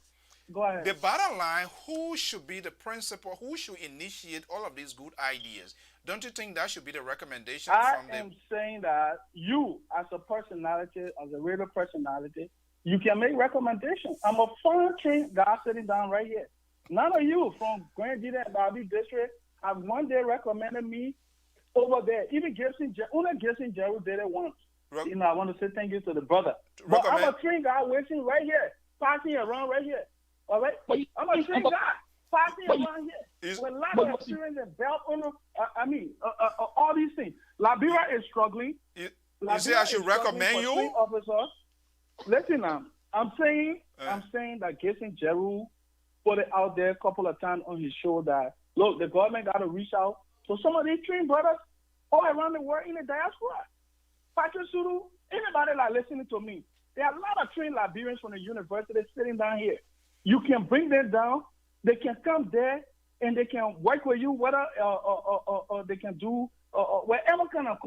Go ahead. The bottom line, who should be the principal? Who should initiate all of these good ideas? Don't you think that should be the recommendation from them? I am saying that you, as a personality, as a radio personality, you can make recommendations. I'm a foreign guy sitting down right here. None of you from Grand Gita and Bobby District have one day recommended me over there. Even Gibson Jeru did it once. I want to say thank you to the brother. But I'm a trained guy waiting right here, passing around right here. All right? I'm a trained guy passing around here with lots of experience and belt on all these things. Liberia is struggling. You say I should recommend you? Officers. Listen now, I'm saying that Gibson Jeru put it out there a couple of times on his show that, look, the government got to reach out to some of these trained brothers all around the world in the diaspora. Patrick Suru, anybody that listening to me, there are a lot of trained Liberians from the university sitting down here. You can bring them down. They can come there and they can work with you, whether they can do whatever kind of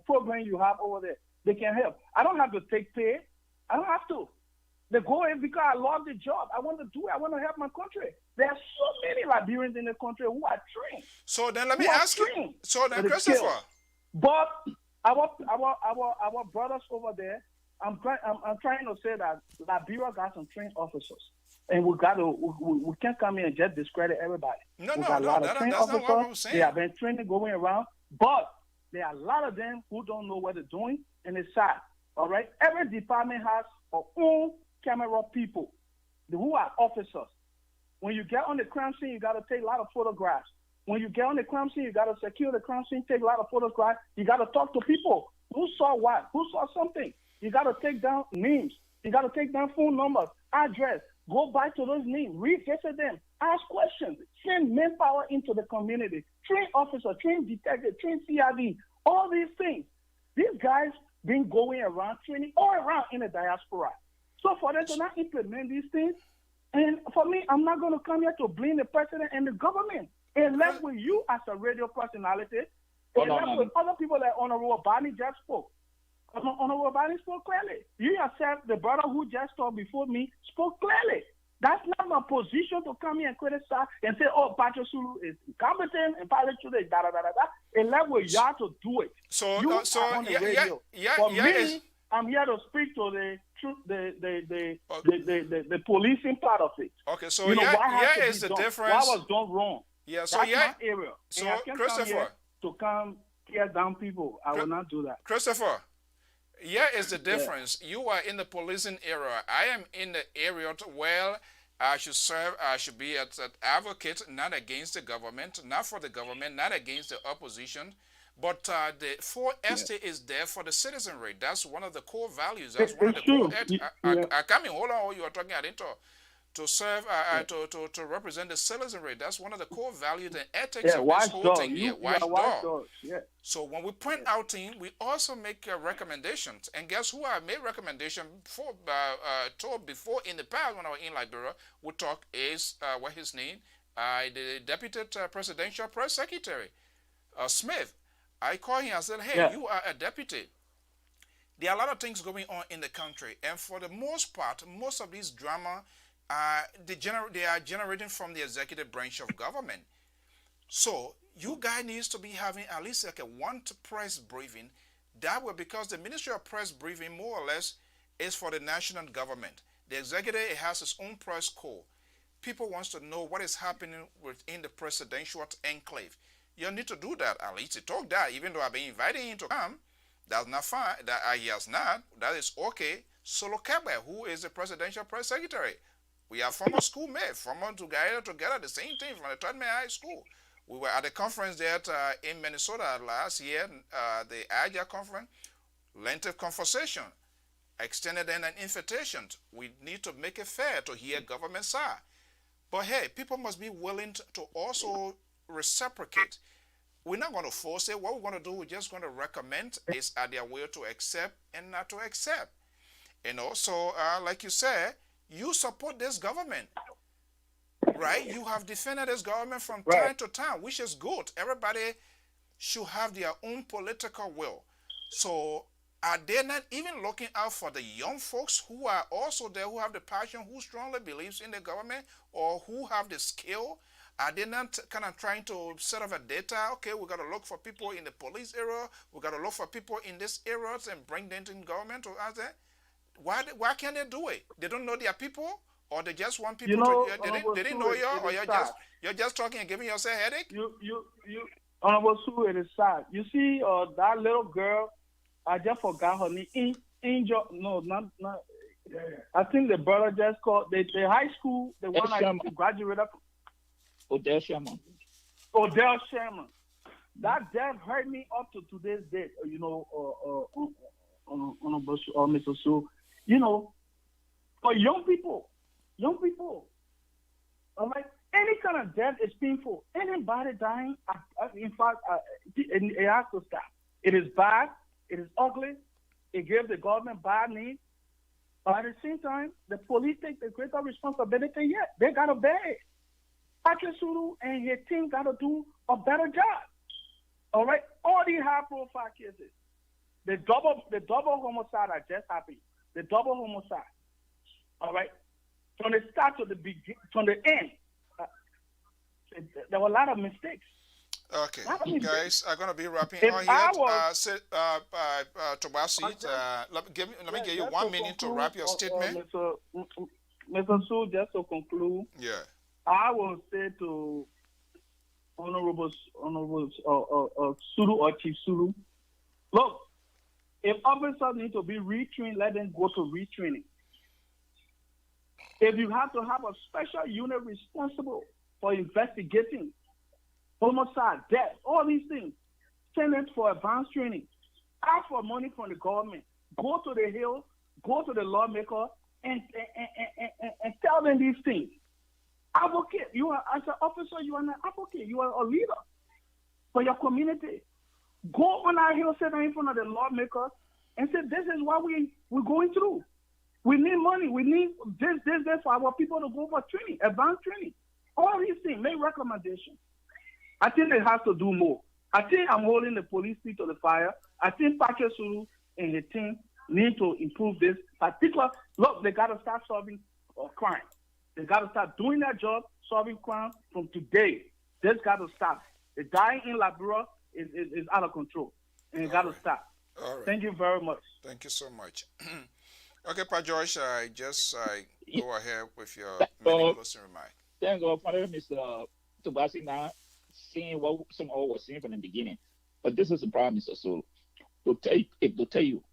program you have over there. They can help. I don't have to take pay. I don't have to. The goal is because I love the job. I want to do it. I want to help my country. There are so many Liberians in the country who are trained. So then let me ask you. So then, Christopher. But our brothers over there, I'm trying to say that Liberia got some trained officers. And we can't come here and just discredit everybody. No, we no, got a no, lot of trained that's not what I'm officers. saying. They have been training going around, but there are a lot of them who don't know what they're doing, and it's sad. All right, every department has their own camera people who are officers. When you get on the crime scene, you got to take a lot of photographs. When you get on the crime scene, you got to secure the crime scene, take a lot of photographs. You got to talk to people who saw what, who saw something. You got to take down names. You got to take down phone numbers, address. Go back to those names, revisit them, ask questions, send manpower into the community, train officers, train detectives, train CID, all these things. These guys been going around training all around in the diaspora. So for them to not implement these things, and for me, I'm not going to come here to blame the president and the government. It left with you as a radio personality. It left with other people like Honorable Barney just spoke. Honorable Barney spoke clearly. You yourself, the brother who just talked before me, spoke clearly. That's not my position to come here and criticize and say, oh, Patrick Sulu is incompetent and Patrick Sulu is da-da-da-da-da. It left with y'all to do it. So, you are on the radio. For me, I'm here to speak to the policing part of it. Okay, so you know, yeah is the difference. What was done wrong? Yeah, so that's yeah. my area. So I can't Christopher, come here to come tear down people. I will not do that. Christopher, yeah is the difference. Yeah. You are in the policing area. I am in the area where I should serve. I should be an advocate, not against the government, not for the government, not against the opposition. But the 4ST is there for the citizenry. That's one of the core values. That's one of the core. I come in. Hold on, you are talking. I didn't talk. To serve, to represent the citizenry. That's one of the core values and ethics of this whole thing here. Watchdog. Yeah. So when we point out things, we also make recommendations. And guess who I made recommendation for? Told before in the past when I was in Liberia, we talk is what his name? The Deputy Presidential Press Secretary, Smith. I called him and said, hey, you are a deputy. There are a lot of things going on in the country, and for the most part, most of these drama. They are generating from the executive branch of government. So you guys needs to be having at least like a one press briefing. That way, because the Ministry of Press Briefing more or less is for the national government. The executive has its own press corps. People wants to know what is happening within the presidential enclave. You need to do that. At least to talk that, even though I've been inviting him to come. That's not fine. That he has not. That is okay. Solo Kebe, who is the presidential press secretary. We are former schoolmates, former together the same thing from the Todman High School. We were at a conference there in Minnesota last year, the AGA conference, lengthy conversation, extended an invitation. We need to make it fair to hear government side. But hey, people must be willing to also reciprocate. We're not going to force it. What we're going to do, we're just going to recommend is at their will to accept and not to accept. And also, like you said, you support this government, right? You have defended this government from time to time, which is good. Everybody should have their own political will. So are they not even looking out for the young folks who are also there, who have the passion, who strongly believes in the government, or who have the skill? Are they not kind of trying to set up a data? Okay, we got to look for people in the police area. We got to look for people in this area and bring them in government to us there. Why can't they do it? They don't know their people, or they just want people they didn't know you, or you're just talking and giving yourself a headache? Honorable Sue, it is sad. You see, that little girl, I just forgot her name. Angel, no, not. I think the brother just called the high school, the one I graduated from. Odell Sherman. Odell Sherman. That death hurt me up to today's date. You know, Honorable Mr. Sue. You know, for young people, all right, any kind of death is painful. Anybody dying, in fact, it has to stop. It is bad. It is ugly. It gives the government bad name. But at the same time, the police take the greater responsibility yet. They got to bear it. Patrick Sulu and his team got to do a better job. All right? All these high-profile cases. The double homicide that just happened. The double homicide. All right? From the start to the beginning, from the end, there were a lot of mistakes. Okay, guys, I'm going to be wrapping if on here. Tobasi, let me give you 1 minute to wrap your statement. Mr. Sue, just to conclude, Yeah. I will say to Honorable Sulu or Chief Sulu, look, if officers need to be retrained, let them go to retraining. If you have to have a special unit responsible for investigating homicide, death, all these things, send it for advanced training. Ask for money from the government. Go to the Hill, go to the lawmaker, and tell them these things. Advocate. You are, as an officer, you are an advocate. You are a leader for your community. Go on our hill, sit in front of the lawmakers, and say, this is what we're going through. We need money. We need this for our people to go for training, advanced training. All these things, make recommendations. I think it has to do more. I think I'm holding the police feet to the fire. I think Patrick Sulu and his team need to improve this. Particular, look, they got to start solving crime. They got to start doing their job, solving crime from today. This got to stop. The dying in Liberia is out of control, and it got to stop. All right. Thank you very much. Thank you so much. Okay, Pa George, go ahead with your many closing remarks. Thank God for Mr. Tobasi now seeing what some of was saying from the beginning. But this is the problem, Mr. Solo. To tell you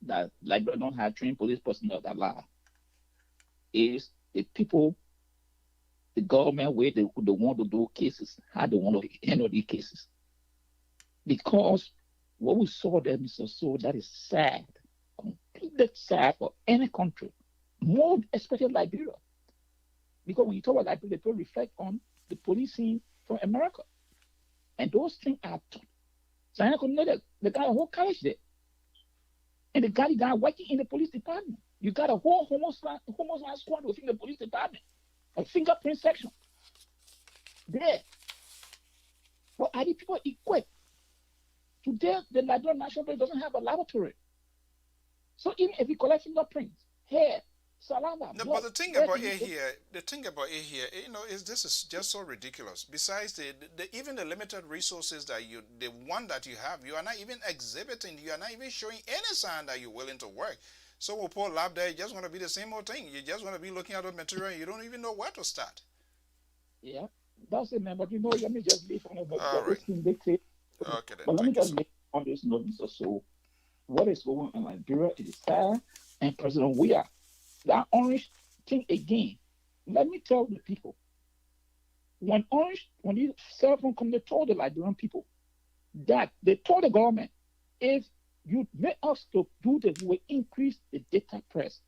that Liberia don't have trained police personnel that lie is the people, the government, where they want to do cases, how they want to handle these cases. Because what we saw there, Mr. Solo, that is sad. Completely sad for any country, more especially Liberia. Because when you talk about Liberia, people reflect on the policing from America. And those things are taught. So I know they got a whole college there. And they got a guy working in the police department. You got a whole homicide squad within the police department. A fingerprint section. There. But are these people equipped? Today, the Liberian National Police doesn't have a laboratory. So even if you collect fingerprints, hair, saliva, no, blood, but the thing about it here, is this is just so ridiculous. Besides even the limited resources that the one that you have, you are not even exhibiting, you are not even showing any sign that you're willing to work. So we'll put lab there, it's just going to be the same old thing. You're just going to be looking at the material and you don't even know where to start. Yeah, that's it, man. But let me just leave on about right. this thing they say. Okay, then. But let me just leave on this note, Mr. So what is going on in Liberia is sad, and President Weah, that orange thing again. Let me tell the people, when these cell phone companies told the Liberian people that they told the government, if you make us to do this, we will increase the data price.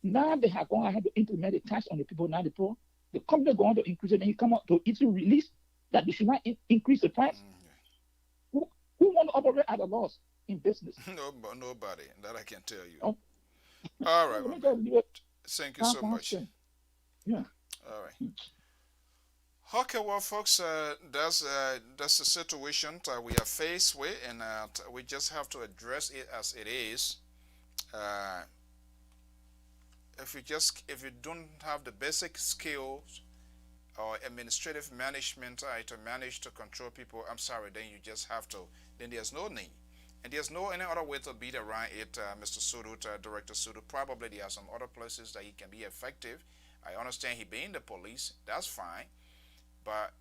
Now they have gone ahead to implement the tax on the people. Now the company going to increase it, and you come out to easily release that they should not increase the price. Who want to operate at a loss in business? Nobody. That I can tell you. Oh. All right. Thank you so much. Yeah. All right. Okay, well, folks, that's the situation that we are faced with, and we just have to address it as it is. If you don't have the basic skills or administrative management to manage to control people, I'm sorry, then you just have to. Then there's no need. And there's no any other way to beat around it, Mr. Sudu, Director Sudu. Probably there are some other places that he can be effective. I understand he being the police, that's fine. But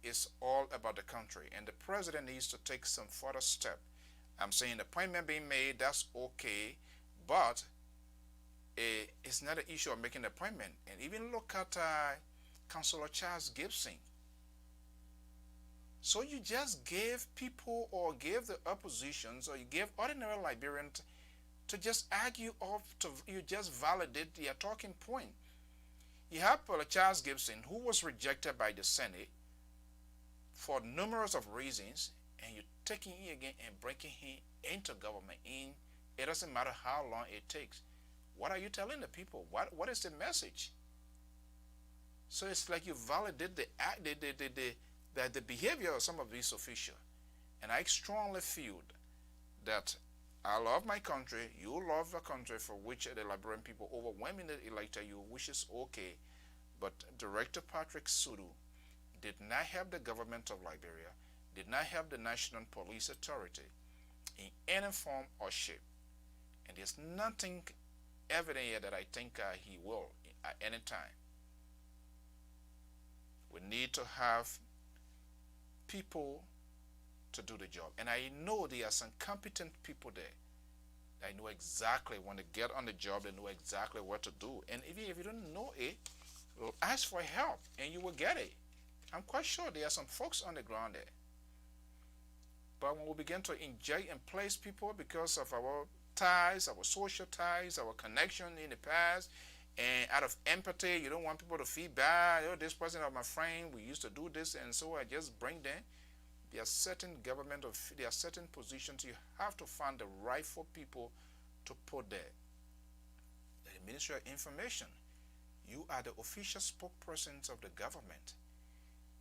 it's all about the country. And the president needs to take some further step. I'm saying the appointment being made, that's okay. But it's not an issue of making the appointment. And even look at Councillor Charles Gibson. So you just gave people or gave the oppositions or you gave ordinary Liberians to just argue off, you just validate their talking point. You have Charles Gibson, who was rejected by the Senate for numerous of reasons, and you're taking him again and breaking him into government. It doesn't matter how long it takes. What are you telling the people? What is the message? So it's like you validate the behavior of some of these officials. And I strongly feel that I love my country, you love the country for which the Liberian people overwhelmingly elected you, which is okay. But Director Patrick Sudu did not have the government of Liberia, did not have the National Police Authority in any form or shape. And there's nothing evident here that I think he will. at any time. We need to have people to do the job. And I know there are some competent people there. They know exactly when they get on the job, they know exactly what to do. And even if you don't know it, well, ask for help and you will get it. I'm quite sure there are some folks on the ground there. But when we begin to inject and place people because of our ties, our social ties, our connection in the past, and out of empathy, you don't want people to feel bad. Oh, this person is my friend, we used to do this, and so I just bring them. There are certain there are certain positions you have to find the rightful people to put there. The Ministry of Information, you are the official spokespersons of the government.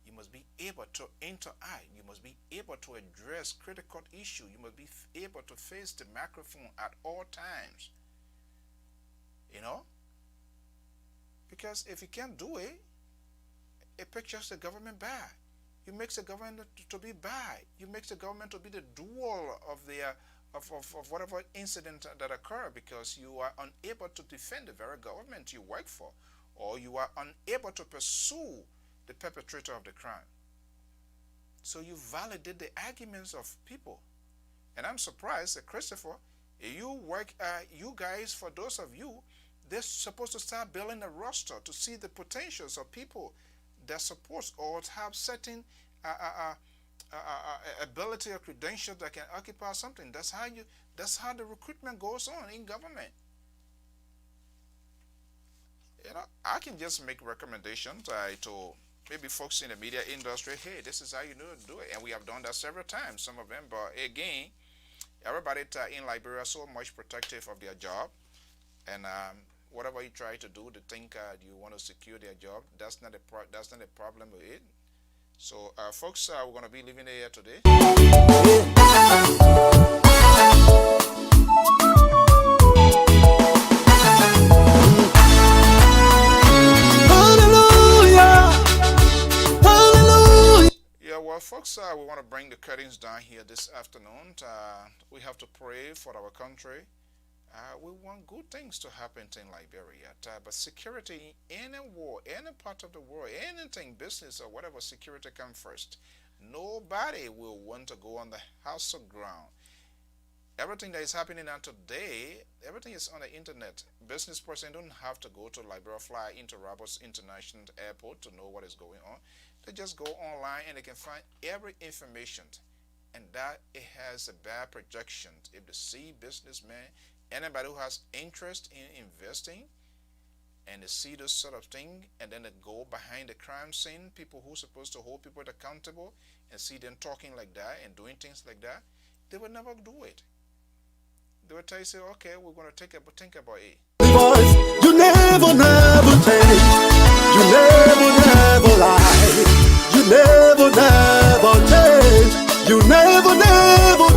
You must be able to interact. You must be able to address critical issues. You must be able to face the microphone at all times. You know? Because if you can't do it, it pictures the government bad. You make the government to be bad. You make the government to be the doer of their of whatever incident that occur, because you are unable to defend the very government you work for, or you are unable to pursue the perpetrator of the crime. So you validate the arguments of people. And I'm surprised that Christopher, you guys, for those of you, they're supposed to start building a roster to see the potentials of people that support or have certain ability or credentials that can occupy something. That's how the recruitment goes on in government. You know, I can just make recommendations to maybe folks in the media industry. Hey, this is how you do it, and we have done that several times. Some of them, but again, everybody in Liberia is so much protective of their job, and whatever you try to do to think you want to secure their job, that's not a problem with it. So, folks, we're going to be leaving here today. Yeah, well, folks, we want to bring the curtains down here this afternoon. We have to pray for our country. We want good things to happen in Liberia, but security in any war, any part of the world, anything, business or whatever, security comes first. Nobody will want to go on the house of ground. Everything that is happening now today, everything is on the internet. Business person don't have to go to Liberia, fly into Roberts International Airport to know what is going on. They just go online and they can find every information. And that it has a bad projection. If they see businessmen, anybody who has interest in investing, and they see this sort of thing, and then they go behind the crime scene, people who are supposed to hold people accountable, and see them talking like that and doing things like that, they will never do it. They will tell you, say, okay, we're going to think about it. You never change. You never lie. You never change. You never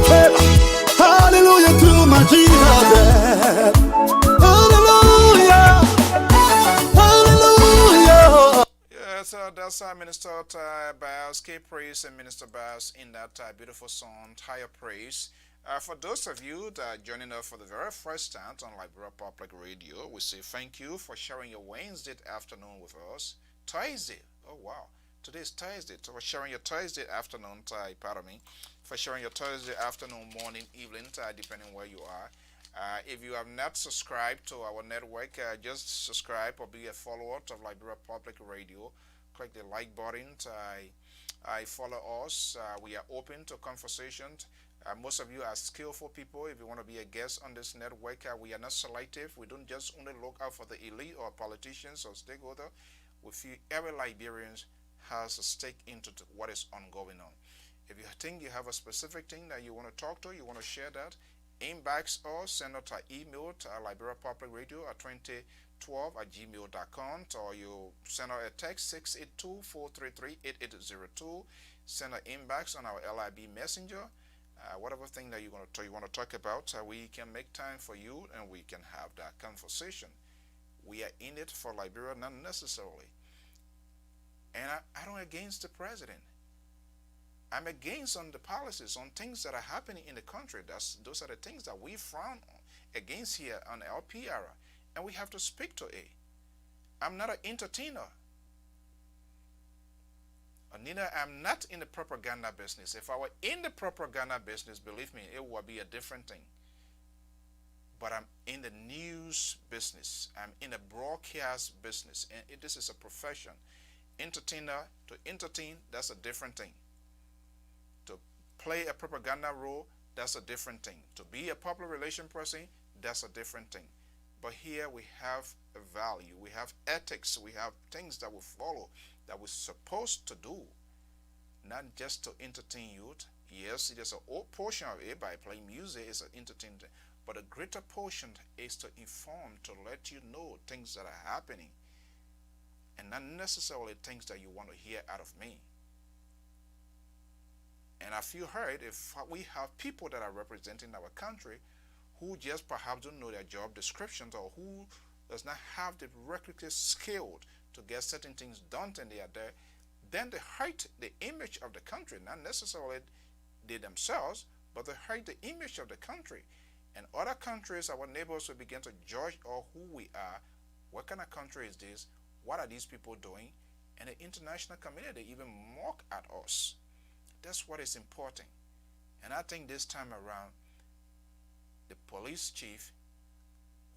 change. Hallelujah to my Jesus. Hallelujah. Hallelujah. Yes, that's Minister Biles, K Praise, and Minister Biles in that beautiful song, Higher Praise. For those of you that are joining us for the very first time on Liberia Public Radio, we say thank you for sharing your Wednesday afternoon with us. Thursday, oh wow, today is Thursday. So for sharing your Thursday afternoon, for sharing your Thursday afternoon, morning, evening, depending where you are. If you have not subscribed to our network, just subscribe or be a follower of Liberia Public Radio. Click the like button. I follow us. We are open to conversations. Most of you are skillful people. If you want to be a guest on this network, we are not selective. We don't just only look out for the elite or politicians or stakeholders. We feel every Liberian has a stake into what is ongoing on. If you think you have a specific thing that you want to talk to, you want to share that, inbox or send out an email to Liberia Public Radio at 2012@gmail.com, or you send out a text 682-433-8802. Send an inbox on our LIB messenger. Whatever thing that you want to talk about, we can make time for you and we can have that conversation. We are in it for Liberia, not necessarily. And I don't against the president. I'm against on the policies, on things that are happening in the country. Those are the things that we frown against here on LPR, and we have to speak to it. I'm not an entertainer. Neither I'm not in the propaganda business. If I were in the propaganda business, believe me, it would be a different thing. But I'm in the news business. I'm in the broadcast business. And this is a profession. Entertainer, to entertain, that's a different thing. To play a propaganda role, that's a different thing. To be a public relation person, that's a different thing. But here we have a value. We have ethics. We have things that we follow, that we're supposed to do. Not just to entertain youth. Yes, there's a portion of it by playing music is an entertainment. But a greater portion is to inform, to let you know things that are happening. And not necessarily things that you want to hear out of me. And I feel hurt if we have people that are representing our country who just perhaps don't know their job descriptions, or who does not have the requisite skill to get certain things done, and they are there, then they hurt the image of the country. Not necessarily they themselves, but they hurt the image of the country. And other countries, our neighbors, will begin to judge who we are. What kind of country is this? What are these people doing? And the international community even mock at us. That's what is important. And I think this time around, the police chief,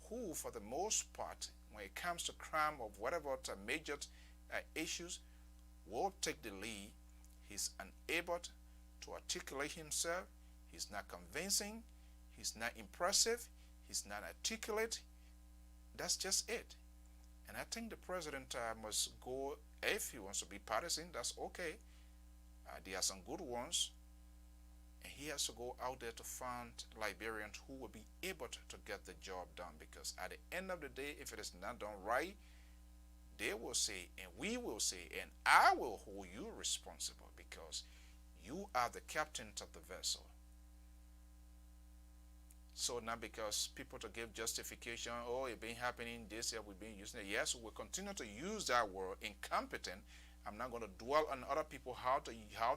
who for the most part, when it comes to crime or whatever major issues, will take the lead. He's unable to articulate himself. He's not convincing. He's not impressive. He's not articulate. That's just it. And I think the president must go, if he wants to be partisan, that's okay. There are some good ones. And he has to go out there to find Liberians who will be able to get the job done. Because at the end of the day, if it is not done right, they will say, and we will say, and I will hold you responsible, because you are the captain of the vessel. So not because people to give justification, oh, it's been happening this year, we've been using it. Yes, we'll continue to use that word, incompetent. I'm not going to dwell on other people, how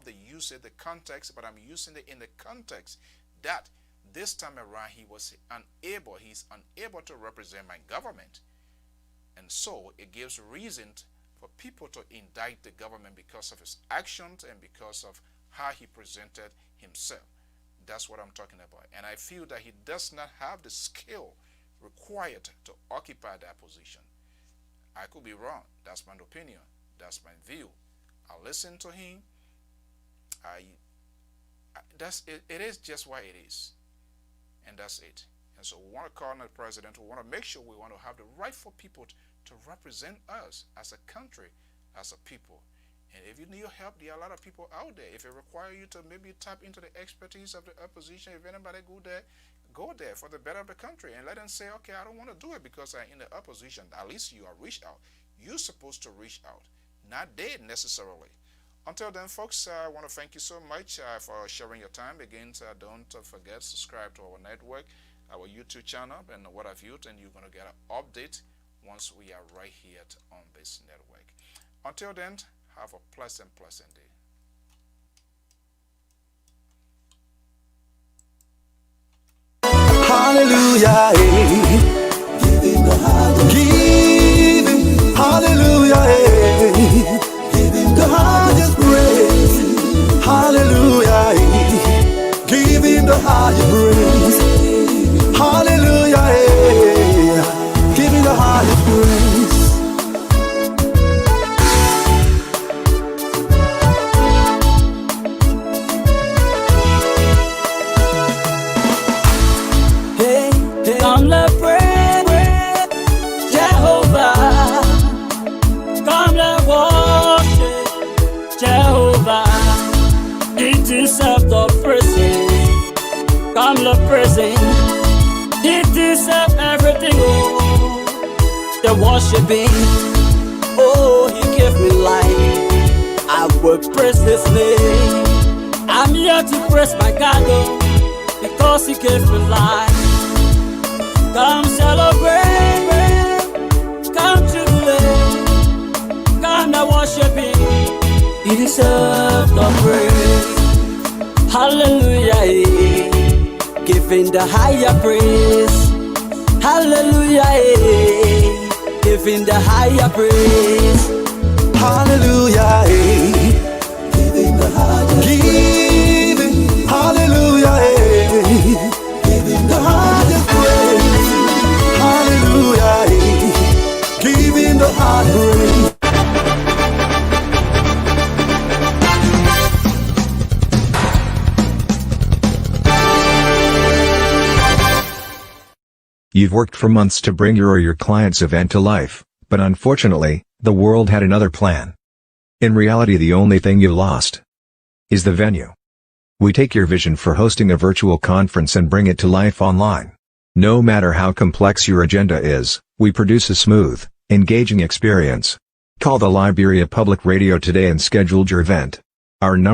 they use it, the context, but I'm using it in the context that this time around he's unable to represent my government. And so it gives reason for people to indict the government because of his actions and because of how he presented himself. That's what I'm talking about. And I feel that he does not have the skill required to occupy that position. I could be wrong. That's my opinion. That's my view. I listen to him. It is just what it is. And that's it. And so we want to call on the president. We want to make sure we want to have the rightful people to represent us as a country, as a people. And if you need help, there are a lot of people out there. If it requires you to maybe tap into the expertise of the opposition, if anybody go there for the better of the country, and let them say, okay, I don't want to do it because I'm in the opposition. At least you are reached out. You're supposed to reach out, not they necessarily. Until then, folks, I want to thank you so much for sharing your time. Again, don't forget to subscribe to our network, our YouTube channel, and what have you, and you're going to get an update once we are right here on this network. Until then, have a pleasant day. Hallelujah, give him, hallelujah, give him the highest praise. Hallelujah, give him the highest praise. Hallelujah, give him the highest praise. Come let pray, Jehovah. Come let worship, Jehovah. It deserves the praise. Come let praise Him. It deserves everything. Oh, the worshiping. Oh, He gave me life. I will praise His name. I'm here to praise my God, oh, because He gave me life. Come celebrate, come jubilate, come and worship Him. He deserves the praise. Hallelujah, giving the higher praise. Hallelujah, giving the higher praise. Hallelujah, giving the higher giving, hallelujah, giving the highest praise. Hallelujah, giving the high praise. You've worked for months to bring your or your client's event to life, but unfortunately, the world had another plan. In reality, the only thing you lost is the venue. We take your vision for hosting a virtual conference and bring it to life online. No matter how complex your agenda is, we produce a smooth, engaging experience. Call the Liberia Public Radio today and schedule your event. Our number